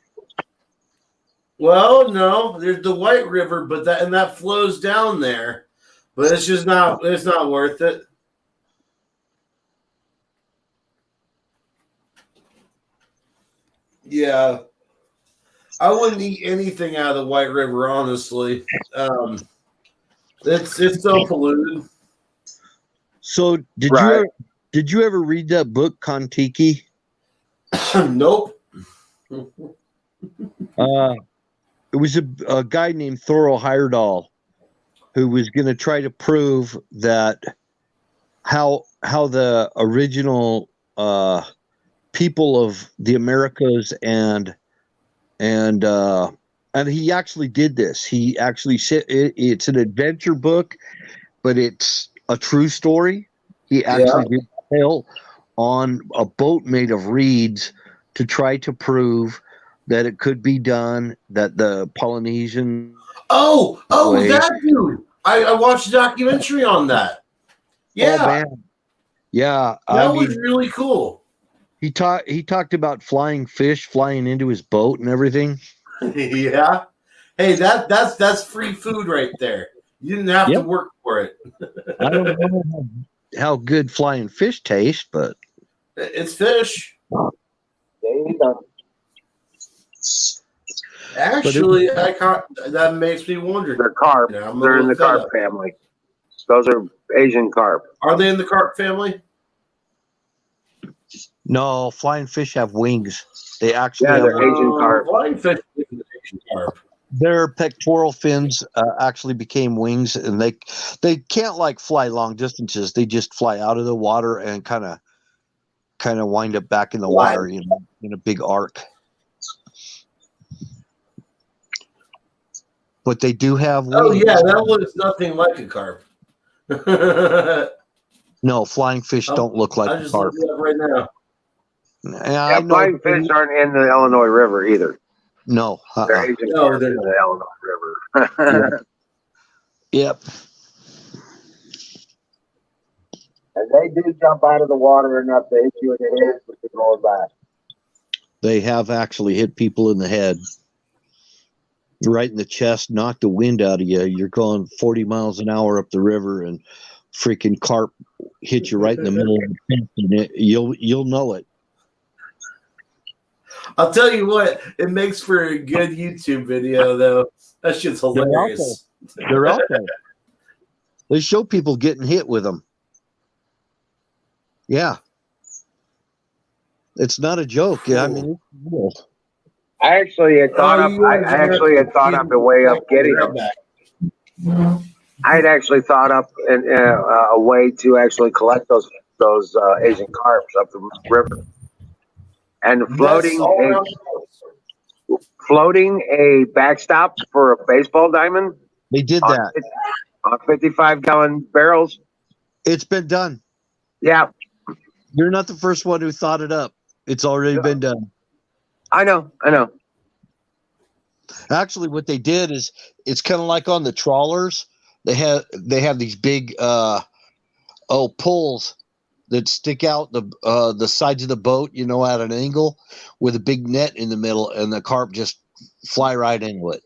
Speaker 6: Well, no, there's the White River, but that flows down there. But it's just not worth it. Yeah. I wouldn't eat anything out of the White River, honestly. It's so polluted.
Speaker 7: So did you ever read that book Kon-Tiki?
Speaker 6: Nope.
Speaker 7: It was a guy named Thorold Heyerdahl who was going to try to prove that how the original people of the Americas and he actually did this. He actually said it's an adventure book, but it's a true story. He actually did. tail on a boat made of reeds to try to prove that it could be done, that the Polynesian
Speaker 6: Oh,
Speaker 7: way.
Speaker 6: that dude. I watched a documentary on that. Yeah,
Speaker 7: Oh man, yeah.
Speaker 6: that was really cool.
Speaker 7: He talked about flying fish flying into his boat and everything.
Speaker 6: Yeah. Hey, that's free food right there. You didn't have to work for it.
Speaker 7: I don't know how good flying fish taste, but
Speaker 6: it's fish.
Speaker 1: There you go.
Speaker 6: Actually, that makes me wonder.
Speaker 1: They're carp.
Speaker 6: Yeah, I'm a
Speaker 1: They're in
Speaker 6: little
Speaker 1: the
Speaker 6: fed
Speaker 1: carp
Speaker 6: up.
Speaker 1: family. Those are Asian carp.
Speaker 6: Are they in the carp family?
Speaker 7: no, flying fish have wings. They actually have
Speaker 1: they're Asian carp.
Speaker 6: Flying fish is an Asian carp.
Speaker 7: their pectoral fins actually became wings, and they can't like fly long distances. They just fly out of the water and kind of wind up back in the water, you know, in a big arc. But they do have wings.
Speaker 6: Oh yeah, that looks nothing like a carp.
Speaker 7: No, flying fish don't look like
Speaker 6: I just
Speaker 7: carp.
Speaker 6: looked it up right now.
Speaker 7: I know
Speaker 1: flying fish aren't in the Illinois River either.
Speaker 7: No,
Speaker 1: They're Asian
Speaker 6: No,
Speaker 1: carp
Speaker 6: they're
Speaker 1: in
Speaker 6: not.
Speaker 1: the Illinois River.
Speaker 7: Yep.
Speaker 1: And they do jump out of the water enough to hit you in the head with the going back.
Speaker 7: They have actually hit people in the head, right in the chest, knock the wind out of you. You're going 40 miles an hour up the river, and freaking carp hit you right in the middle of the chest, and you'll know it.
Speaker 6: I'll tell you what, it makes for a good YouTube video though. That shit's hilarious.
Speaker 7: They're out there. They show people getting hit with them. Yeah. It's not a joke. Yeah, I mean, it's real.
Speaker 1: I actually had thought up a way of getting them. I'd actually thought up a way to actually collect those Asian carps up the river, and floating a backstop for a baseball diamond.
Speaker 7: They did that
Speaker 1: on 55-gallon barrels.
Speaker 7: It's been done.
Speaker 1: Yeah,
Speaker 7: you're not the first one who thought it up. It's already been done.
Speaker 1: I know.
Speaker 7: Actually, what they did is it's kind of like on the trawlers. They have these big poles that stick out the sides of the boat, you know, at an angle with a big net in the middle, and the carp just fly right into it.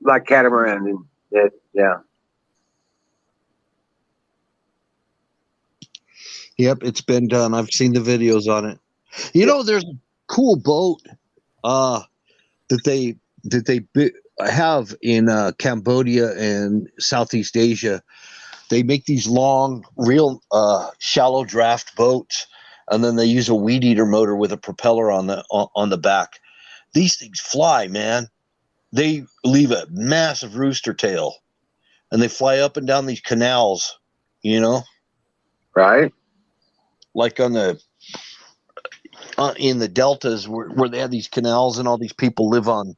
Speaker 1: Like catamaran. Yeah.
Speaker 7: Yep, it's been done. I've seen the videos on it. You know, there's a cool boat that they have in Cambodia and Southeast Asia. They make these long, real shallow draft boats, and then they use a weed eater motor with a propeller on the back. These things fly, man. They leave a massive rooster tail, and they fly up and down these canals, you know?
Speaker 1: Right.
Speaker 7: Like on the in the deltas where they have these canals, and all these people live on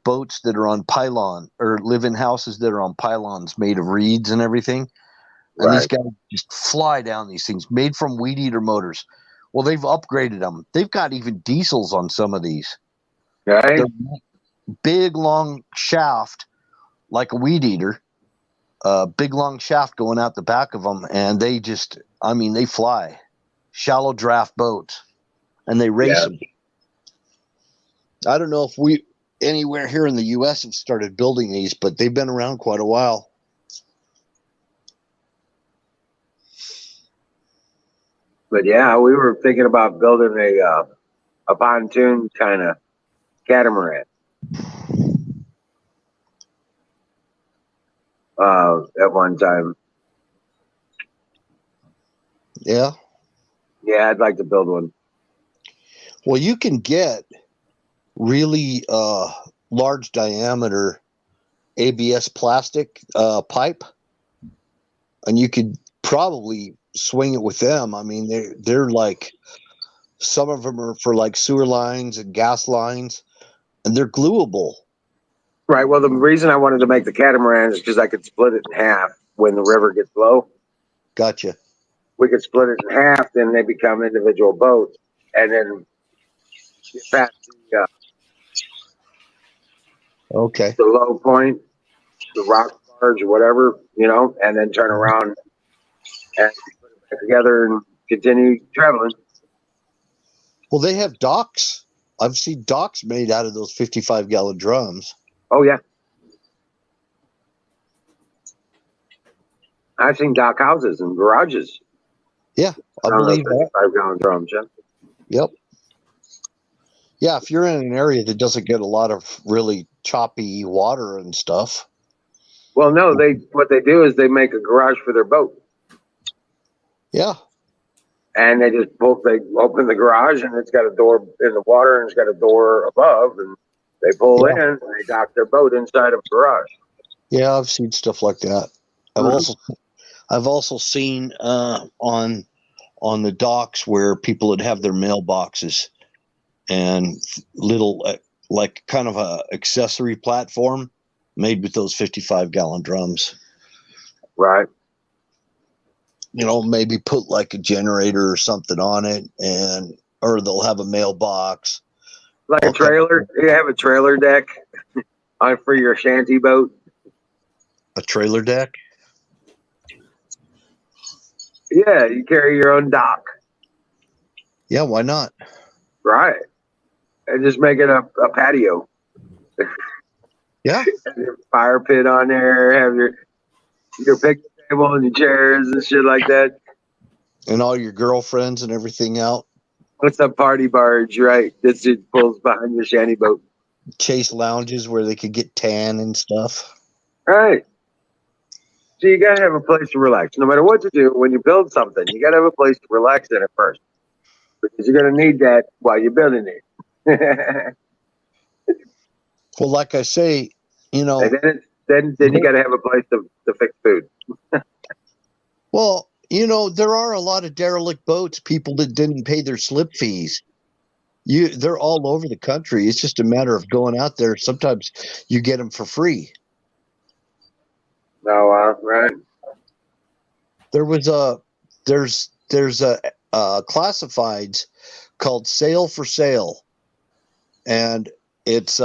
Speaker 7: boats that are on pylon, or live in houses that are on pylons made of reeds and everything. And these guys just fly down these things made from weed eater motors. Well, they've upgraded them. They've got even diesels on some of these.
Speaker 1: Right.
Speaker 7: They're big, long shaft, like a weed eater, big, long shaft going out the back of them. And they fly. Shallow draft boats, and they race them. I don't know if we anywhere here in the U.S. have started building these, but they've been around quite a while.
Speaker 1: But yeah, we were thinking about building a pontoon kind of catamaran at one time.
Speaker 7: Yeah.
Speaker 1: Yeah, I'd like to build one.
Speaker 7: Well, you can get really large diameter ABS plastic pipe, and you could probably swing it with them. I mean, they're like, some of them are for like sewer lines and gas lines, and they're gluable.
Speaker 1: Right. Well, the reason I wanted to make the catamaran is because I could split it in half when the river gets low.
Speaker 7: Gotcha.
Speaker 1: we could split it in half. Then they become individual boats, and then get past
Speaker 7: Okay.
Speaker 1: the low point, the rock bars or whatever, and then turn around and put it back together and continue traveling.
Speaker 7: Well, they have docks. I've seen docks made out of those 55-gallon drums.
Speaker 1: Oh yeah, I've seen dock houses and garages.
Speaker 7: Yeah, I
Speaker 1: On those
Speaker 7: believe that.
Speaker 1: 55-gallon drums. Yeah.
Speaker 7: Yep. Yeah, if you're in an area that doesn't get a lot of really choppy water and stuff.
Speaker 1: Well, no, what they do is they make a garage for their boat.
Speaker 7: Yeah.
Speaker 1: And they open the garage and it's got a door in the water and it's got a door above and they pull in and they dock their boat inside of a garage.
Speaker 7: Yeah, I've seen stuff like that. I've also seen on the docks where people would have their mailboxes and little like kind of a accessory platform made with those 55-gallon drums.
Speaker 1: Right.
Speaker 7: Maybe put like a generator or something on it, or they'll have a mailbox.
Speaker 1: Like a trailer. You have a trailer deck for your shanty boat.
Speaker 7: A trailer deck?
Speaker 1: Yeah, you carry your own dock.
Speaker 7: Yeah, why not?
Speaker 1: Right. And just make it a patio.
Speaker 7: Yeah.
Speaker 1: Have your fire pit on there, have your picnic table and your chairs and shit like that.
Speaker 7: And all your girlfriends and everything out.
Speaker 1: What's a party barge, right? That just pulls behind your shanty boat.
Speaker 7: Chase lounges where they could get tan and stuff.
Speaker 1: Right. So you gotta have a place to relax. No matter what you do, when you build something, you gotta have a place to relax in it first. Because you're gonna need that while you're building it.
Speaker 7: Well, like I say,
Speaker 1: and then you gotta have a place to fix food.
Speaker 7: Well, there are a lot of derelict boats, people that didn't pay their slip fees. They're all over the country. It's just a matter of going out there. Sometimes you get them for free.
Speaker 1: No, right.
Speaker 7: There's a classifieds called Sail for Sale, and it's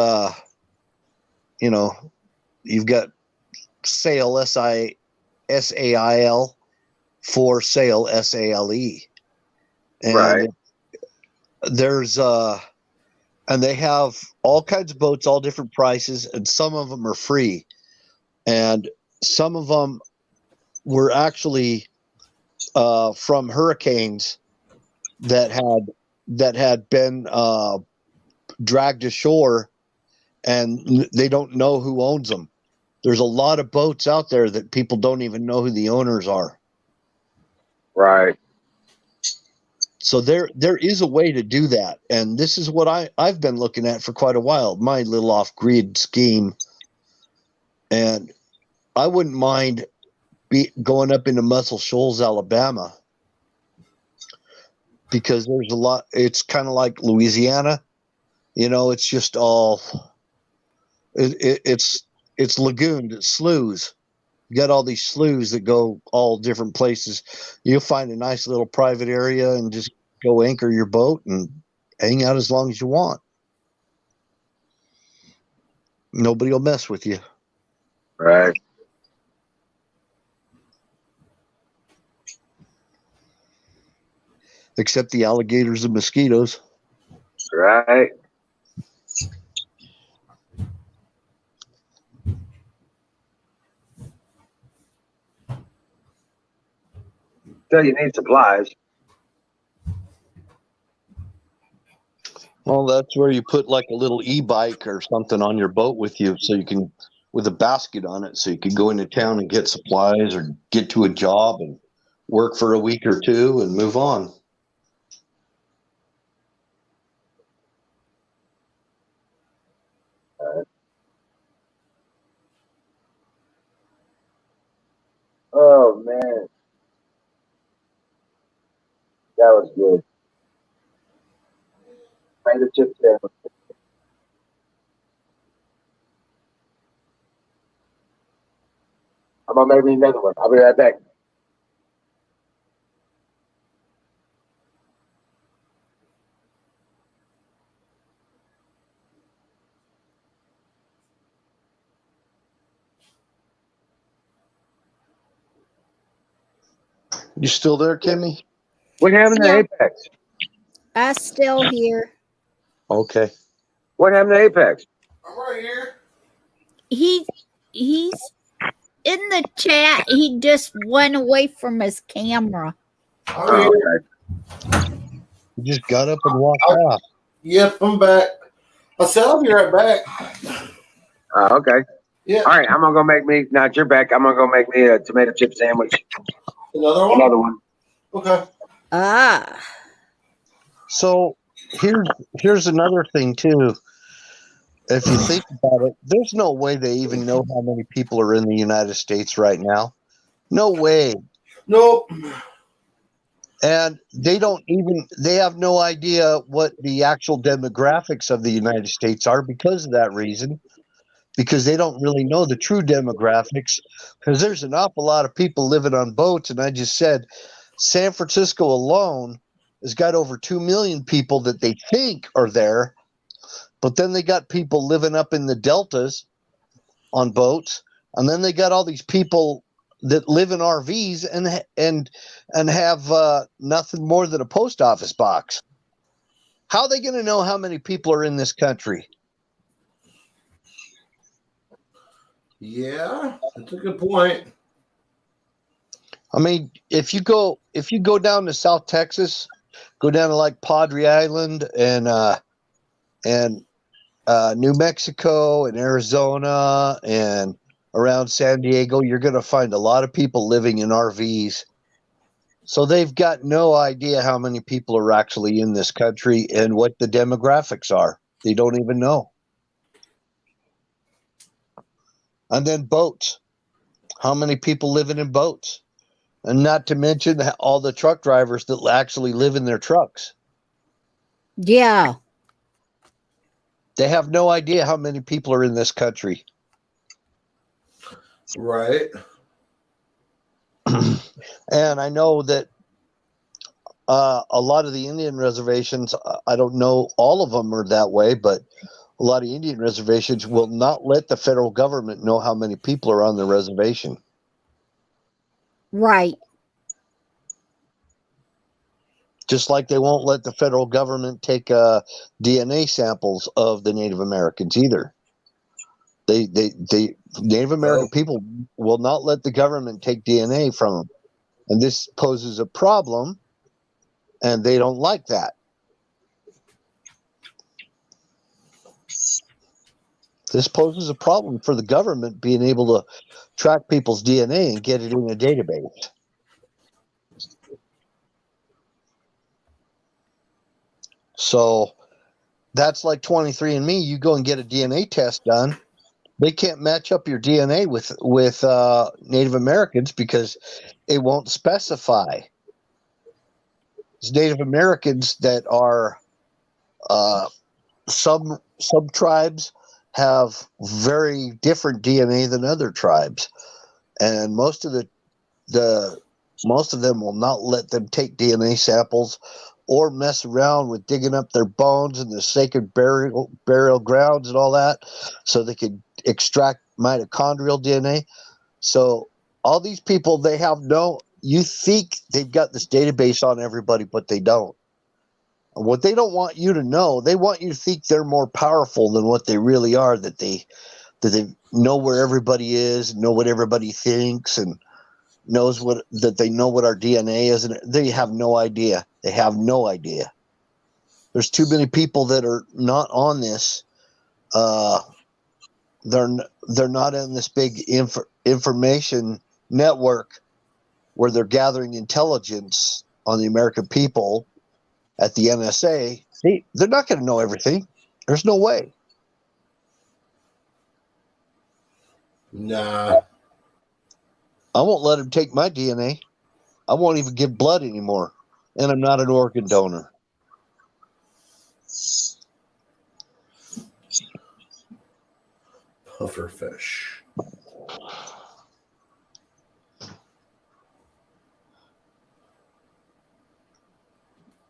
Speaker 7: you've got Sail SAIL for Sale SALE, and
Speaker 1: right.
Speaker 7: There's and they have all kinds of boats, all different prices, and some of them are free, and some of them were actually from hurricanes that had been dragged ashore, and they don't know who owns them. There's a lot of boats out there that people don't even know who the owners are.
Speaker 1: Right.
Speaker 7: So there is a way to do that, and this is what I've been looking at for quite a while. My little off-grid scheme, and I wouldn't mind going up into Muscle Shoals, Alabama, because there's a lot. It's kind of like Louisiana, It's just all it's lagoons, it's sloughs. You got all these sloughs that go all different places. You'll find a nice little private area and just go anchor your boat and hang out as long as you want. Nobody will mess with you.
Speaker 1: Right.
Speaker 7: Except the alligators and mosquitoes.
Speaker 1: Right. So you need supplies.
Speaker 7: Well, that's where you put like a little e-bike or something on your boat with you, so you can, with a basket on it, so you can go into town and get supplies or get to a job and work for a week or two and move on.
Speaker 1: Oh man, that was good. Made a chip sandwich. I'm gonna make me another one. I'll be right back.
Speaker 7: You still there, Kimmy?
Speaker 1: What happened to
Speaker 5: Yeah.
Speaker 1: Apex?
Speaker 5: I still here.
Speaker 7: Okay.
Speaker 1: What happened to Apex?
Speaker 6: I'm right here.
Speaker 5: He's in the chat. He just went away from his camera.
Speaker 6: I'm
Speaker 1: Oh,
Speaker 6: here.
Speaker 1: okay.
Speaker 7: You just got up and walked off.
Speaker 6: Yep, I'm back. I said I'll be right back.
Speaker 1: Oh, okay.
Speaker 6: Yeah.
Speaker 1: All right, I'm gonna go make me. Now that you're back, I'm gonna go make me a tomato chip sandwich.
Speaker 6: Another one?
Speaker 1: Another one.
Speaker 6: Okay.
Speaker 5: Ah.
Speaker 7: So here's another thing too. If you think about it, there's no way they even know how many people are in the United States right now. No way.
Speaker 6: Nope.
Speaker 7: And they have no idea what the actual demographics of the United States are because of that reason, because they don't really know the true demographics, because there's an awful lot of people living on boats. And I just said San Francisco alone has got over 2 million people that they think are there, but then they got people living up in the deltas on boats, and then they got all these people that live in RVs and have nothing more than a post office box. How are they going to know how many people are in this country?
Speaker 6: Yeah, that's a good point.
Speaker 7: I mean, if you go down to South Texas, go down to like Padre Island and New Mexico and Arizona and around San Diego, you're going to find a lot of people living in RVs. So they've got no idea how many people are actually in this country and what the demographics are. They don't even know. And then boats. How many people living in boats? And not to mention all the truck drivers that actually live in their trucks.
Speaker 5: Yeah.
Speaker 7: They have no idea how many people are in this country.
Speaker 6: Right.
Speaker 7: And I know that a lot of the Indian reservations, I don't know all of them are that way, but a lot of Indian reservations will not let the federal government know how many people are on the reservation.
Speaker 5: Right.
Speaker 7: Just like they won't let the federal government take DNA samples of the Native Americans either. They Native American people will not let the government take DNA from them. And this poses a problem, and they don't like that. This poses a problem for the government being able to track people's DNA and get it in a database. So that's like 23andMe. You go and get a DNA test done. They can't match up your DNA with Native Americans because it won't specify. It's Native Americans that are some tribes have very different DNA than other tribes, and most of them will not let them take DNA samples or mess around with digging up their bones in the sacred burial grounds and all that, so they could extract mitochondrial DNA. So all these people, they have you think they've got this database on everybody, but they don't. And what they don't want you to know, they want you to think they're more powerful than what they really are, that they know where everybody is, know what everybody thinks, and that they know what our DNA is, and they have no idea. They have no idea. There's too many people that are not on this. They're not in this big information network where they're gathering intelligence on the American people at the NSA. They're not going to know everything. There's no way.
Speaker 6: Nah.
Speaker 7: I won't let them take my DNA. I won't even give blood anymore. And I'm not an organ donor.
Speaker 6: Pufferfish.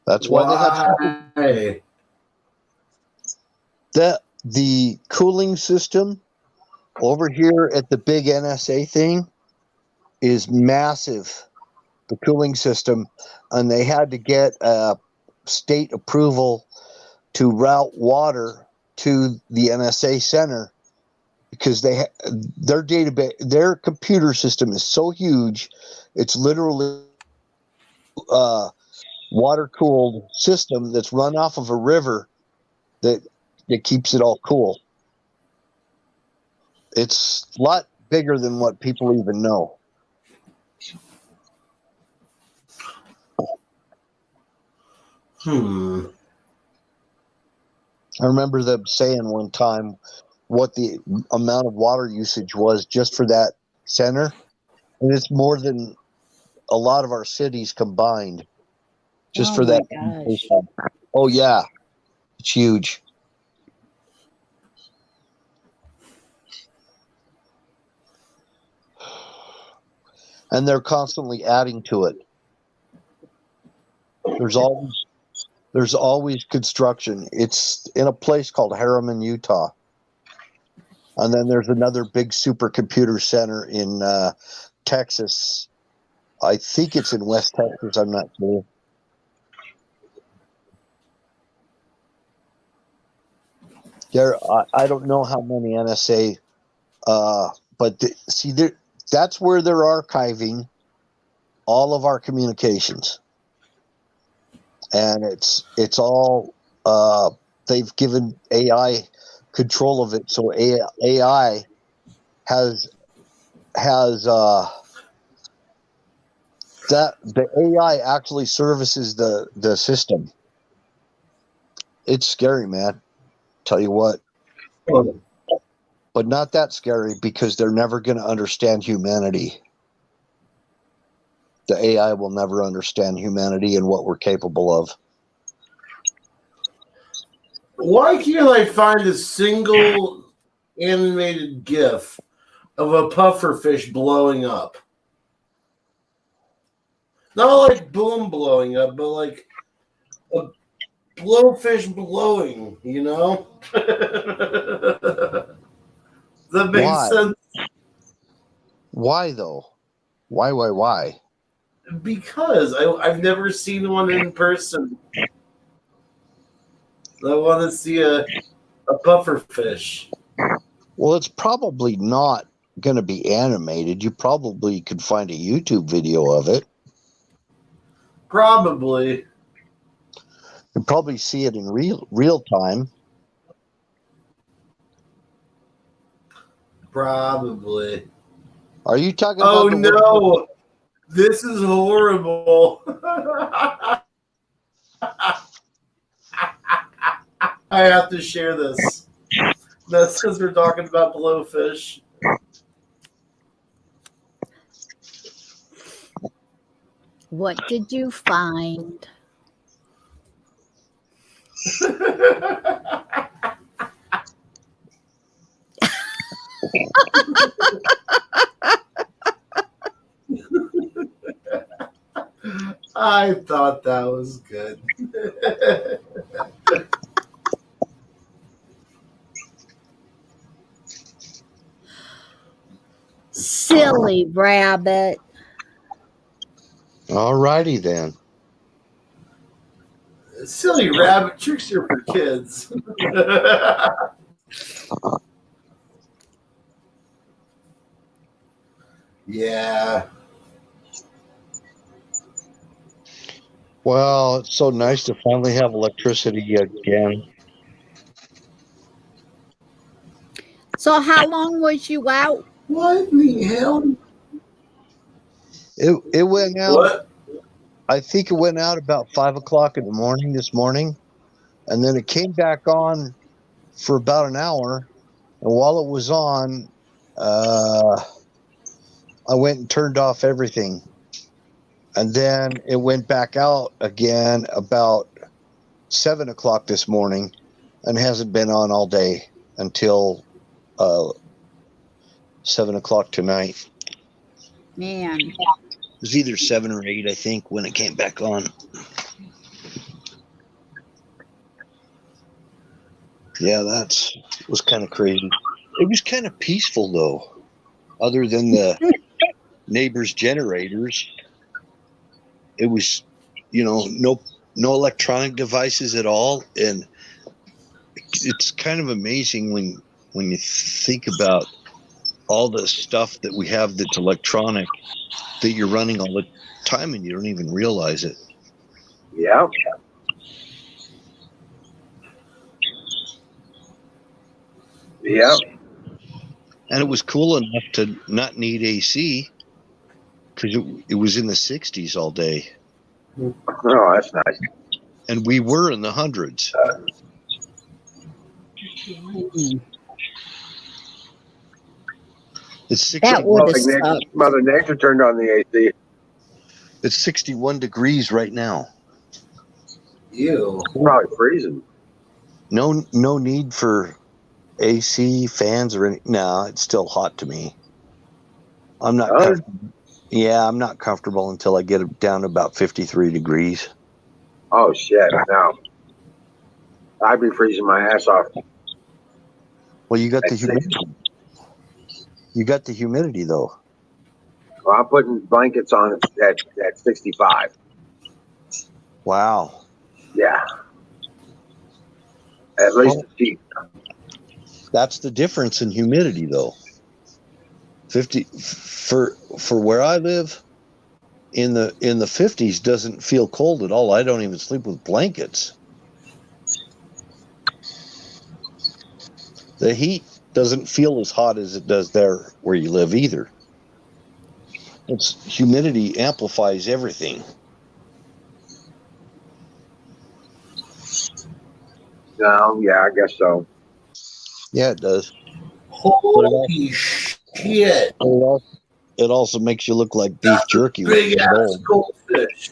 Speaker 7: That's why they have the cooling system over here at the big NSA thing is massive. the cooling system, and they had to get state approval to route water to the NSA center because their database, their computer system is so huge, it's literally water cooled system that's run off of a river that keeps it all cool. It's a lot bigger than what people even know. I remember them saying one time what the amount of water usage was just for that center, and it's more than a lot of our cities combined just for that.
Speaker 5: Gosh.
Speaker 7: Oh yeah, it's huge. And they're constantly adding to it. There's always construction. It's in a place called Harriman, Utah. And then there's another big supercomputer center in Texas. I think it's in West Texas. I'm not sure. I don't know how many NSA, but see, that's where they're archiving all of our communications. And it's all they've given AI control of it, so AI has that the AI actually services the system. It's scary, man. Tell you what, but not that scary because they're never going to understand humanity. The AI will never understand humanity and what we're capable of.
Speaker 6: Why can't I find a single animated GIF of a pufferfish blowing up? Not like boom blowing up, but like a blowfish blowing, you know? That makes sense.
Speaker 7: Why though? Why?
Speaker 6: Because I've never seen one in person. I want to see a pufferfish.
Speaker 7: Well, it's probably not going to be animated. You probably could find a YouTube video of it.
Speaker 6: Probably.
Speaker 7: You probably see it in real time.
Speaker 6: Probably.
Speaker 7: Are you talking
Speaker 6: about? Oh no! This is horrible. I have to share this. That's because we're talking about blowfish.
Speaker 5: What did you find?
Speaker 6: I thought that was good.
Speaker 5: Silly rabbit.
Speaker 7: All righty then.
Speaker 6: Silly rabbit tricks are for kids. Yeah.
Speaker 7: Well, it's so nice to finally have electricity again.
Speaker 5: So how long was you out?
Speaker 6: What in the hell?
Speaker 7: It went out.
Speaker 6: What?
Speaker 7: I think it went out about 5 o'clock in the morning this morning, and then it came back on for about an hour. And while it was on, I went and turned off everything. And then it went back out again about 7 o'clock this morning and hasn't been on all day until 7 o'clock tonight.
Speaker 5: Man.
Speaker 7: It was either 7 or 8, I think, when it came back on. Yeah, it was kind of crazy. It was kind of peaceful, though, other than the neighbors' generators. it was, no electronic devices at all, and it's kind of amazing when you think about all the stuff that we have that's electronic that you're running all the time and you don't even realize it.
Speaker 1: Yeah. Yeah.
Speaker 7: And it was cool enough to not need AC because it was in the 60s all day.
Speaker 1: Oh, that's nice.
Speaker 7: And we were in the hundreds. It's 60,
Speaker 5: That would have
Speaker 1: Nature,
Speaker 5: sucked.
Speaker 1: Mother Nature turned on the AC.
Speaker 7: it's 61 degrees right now.
Speaker 6: Ew.
Speaker 1: Probably freezing.
Speaker 7: No need for AC, fans, or any. No, it's still hot to me. I'm not
Speaker 1: Huh?
Speaker 7: comfortable. Yeah, I'm not comfortable until I get it down to about 53 degrees.
Speaker 1: Oh shit! No, I'd be freezing my ass off.
Speaker 7: Well, you got the
Speaker 1: At 60.
Speaker 7: humidity. You got the humidity, though.
Speaker 1: Well, I'm putting blankets on at 65.
Speaker 7: Wow.
Speaker 1: Yeah, at least it's cheap.
Speaker 7: That's the difference in humidity, though. 50 for where I live in the 50s doesn't feel cold at all. I don't even sleep with blankets. The heat doesn't feel as hot as it does there where you live either. It's humidity amplifies everything.
Speaker 1: No, yeah, I guess so.
Speaker 7: Yeah, it does.
Speaker 6: Holy shit.
Speaker 7: It also makes you look like beef jerky.
Speaker 6: Big ass goldfish.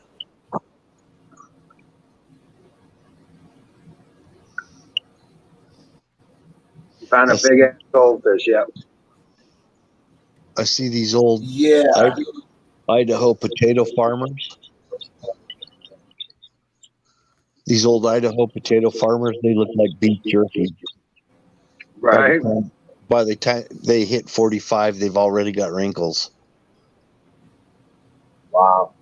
Speaker 1: Found a big ass goldfish. Yeah.
Speaker 7: I see these old
Speaker 6: Yeah.
Speaker 7: Idaho potato farmers. These old Idaho potato farmers, they look like beef jerky.
Speaker 1: Right.
Speaker 7: By the time they hit 45, they've already got wrinkles.
Speaker 1: Wow.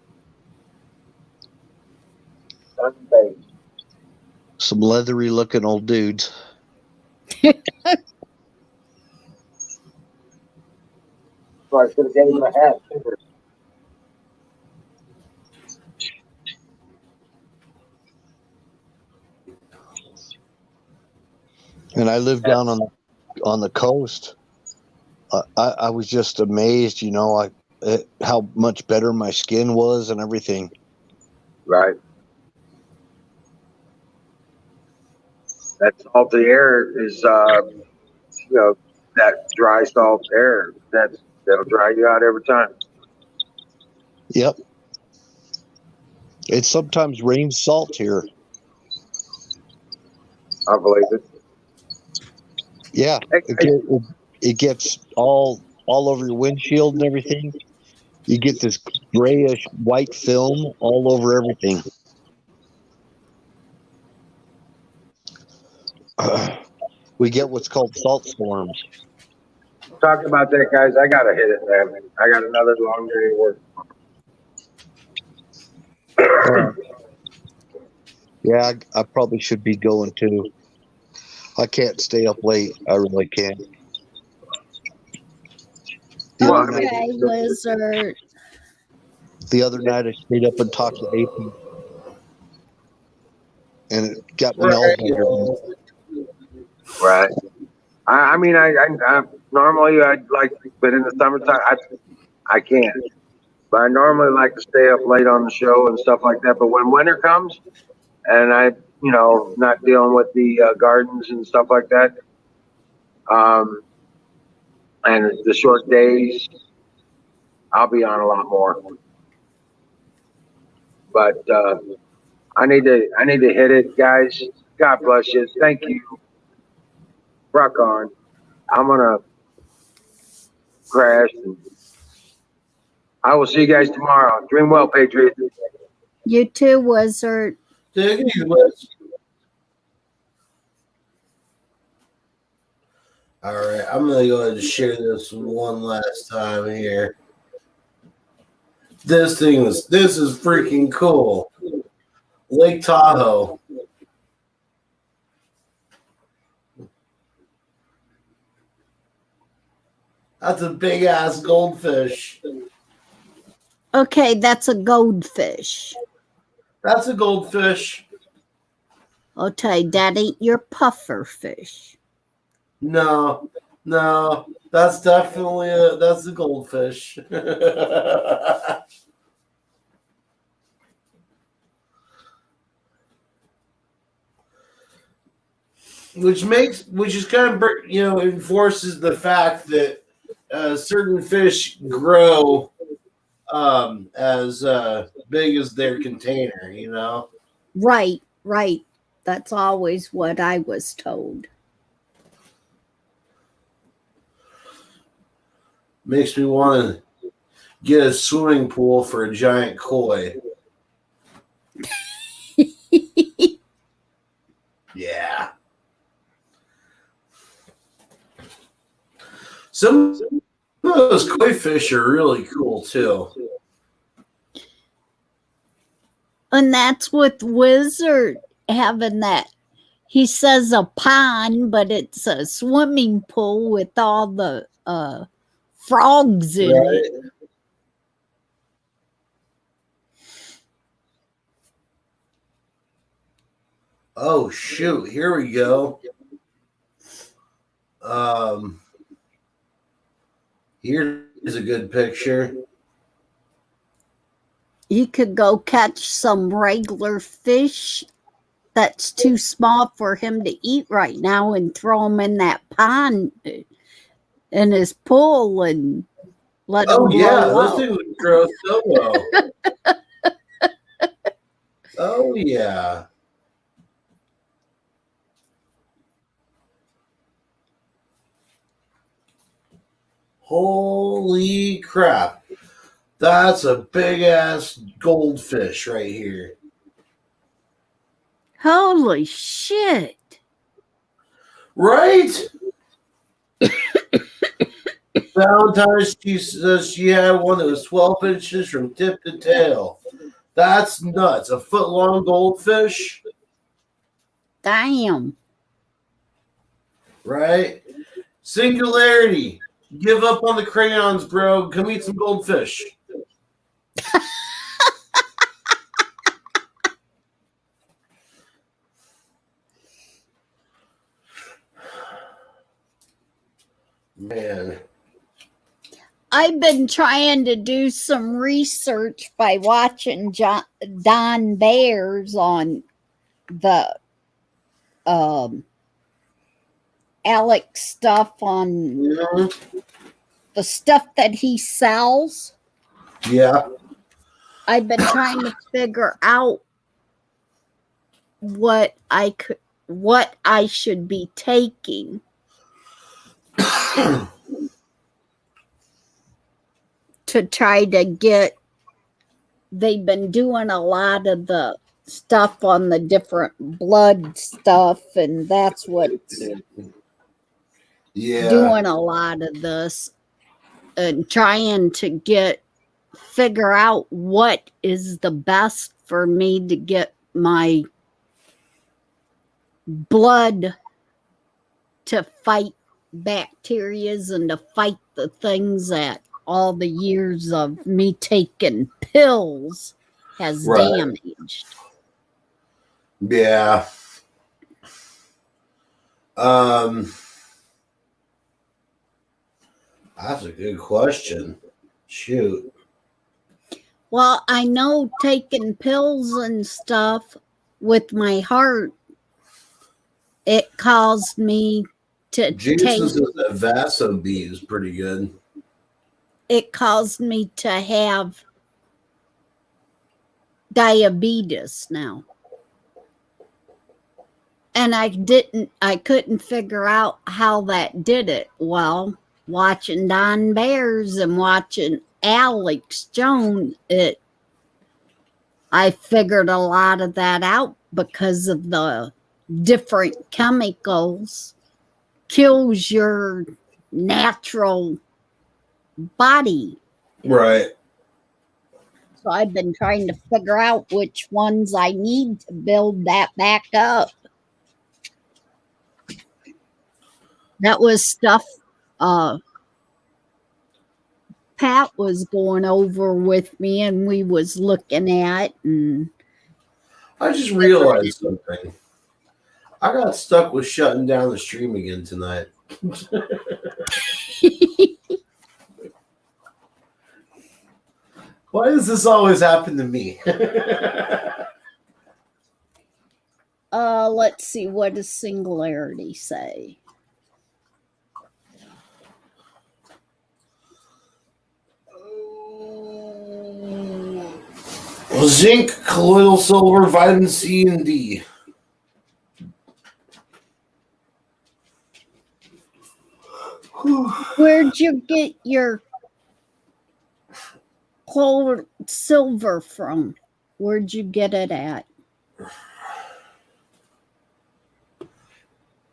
Speaker 1: Sunbaked.
Speaker 7: Some leathery looking old dudes.
Speaker 1: So I should have gave him a hat.
Speaker 7: And I live down on the coast. I was just amazed, how much better my skin was and everything.
Speaker 1: Right. That salty air is, that dry salt air. That'll dry you out every time.
Speaker 7: Yep. It sometimes rains salt here.
Speaker 1: I believe it.
Speaker 7: Yeah. It gets all over your windshield and everything. You get this grayish white film all over everything. We get what's called salt storms.
Speaker 1: Talking about that, guys. I gotta hit it, man. I got another long day of work.
Speaker 7: Yeah, I probably should be going too. I can't stay up late. I really can't.
Speaker 5: Okay, Wizard.
Speaker 7: The other night I stayed up and talked to AP. And it got me all bored.
Speaker 1: Right. I mean, I normally I'd like, but in the summertime, I can't. But I normally like to stay up late on the show and stuff like that. But when winter comes, and I, not dealing with the gardens and stuff like that, and the short days, I'll be on a lot more. But I need to hit it, guys. God bless you. Thank you. Rock on. I'm gonna crash. And I will see you guys tomorrow. Dream well, Patriots.
Speaker 5: You too, Wizard.
Speaker 6: Take it easy, Wes. All right, I'm gonna go ahead and share this one last time here. This is freaking cool. Lake Tahoe. That's a big ass goldfish.
Speaker 5: Okay, that's a goldfish.
Speaker 6: That's a goldfish.
Speaker 5: Okay, that ain't your puffer fish.
Speaker 6: No, that's definitely that's a goldfish. which is kind of enforces the fact that certain fish grow as big as their container.
Speaker 5: Right. That's always what I was told.
Speaker 6: Makes me want to get a swimming pool for a giant koi. Yeah. Some of those koi fish are really cool too.
Speaker 5: And that's with Wizard having that. He says a pond, but it's a swimming pool with all the frogs in it.
Speaker 6: Oh shoot, here we go. Here's a good picture.
Speaker 5: You could go catch some regular fish that's too small for him to eat right now and throw them in that pond in his pool and let him grow
Speaker 6: those
Speaker 5: up.
Speaker 6: things would grow so well. Oh yeah. Holy crap. That's a big ass goldfish right here.
Speaker 5: Holy shit.
Speaker 6: Right? Valentine, she says she had one that was 12 inches from tip to tail. That's nuts. A foot long goldfish.
Speaker 5: Damn.
Speaker 6: Right? Singularity. Give up on the crayons, bro. Come eat some goldfish. Man.
Speaker 5: I've been trying to do some research by watching Don Bears on the Alex stuff on the stuff that he sells.
Speaker 6: Yeah.
Speaker 5: I've been trying to figure out what I should be taking. To try to get, they've been doing a lot of the stuff on the different blood stuff, and that's what's doing a lot of this, and trying to figure out what is the best for me to get my blood to fight bacterias and to fight the things that all the years of me taking pills has damaged.
Speaker 6: Yeah. That's a good question. Shoot.
Speaker 5: Well, I know taking pills and stuff with my heart, it caused me to
Speaker 6: Jesus is a Vaso B is pretty good.
Speaker 5: It caused me to have diabetes now. And I couldn't figure out how that did it. Well, watching Don Bears and watching Alex Jones, I figured a lot of that out because of the different chemicals kills your natural body.
Speaker 6: Right.
Speaker 5: So I've been trying to figure out which ones I need to build that back up. That was stuff Pat was going over with me and we was looking at, and
Speaker 6: I just realized something. I got stuck with shutting down the stream again tonight. Why does this always happen to me?
Speaker 5: Let's see, what does Singularity say?
Speaker 6: Zinc, colloidal silver, vitamin C, and D.
Speaker 5: Where'd you get your gold silver from? Where'd you get it at?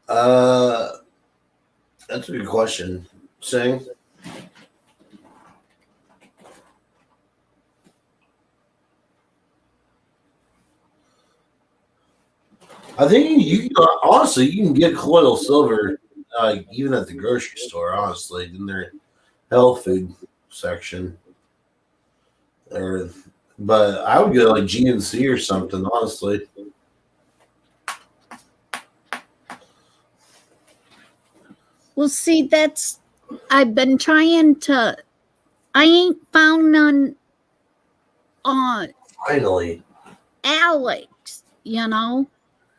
Speaker 6: That's a good question. Sing. I think you honestly you can get colloidal silver even at the grocery store. Honestly, in their health food section, but I would get like GNC or something. Honestly,
Speaker 5: Well, see, I've been trying to. I ain't found none on
Speaker 6: finally,
Speaker 5: Alex. You know.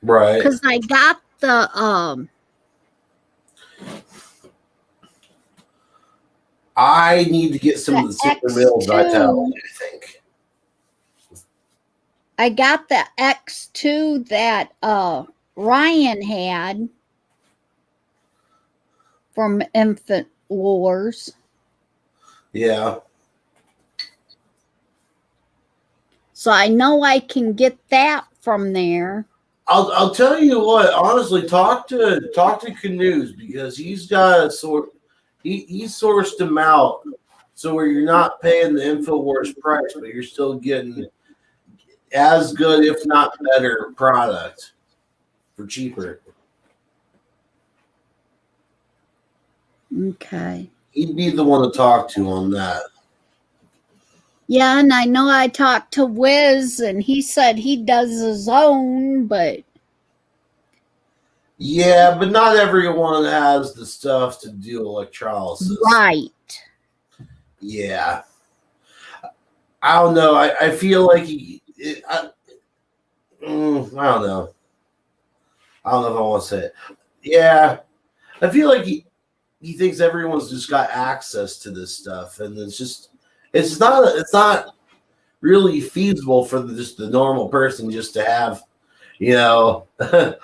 Speaker 6: right?
Speaker 5: Because I got the
Speaker 6: I need to get some of the super mill vitality. I think
Speaker 5: I got the X2 that Ryan had from Infant Wars.
Speaker 6: Yeah.
Speaker 5: So I know I can get that from there.
Speaker 6: I'll tell you what. Honestly, talk to Canoes because he's got he sourced them out so where you're not paying the InfoWars price, but you're still getting as good, if not better, product for cheaper.
Speaker 5: Okay.
Speaker 6: He'd be the one to talk to on that.
Speaker 5: Yeah, and I know I talked to Wiz, and he said he does his own, but
Speaker 6: yeah, but not everyone has the stuff to do electrolysis.
Speaker 5: Right.
Speaker 6: Yeah. I don't know. I feel like I don't know. I don't know if I want to say it. Yeah. I feel like he thinks everyone's just got access to this stuff, and it's not really feasible for just the normal person just to have, a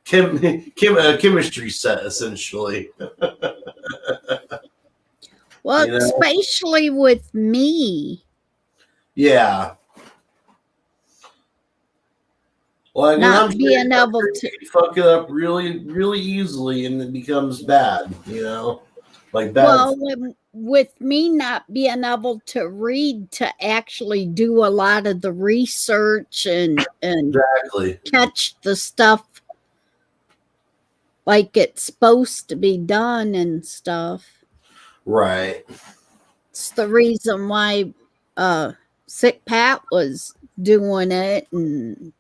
Speaker 6: chemistry set essentially.
Speaker 5: Well, especially with me.
Speaker 6: Yeah. Like
Speaker 5: not being able to
Speaker 6: fuck it up really, really easily, and it becomes bad. Like bad.
Speaker 5: Well, with me not being able to read to actually do a lot of the research and
Speaker 6: exactly
Speaker 5: catch the stuff like it's supposed to be done and stuff.
Speaker 6: Right.
Speaker 5: It's the reason why Sick Pat was doing it and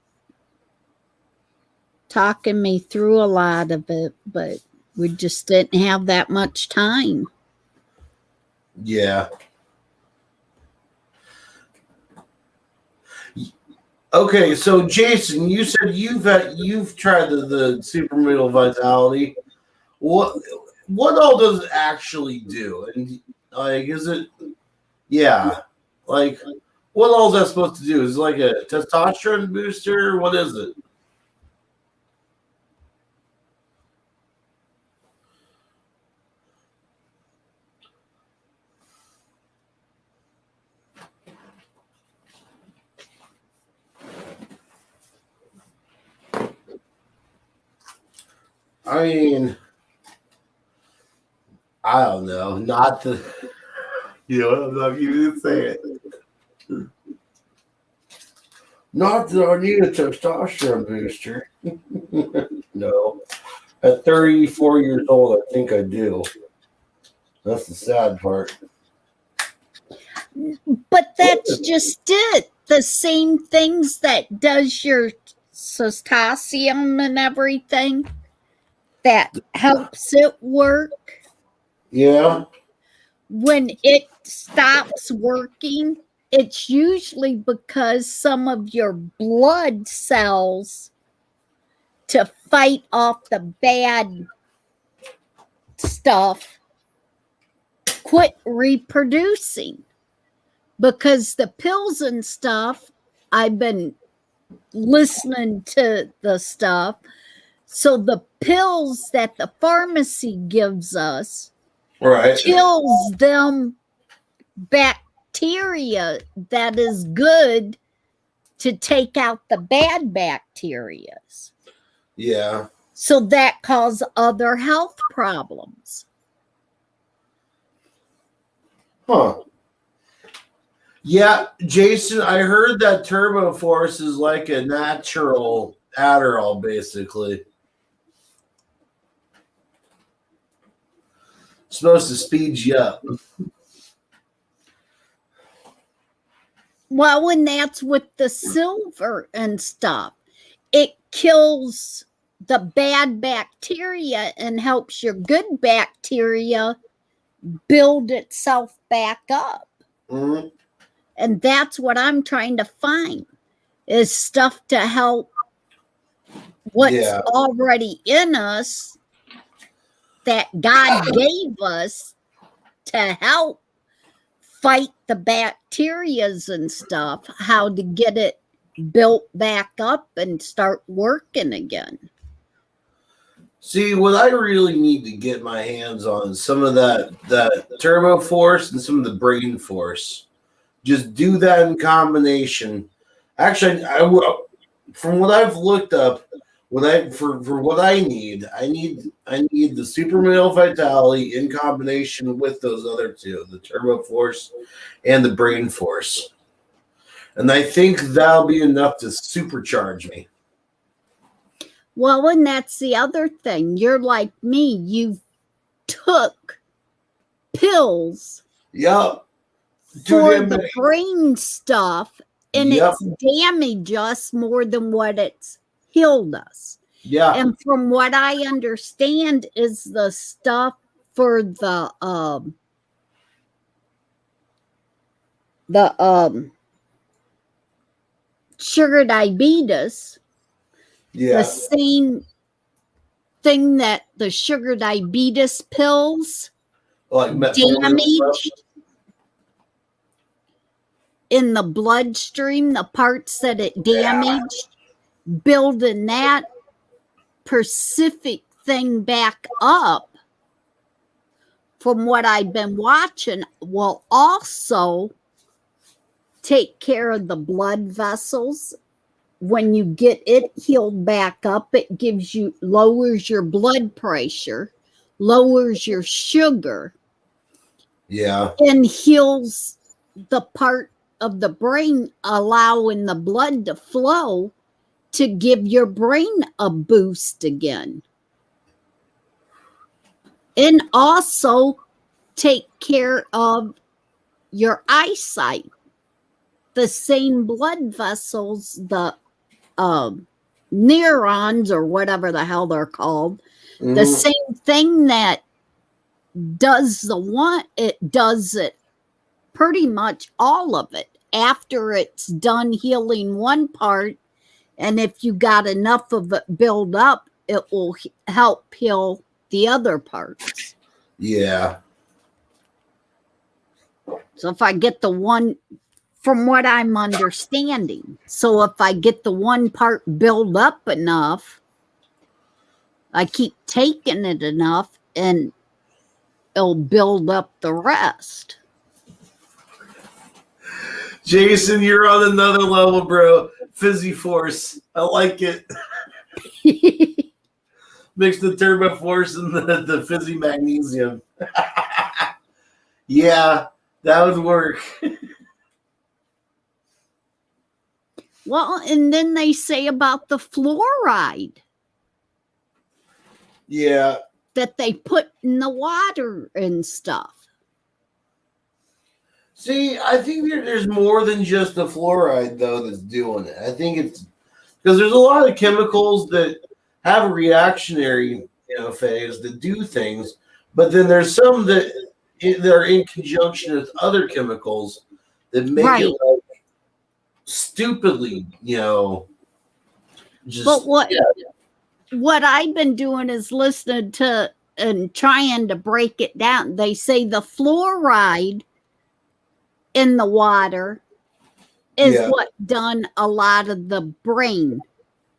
Speaker 5: talking me through a lot of it, but we just didn't have that much time.
Speaker 6: Yeah. Okay, so Jason, you said you've tried the super middle vitality. What all does it actually do? And like, is it? Yeah, like what all is that supposed to do? Is it like a testosterone booster? What is it? I mean, I don't know. Not the, I'm not even gonna say it. Not that I need a testosterone booster. No. At 34 years old, I think I do. That's the sad part.
Speaker 5: But that's just it. The same things that does your testosterone and everything that helps it work.
Speaker 6: Yeah.
Speaker 5: When it stops working, it's usually because some of your blood cells to fight off the bad stuff quit reproducing. Because the pills and stuff, I've been listening to the stuff. So the pills that the pharmacy gives us
Speaker 6: Right.
Speaker 5: kills them bacteria that is good to take out the bad bacterias.
Speaker 6: Yeah.
Speaker 5: So that cause other health problems.
Speaker 6: Huh. Yeah, Jason, I heard that Turbo Force is like a natural Adderall, basically. It's supposed to speed you up.
Speaker 5: Well, and that's with the silver and stuff. It kills the bad bacteria and helps your good bacteria build itself back up.
Speaker 6: Mm-hmm.
Speaker 5: And that's what I'm trying to find is stuff to help what's already in us that God gave us to help fight the bacterias and stuff, how to get it built back up and start working again.
Speaker 6: See, what I really need to get my hands on is some of that Turbo Force and some of the Brain Force. Just do that in combination. Actually, from what I've looked up, for what I need the Super Male Vitality in combination with those other two, the Turbo Force and the Brain Force. And I think that'll be enough to supercharge me.
Speaker 5: Well, and that's the other thing. You're like me. You took pills for the brain stuff, and it's damaged us more than what it's healed us.
Speaker 6: Yeah.
Speaker 5: And from what I understand is the stuff for the sugar diabetes, the same thing that the sugar diabetes pills damage in the bloodstream, the parts that it damaged, building that specific thing back up from what I've been watching will also take care of the blood vessels. When you get it healed back up, it lowers your blood pressure, lowers your sugar, and heals the part of the brain, allowing the blood to flow to give your brain a boost again. And also take care of your eyesight. The same blood vessels, the neurons or whatever the hell they're called, the same thing that does it does it pretty much all of it after it's done healing one part. And if you got enough of it build up, it will help heal the other parts.
Speaker 6: Yeah.
Speaker 5: So if I get the one, from what I'm understanding, so if I get the one part build up enough, I keep taking it enough and it'll build up the rest.
Speaker 6: Jason, you're on another level, bro. Fizzy Force. I like it. Mix the Turbo Force and the Fizzy Magnesium. Yeah, that would work.
Speaker 5: Well, and then they say about the fluoride
Speaker 6: Yeah.
Speaker 5: that they put in the water and stuff.
Speaker 6: See, I think there's more than just the fluoride though that's doing it. I think it's because there's a lot of chemicals that have a reactionary, phase that do things, but then there's some that are in conjunction with other chemicals that make it
Speaker 5: Right.
Speaker 6: like stupidly, just
Speaker 5: But what I've been doing is listening to and trying to break it down. They say the fluoride in the water is
Speaker 6: Yeah.
Speaker 5: what done a lot of the brain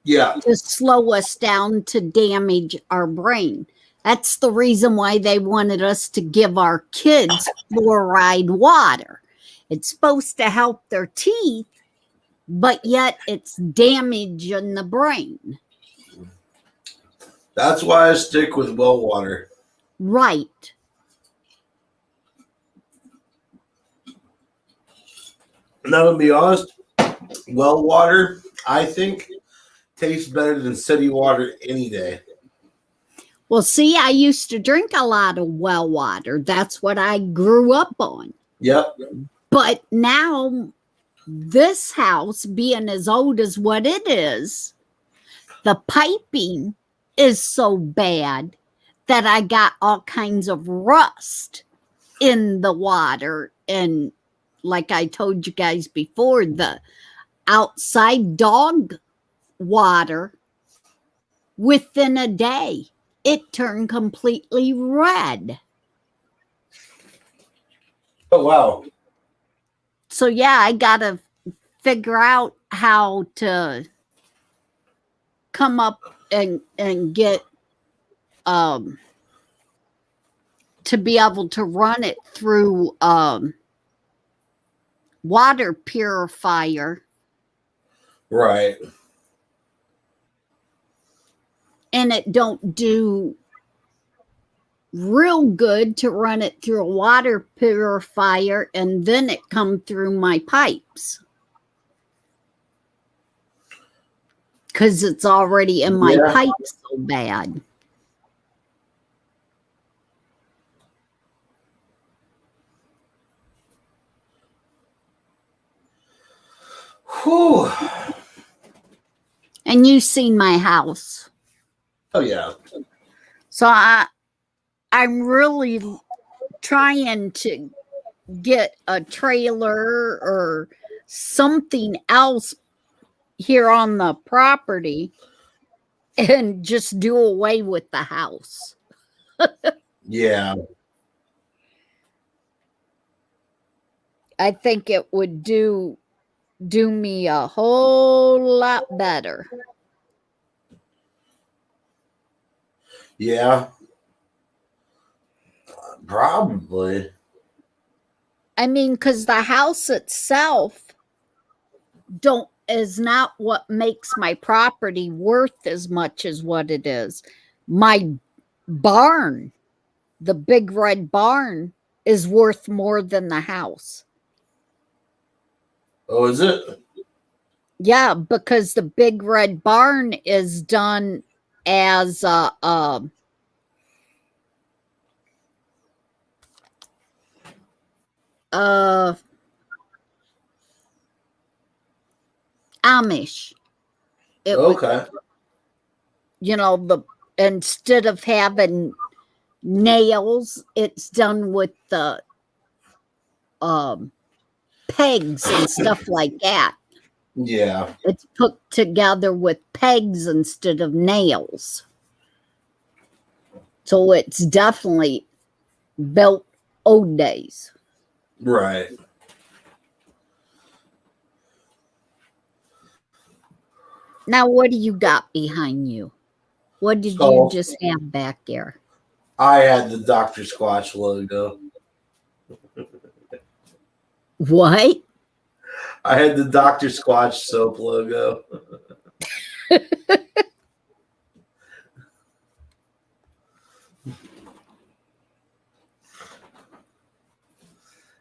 Speaker 6: Yeah.
Speaker 5: to slow us down to damage our brain. That's the reason why they wanted us to give our kids fluoride water. It's supposed to help their teeth, but yet it's damaging the brain.
Speaker 6: That's why I stick with well water.
Speaker 5: Right.
Speaker 6: Now, to be honest, well water, I think, tastes better than city water any day.
Speaker 5: Well, see, I used to drink a lot of well water. That's what I grew up on.
Speaker 6: Yep.
Speaker 5: But now, this house being as old as what it is, the piping is so bad that I got all kinds of rust in the water. And like I told you guys before, the outside dog water, within a day, it turned completely red.
Speaker 6: Oh, wow.
Speaker 5: So, yeah, I got to figure out how to come up and get to be able to run it through water purifier.
Speaker 6: Right.
Speaker 5: And it don't do real good to run it through a water purifier and then it come through my pipes. Because it's already in my pipes so bad.
Speaker 6: Whew.
Speaker 5: And you've seen my house.
Speaker 6: Oh, yeah.
Speaker 5: So I'm really trying to get a trailer or something else here on the property and just do away with the house.
Speaker 6: Yeah.
Speaker 5: I think it would do me a whole lot better.
Speaker 6: Yeah. Probably.
Speaker 5: I mean, because the house itself is not what makes my property worth as much as what it is. My barn, the big red barn, is worth more than the house.
Speaker 6: Oh, is it?
Speaker 5: Yeah, because the big red barn is done as Amish.
Speaker 6: Okay.
Speaker 5: Instead of having nails, it's done with the pegs and stuff like that.
Speaker 6: Yeah.
Speaker 5: It's put together with pegs instead of nails. So it's definitely built old days.
Speaker 6: Right.
Speaker 5: Now, what do you got behind you? What did you just have back there?
Speaker 6: I had the Dr. Squatch logo.
Speaker 5: What?
Speaker 6: I had the Dr. Squatch soap logo.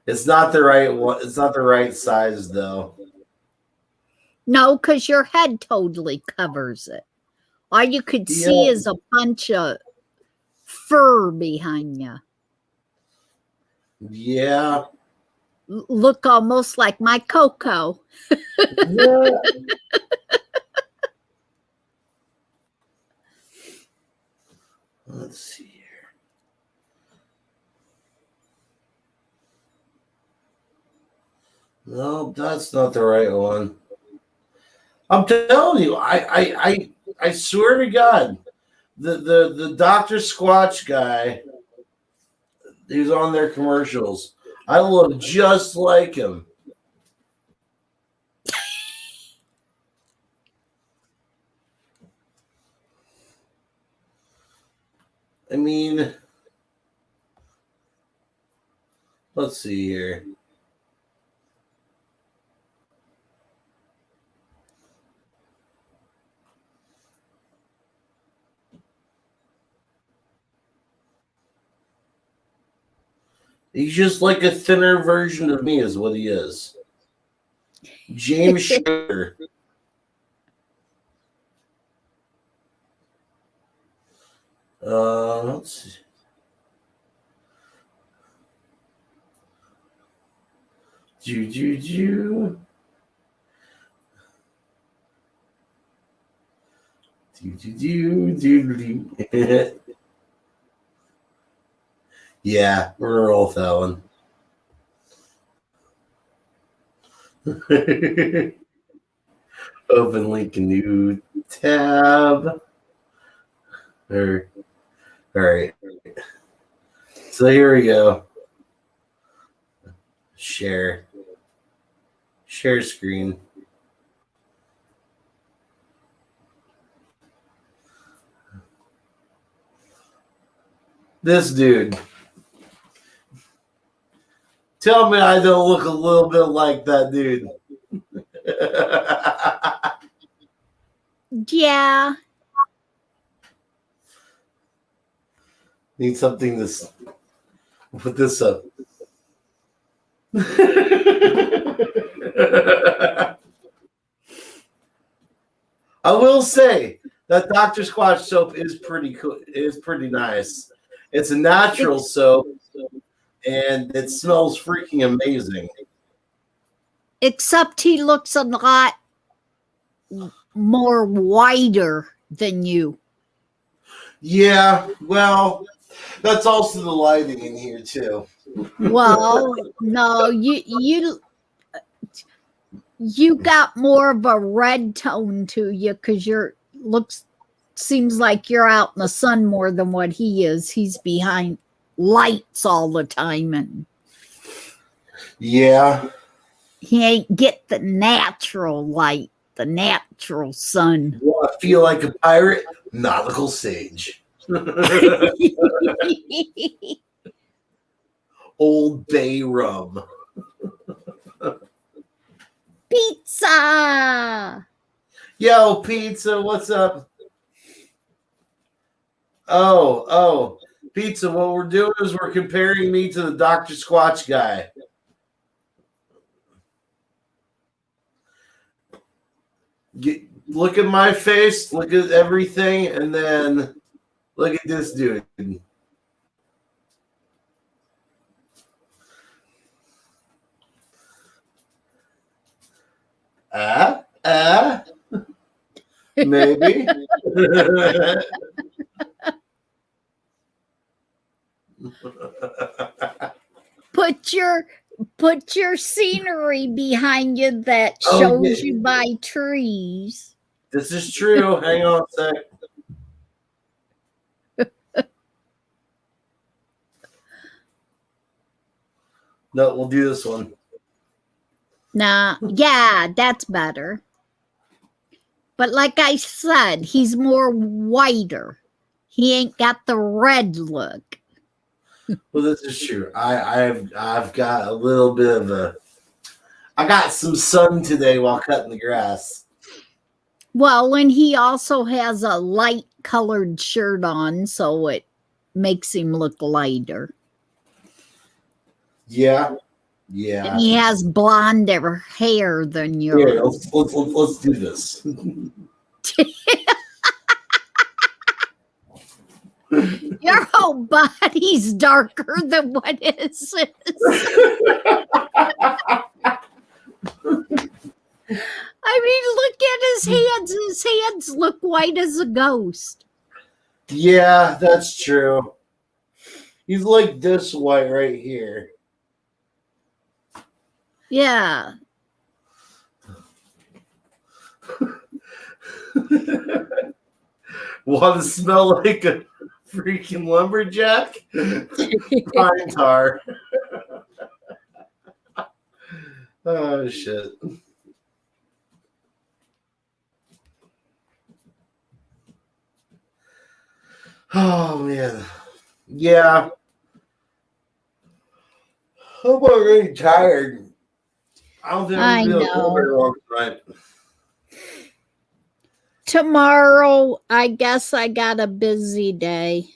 Speaker 6: It's not the right one. It's not the right size, though.
Speaker 5: No, because your head totally covers it. All you could see is a bunch of fur behind you.
Speaker 6: Yeah.
Speaker 5: Look almost like my Coco.
Speaker 6: Yeah. Let's see here. No, that's not the right one. I'm telling you, I swear to God, the Dr. Squatch guy who's on their commercials, I look just like him. I mean, let's see here. He's just like a thinner version of me, is what he is. James Sugar. Let's see. Do. Yeah, we're gonna roll with that one. Open link, new tab. All right. So here we go. Share screen. This dude. Tell me I don't look a little bit like that dude.
Speaker 5: Yeah.
Speaker 6: Need something to put this up. I will say that Dr. Squatch soap is pretty cool. Is pretty nice. It's a natural soap, and it smells freaking amazing.
Speaker 5: Except he looks a lot more wider than you.
Speaker 6: Yeah, well, that's also the lighting in here too.
Speaker 5: Well, no, you got more of a red tone to you because seems like you're out in the sun more than what he is. He's behind lights all the time, and
Speaker 6: yeah,
Speaker 5: he ain't get the natural light, the natural sun.
Speaker 6: Want to feel like a pirate? Nautical sage. Old Bay rum.
Speaker 5: Pizza.
Speaker 6: Yo, pizza, what's up? Oh, pizza. What we're doing is we're comparing me to the Dr. Squatch guy. Look at my face, look at everything, and then look at this dude. Maybe.
Speaker 5: Put your scenery behind you that shows you by trees.
Speaker 6: This is true. Hang on a sec. No, we'll do this one.
Speaker 5: Nah, yeah, that's better. But like I said, he's more whiter. He ain't got the red look.
Speaker 6: Well, this is true. I've got a little bit of I got some sun today while cutting the grass.
Speaker 5: Well, and he also has a light colored shirt on, so it makes him look lighter.
Speaker 6: Yeah. Yeah.
Speaker 5: And he has blonder hair than yours.
Speaker 6: Yeah, let's do this.
Speaker 5: Your whole body's darker than what his is. I mean, look at his hands. His hands look white as a ghost.
Speaker 6: Yeah, that's true. He's like this white right here.
Speaker 5: Yeah.
Speaker 6: Want to smell like a freaking lumberjack? Pine tar. Oh, shit. Oh, man. Yeah. I'm already tired. I don't think I'm going to be able to go very long tonight.
Speaker 5: Tomorrow, I guess I got a busy day.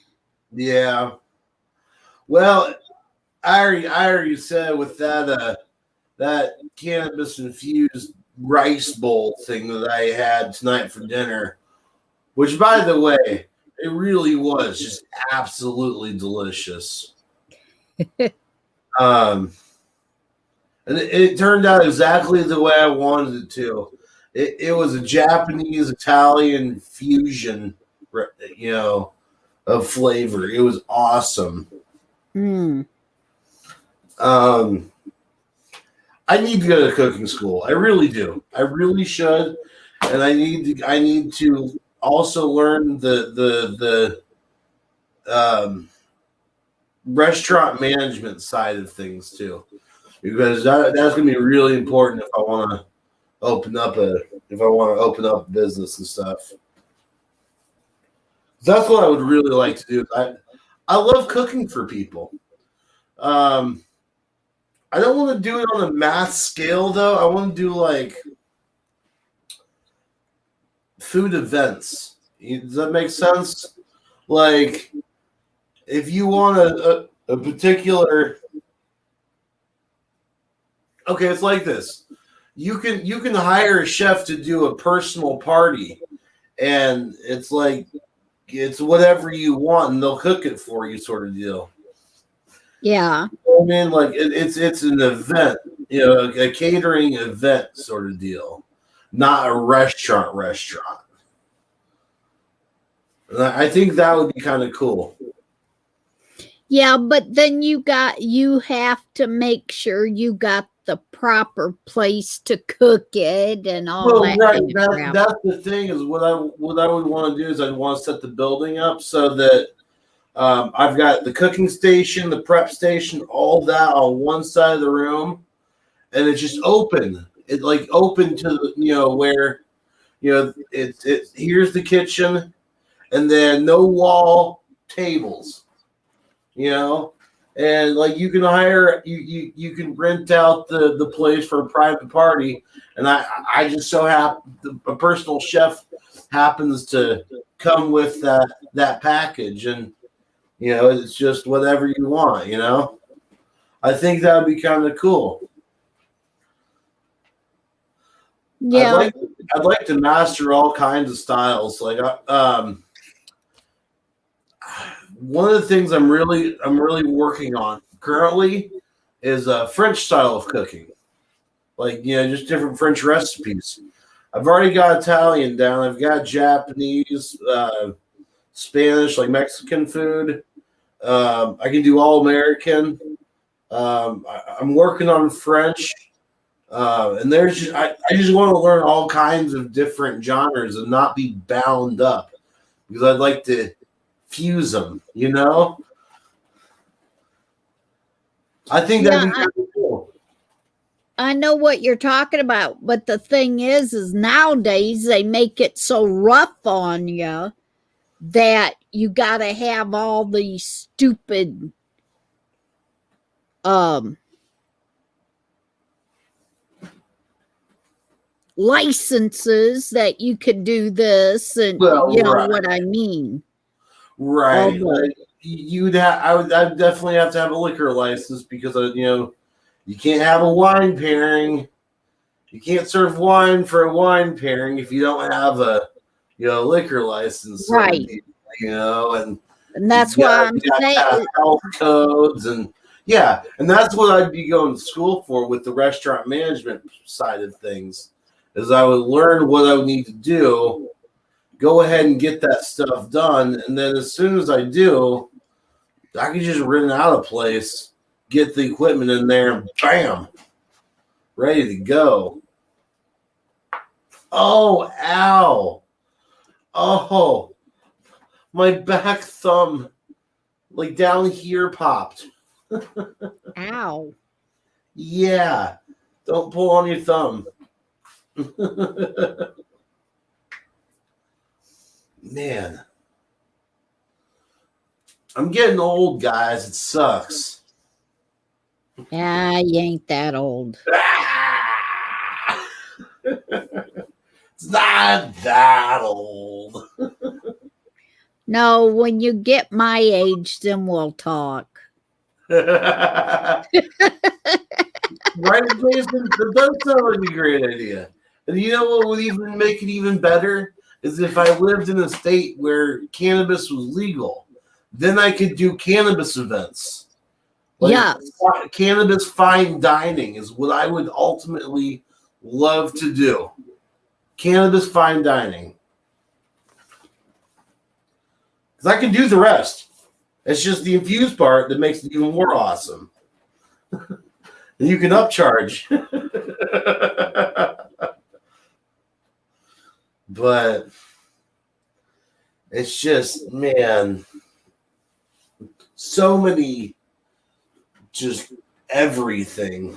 Speaker 6: Yeah. Well, I already said with that cannabis infused rice bowl thing that I had tonight for dinner, which, by the way, it really was just absolutely delicious. And it turned out exactly the way I wanted it to. It was a Japanese Italian fusion, of flavor. It was awesome. I need to go to cooking school. I really do. I really should, and I need to also learn the restaurant management side of things too, because that's going to be really important if I want to open up a business and stuff. That's what I would really like to do. I love cooking for people. I don't want to do it on a mass scale though. I want to do like food events. Does that make sense? Like if you want a particular, okay, it's like this. You can hire a chef to do a personal party, and it's like it's whatever you want, and they'll cook it for you, sort of deal.
Speaker 5: Yeah.
Speaker 6: I mean, like it's an event, a catering event sort of deal, not a restaurant. And I think that would be kind of cool.
Speaker 5: Yeah, but then you have to make sure you got the proper place to cook it and all that.
Speaker 6: Right.
Speaker 5: Kind of crap.
Speaker 6: That's the thing is what I would want to do is I'd want to set the building up so that I've got the cooking station, the prep station, all that on one side of the room, and it's just open. It's like open to where it's here's the kitchen, and then no wall tables, and like you can hire you can rent out the place for a private party, and I just so happen a personal chef happens to come with that package, and it's just whatever you want, I think that would be kind of cool.
Speaker 5: Yeah.
Speaker 6: I'd like to master all kinds of styles. Like, one of the things I'm really working on currently is a French style of cooking. Like, just different French recipes. I've already got Italian down. I've got Japanese, Spanish, like Mexican food. I can do all American. I'm working on French, and I just want to learn all kinds of different genres and not be bound up, because I'd like to fuse them. I think that'd be kind of cool.
Speaker 5: I know what you're talking about, but the thing is nowadays they make it so rough on you that you got to have all these stupid licenses that you could do this, and
Speaker 6: right.
Speaker 5: what I mean.
Speaker 6: Right. I'd definitely have to have a liquor license because You can't have a wine pairing. You can't serve wine for a wine pairing if you don't have a liquor license.
Speaker 5: Right.
Speaker 6: And
Speaker 5: that's why I'm
Speaker 6: you gotta
Speaker 5: saying.
Speaker 6: have health codes and that's what I'd be going to school for with the restaurant management side of things. Is I would learn what I would need to do, go ahead and get that stuff done, and then as soon as I do, I can just rent out a place, get the equipment in there, and bam, ready to go. Oh, ow. Oh, my back thumb, like down here, popped.
Speaker 5: Ow.
Speaker 6: Yeah, don't pull on your thumb. Man, I'm getting old, guys. It sucks.
Speaker 5: Yeah, you ain't that old.
Speaker 6: It's not that old.
Speaker 5: No, when you get my age, then we'll talk.
Speaker 6: Right, Jason? That does sound like a great idea. And you know what would even make it even better is if I lived in a state where cannabis was legal. Then I could do cannabis events. Cannabis fine dining is what I would ultimately love to do. Cannabis fine dining. Because I can do the rest. It's just the infused part that makes it even more awesome. And you can upcharge. But it's just, man, so many, just everything.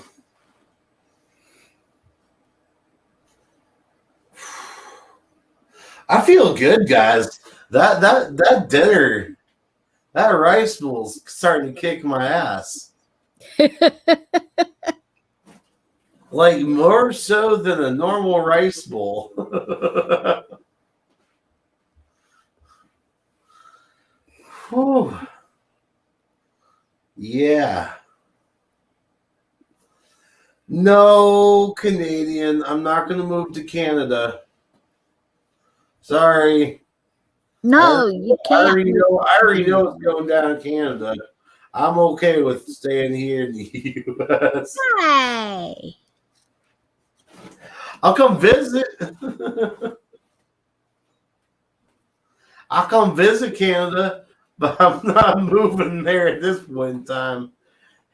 Speaker 6: I feel good, guys. That dinner, that rice bowl's starting to kick my ass. Like more so than a normal rice bowl. Whew. Yeah. No, Canadian. I'm not going to move to Canada. Sorry.
Speaker 5: No, you can't.
Speaker 6: I already know what's going down in Canada. I'm okay with staying here in the U.S.
Speaker 5: Hey.
Speaker 6: I'll come visit. I'll come visit Canada, but I'm not moving there at this point in time.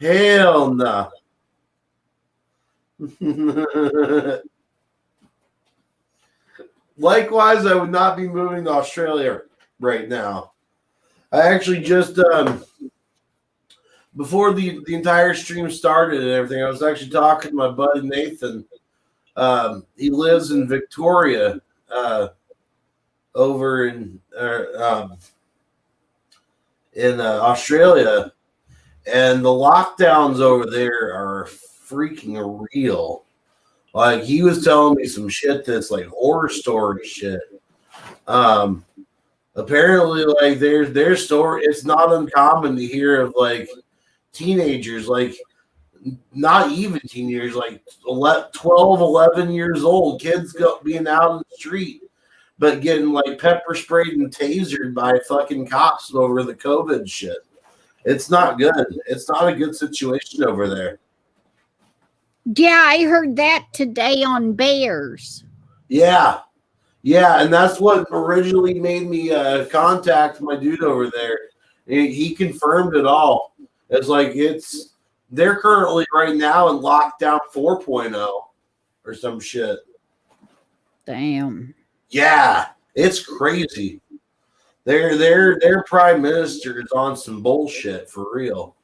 Speaker 6: Hell no. Likewise, I would not be moving to Australia right now. I actually just before the entire stream started and everything, I was actually talking to my buddy Nathan. He lives in Victoria, over in Australia, and the lockdowns over there are freaking real. Like, he was telling me some shit that's like horror story shit. Apparently, like, their story, it's not uncommon to hear of like teenagers, like not even teenagers, like 12, 11 years old, kids being out in the street, but getting like pepper sprayed and tasered by fucking cops over the COVID shit. It's not good. It's not a good situation over there.
Speaker 5: Yeah, I heard that today on Bears.
Speaker 6: Yeah, and that's what originally made me contact my dude over there. He confirmed it all. It's like they're currently right now in lockdown 4.0 or some shit.
Speaker 5: Damn.
Speaker 6: Yeah, it's crazy. Their prime minister is on some bullshit for real.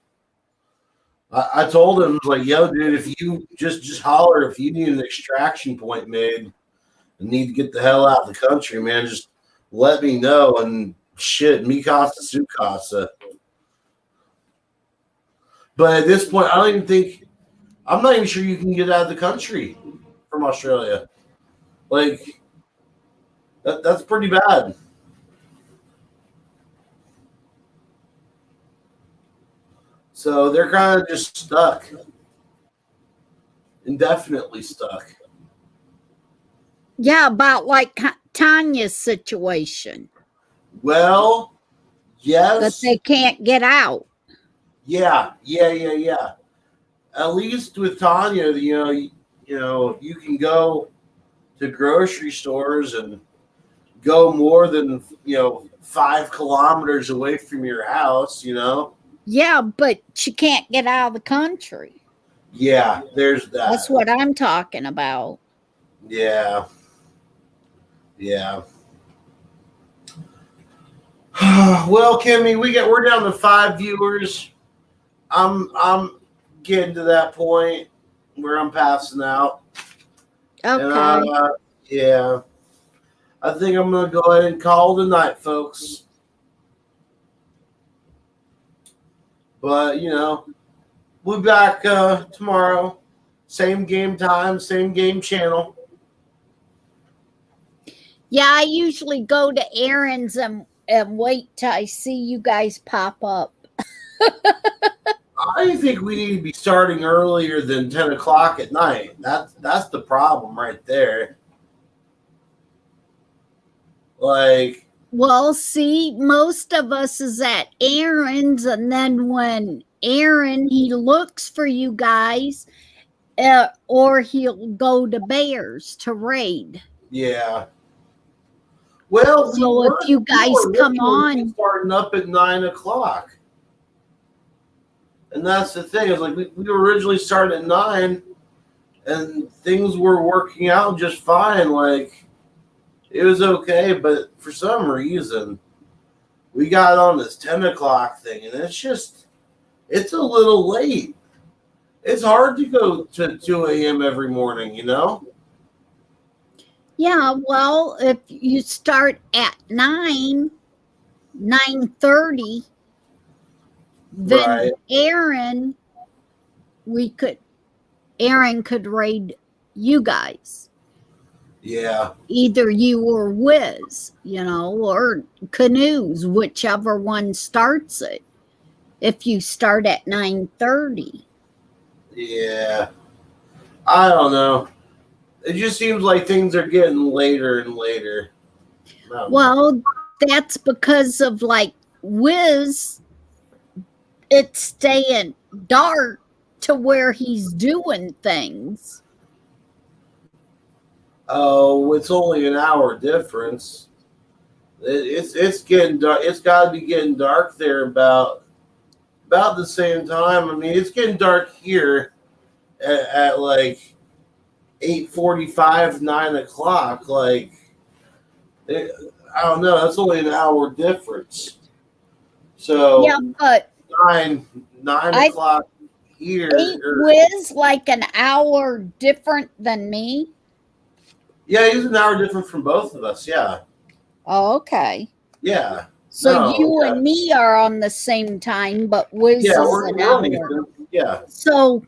Speaker 6: I told him, like, yo, dude, if you just holler if you need an extraction point made and need to get the hell out of the country, man, just let me know. And shit, mi casa su casa. But at this point, I'm not even sure you can get out of the country from Australia. Like, that's pretty bad. So they're kind of just stuck. indefinitely stuck.
Speaker 5: Yeah, about like Tanya's situation.
Speaker 6: Well,
Speaker 5: That
Speaker 6: yes.
Speaker 5: they can't get out.
Speaker 6: Yeah. At least with Tanya, you can go to grocery stores and go more than 5 kilometers away from your house.
Speaker 5: Yeah, but she can't get out of the country.
Speaker 6: Yeah, there's that.
Speaker 5: That's what I'm talking about.
Speaker 6: Yeah. Well, Kimmy, we're down to 5 viewers. I'm getting to that point where I'm passing out.
Speaker 5: Okay.
Speaker 6: And, yeah. I think I'm gonna go ahead and call it a night, folks. But we'll be back tomorrow. Same game time, same game channel.
Speaker 5: Yeah, I usually go to errands and wait till I see you guys pop up.
Speaker 6: I think we need to be starting earlier than 10 o'clock at night. That's the problem right there. Like,
Speaker 5: well, see, most of us is at errands, and then when Aaron, he looks for you guys, or he'll go to Bears to raid.
Speaker 6: yeah. Well,
Speaker 5: so if you guys come on,
Speaker 6: starting up at 9 o'clock. And that's the thing, is like we were originally starting at 9 and things were working out just fine. Like, it was okay, but for some reason we got on this 10 o'clock thing, and it's a little late. It's hard to go to 2 a.m. every morning,
Speaker 5: Yeah, well, if you start at 9:30, then
Speaker 6: Right.
Speaker 5: Aaron could raid you guys.
Speaker 6: Yeah.
Speaker 5: Either you or Wiz, or Canoes, whichever one starts it. If you start at 9:30.
Speaker 6: Yeah. I don't know. It just seems like things are getting later and later.
Speaker 5: Well, that's because of like Wiz, it's staying dark to where he's doing things.
Speaker 6: Oh, it's only an hour difference. It's getting dark. It's got to be getting dark there about the same time. I mean, it's getting dark here at like 8:45, 9 o'clock. Like, I don't know. That's only an hour difference. So
Speaker 5: yeah, but
Speaker 6: 9 o'clock here.
Speaker 5: Ain't Wiz like an hour different than me?
Speaker 6: Yeah, he's an hour different from both of us. Yeah.
Speaker 5: Oh, okay.
Speaker 6: Yeah.
Speaker 5: So you and me are on the same time, but Wiz is an hour.
Speaker 6: Yeah.
Speaker 5: So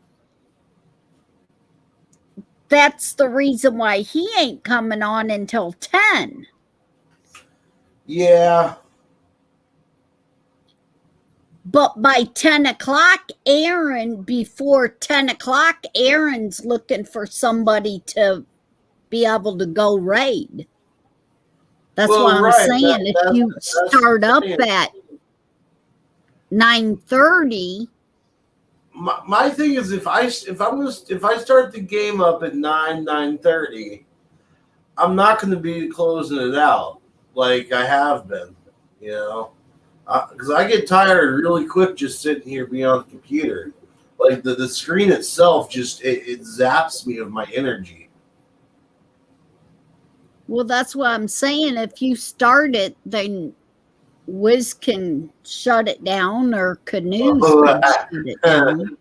Speaker 5: that's the reason why he ain't coming on until 10.
Speaker 6: Yeah.
Speaker 5: But by 10 o'clock, before 10 o'clock, Aaron's looking for somebody to be able to go raid. That's what I'm saying. If you start up at 9:30.
Speaker 6: My thing is, if I start the game up at 9:30, I'm not going to be closing it out like I have been, because I get tired really quick just sitting here being on the computer. Like the screen itself just it zaps me of my energy.
Speaker 5: Well, that's what I'm saying. If you start it, then Wiz can shut it down, or Canoes can shut it down.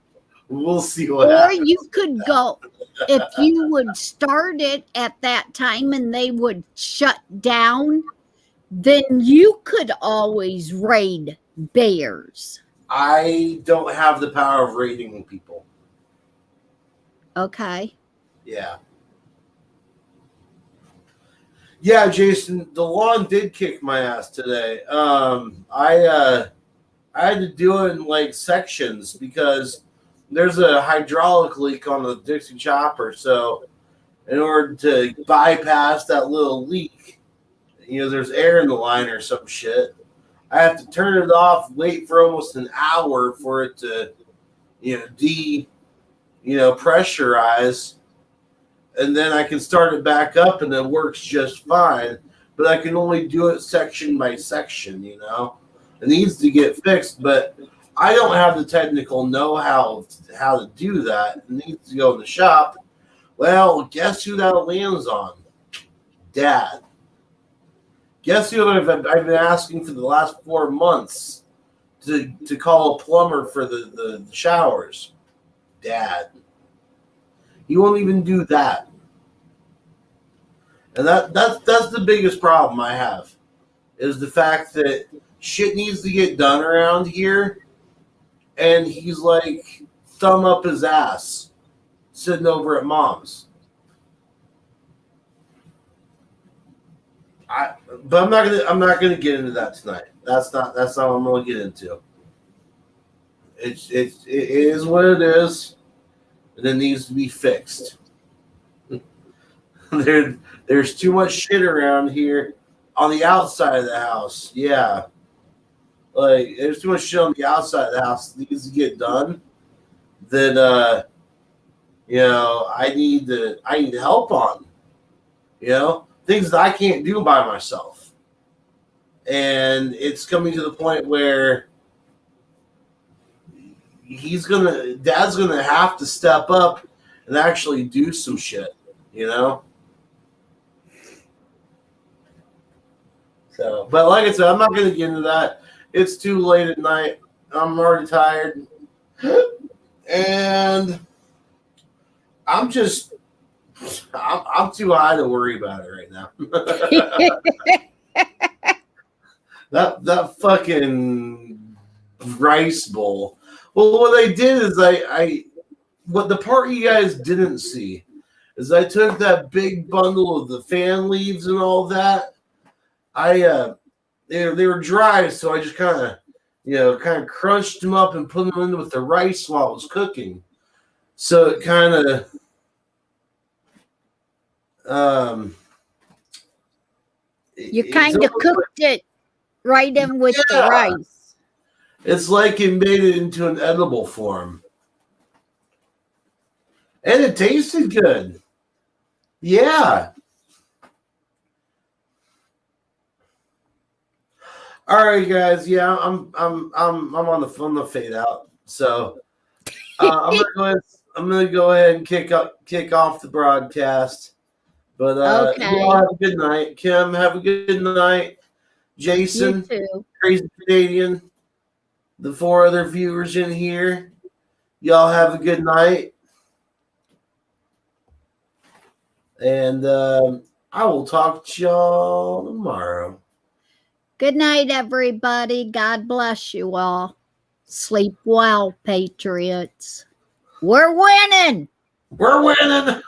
Speaker 6: We'll see what happens.
Speaker 5: Or you could go, if you would start it at that time and they would shut down, then you could always raid Bears.
Speaker 6: I don't have the power of raiding people.
Speaker 5: Okay.
Speaker 6: Yeah. Yeah, Jason, the lawn did kick my ass today. I had to do it in like sections because there's a hydraulic leak on the Dixie chopper. So in order to bypass that little leak, there's air in the line or some shit. I have to turn it off, wait for almost an hour for it to, pressurize, and then I can start it back up, and it works just fine. But I can only do it section by section. It needs to get fixed, but I don't have the technical know-how to do that. It needs to go in the shop. Well, guess who that lands on? Dad. Guess who I've been asking for the last 4 months to call a plumber for the showers? Dad. He won't even do that. And that's the biggest problem I have, is the fact that shit needs to get done around here, and he's like thumb up his ass sitting over at Mom's. But I'm not gonna get into that tonight. That's not what I'm gonna get into. It is what it is, and it needs to be fixed. There's too much shit around here on the outside of the house. Yeah, like there's too much shit on the outside of the house that needs to get done. That I need help on. Things that I can't do by myself. And it's coming to the point where Dad's gonna have to step up and actually do some shit, So, but like I said, I'm not gonna get into that. It's too late at night. I'm already tired. And I'm too high to worry about it right now. that fucking rice bowl. Well, what I did is what the part you guys didn't see is I took that big bundle of the fan leaves and all that. They were dry, so I just kind of crunched them up and put them in with the rice while it was cooking. So it kind of
Speaker 5: you kind of cooked it right in with the rice.
Speaker 6: It's like it made it into an edible form. And it tasted good. Yeah. All right, guys. Yeah, I'm on the fade out. So I'm gonna go ahead and kick off the broadcast. But
Speaker 5: okay.
Speaker 6: You all have a good night. Kim, have a good night. Jason,
Speaker 5: you too.
Speaker 6: Crazy Canadian, the 4 other viewers in here. Y'all have a good night. And I will talk to y'all tomorrow.
Speaker 5: Good night, everybody. God bless you all. Sleep well, Patriots. We're winning.
Speaker 6: We're winning.